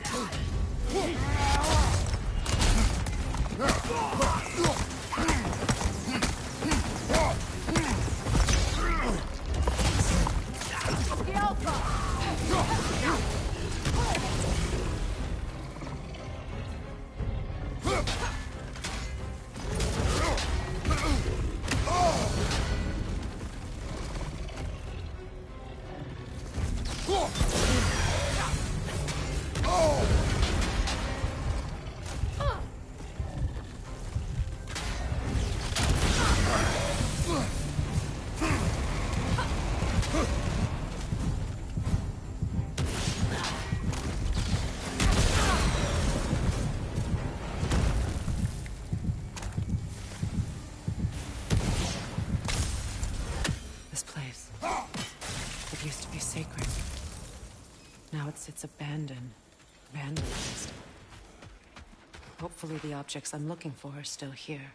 The Alpha! used to be sacred. Now it sits abandoned. Vandalized. Hopefully the objects I'm looking for are still here.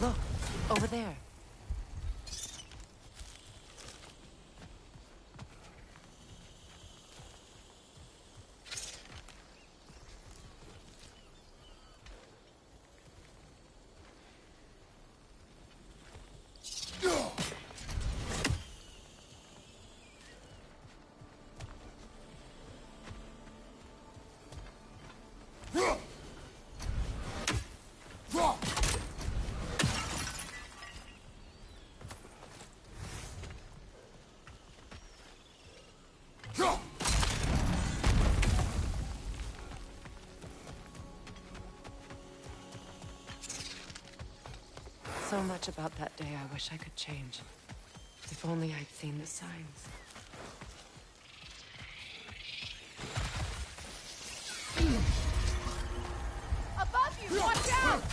Look, over there. So much about that day I wish I could change. If only I'd seen the signs. Above you! Watch out!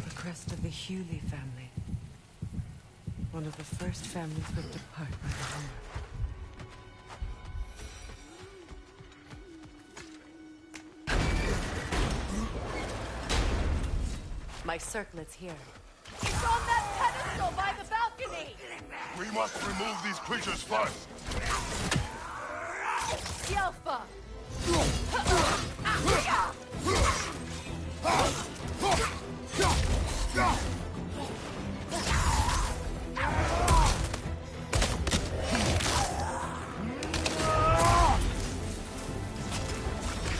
The crest of the Hewley family. One of the first families ripped apart by the war. My circlet's here. It's on that pedestal by the balcony! We must remove these creatures first. Yelfa!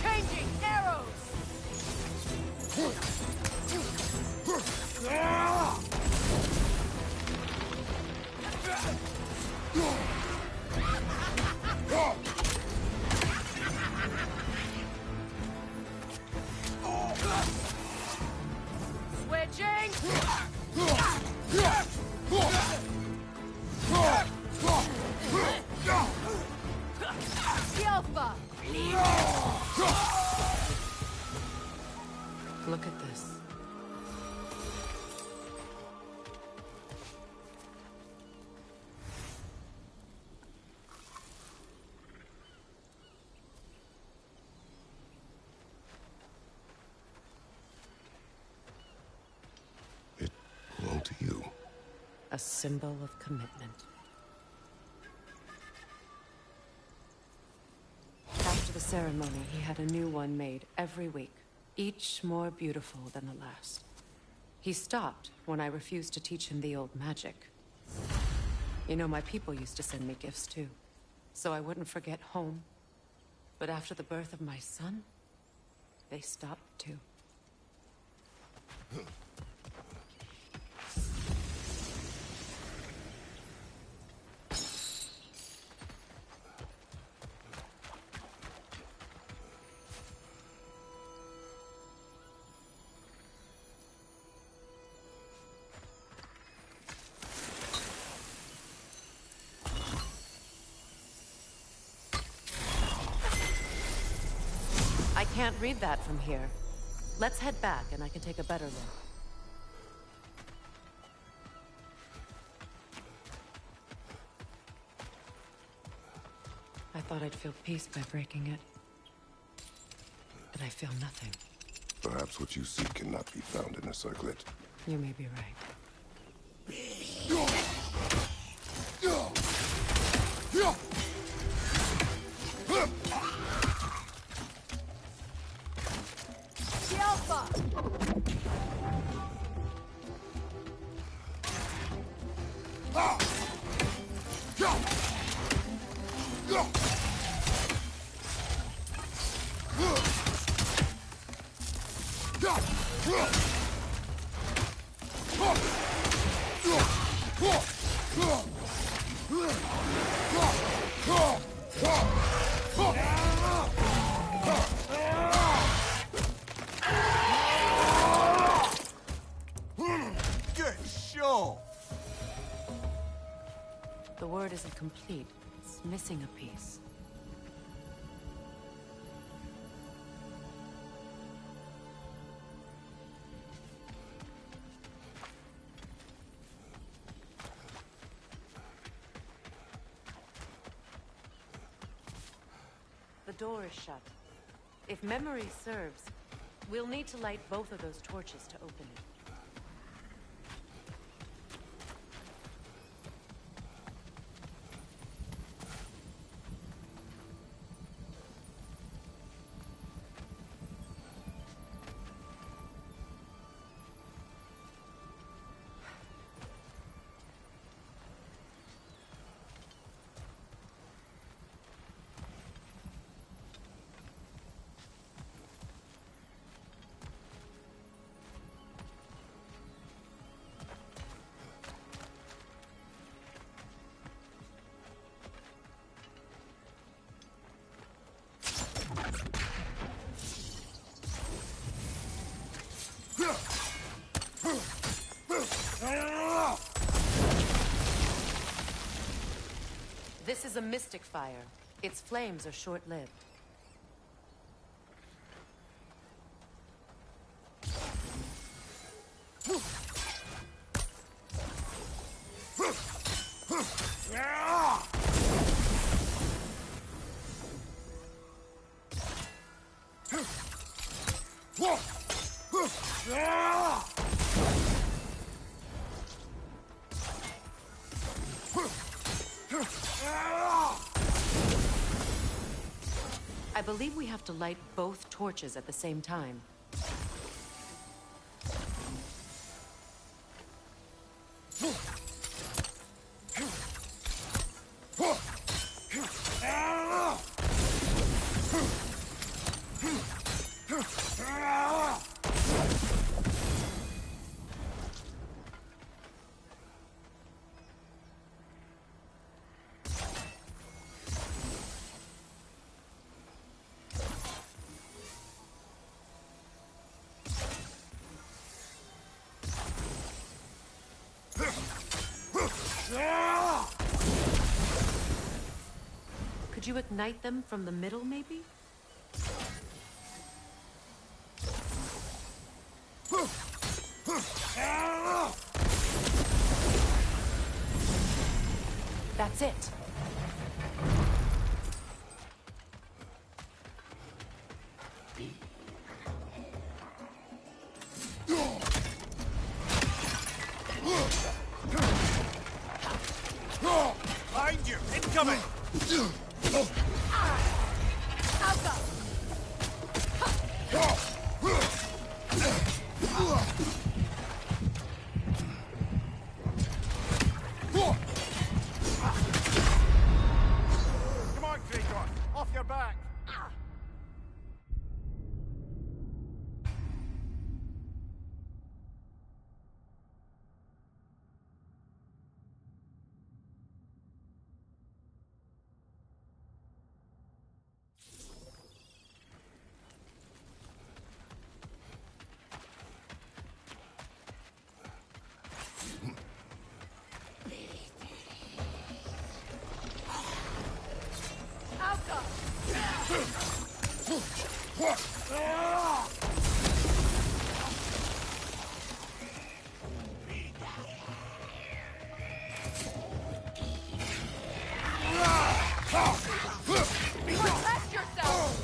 Changing arrows! Switching! Yelfa! Look at this. It belonged to you. A symbol of commitment. After the ceremony, he had a new one made every week, each more beautiful than the last. He stopped when I refused to teach him the old magic. You know, my people used to send me gifts too, so I wouldn't forget home. But after the birth of my son, they stopped too. I can't read that from here. Let's head back and I can take a better look. I thought I'd feel peace by breaking it. But I feel nothing. Perhaps what you seek cannot be found in a circlet. You may be right. Good show! The word isn't complete. It's missing a piece. The door is shut. If memory serves, we'll need to light both of those torches to open it. This is a mystic fire. Its flames are short-lived. I believe we have to light both torches at the same time. Could you ignite them from the middle, maybe? That's it. Behind you! Incoming! Come on, Kratos! Off your back! Protect yourself!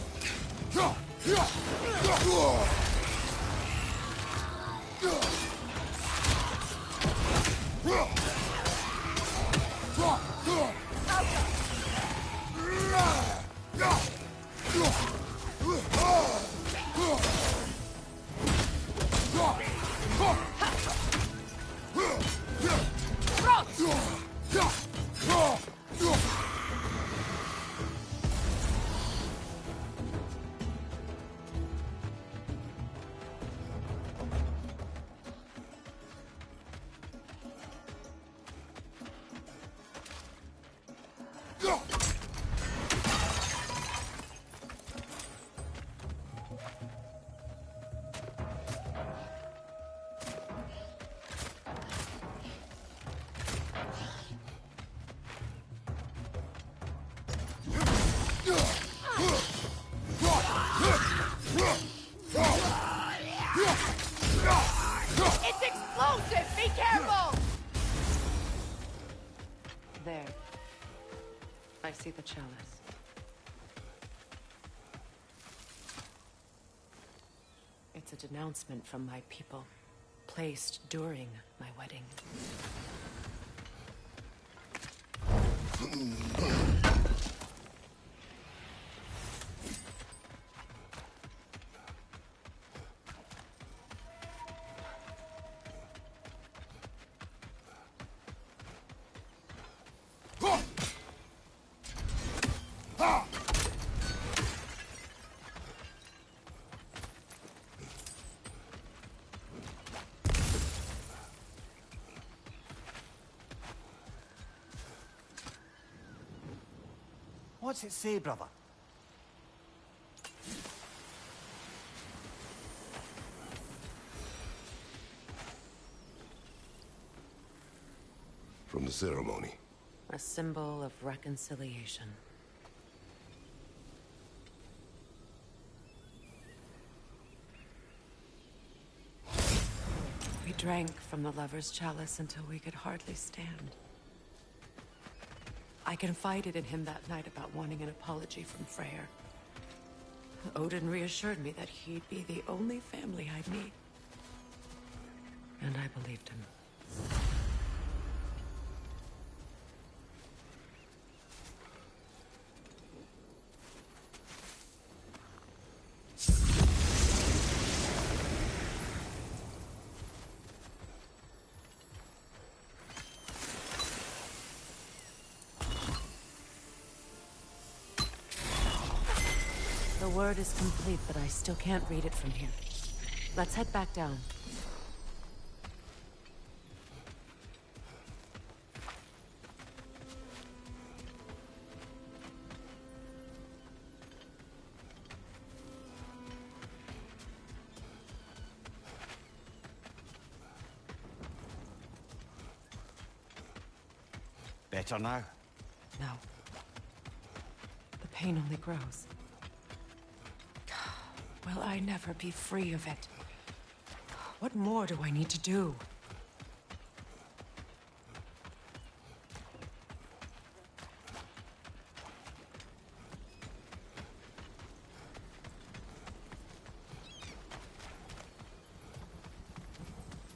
It's explosive! Be careful! There. I see the chalice. It's a denouncement from my people, placed during my wedding. What's it say, brother? From the ceremony. A symbol of reconciliation. We drank from the lover's chalice until we could hardly stand. I confided in him that night about wanting an apology from Freyr. Odin reassured me that he'd be the only family I'd need. And I believed him. The word is complete, but I still can't read it from here. Let's head back down. Better now? No. The pain only grows. Will I never be free of it? What more do I need to do?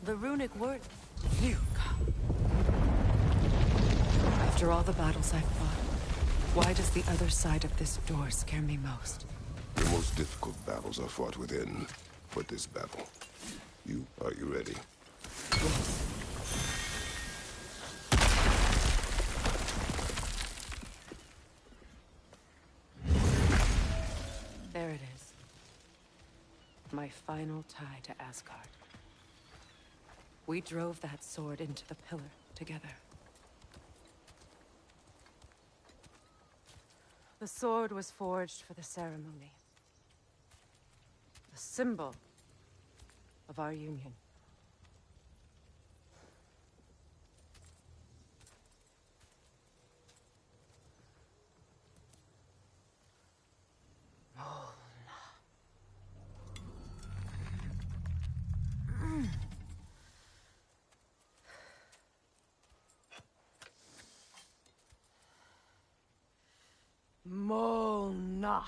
The runic word... You come. After all the battles I've fought, Why does the other side of this door scare me most? The most difficult battles are fought within. But this battle, are you ready? Yes. There it is. My final tie to Asgard. We drove that sword into the pillar together. The sword was forged for the ceremony. The symbol of our union. Mona.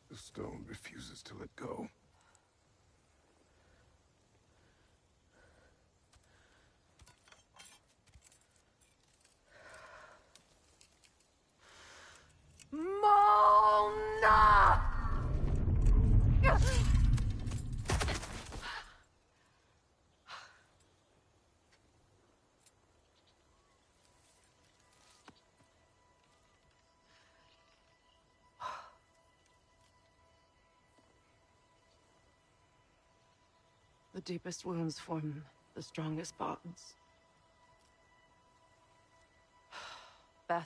The stone refuses to let go. Mona! The deepest wounds form the strongest bonds. Best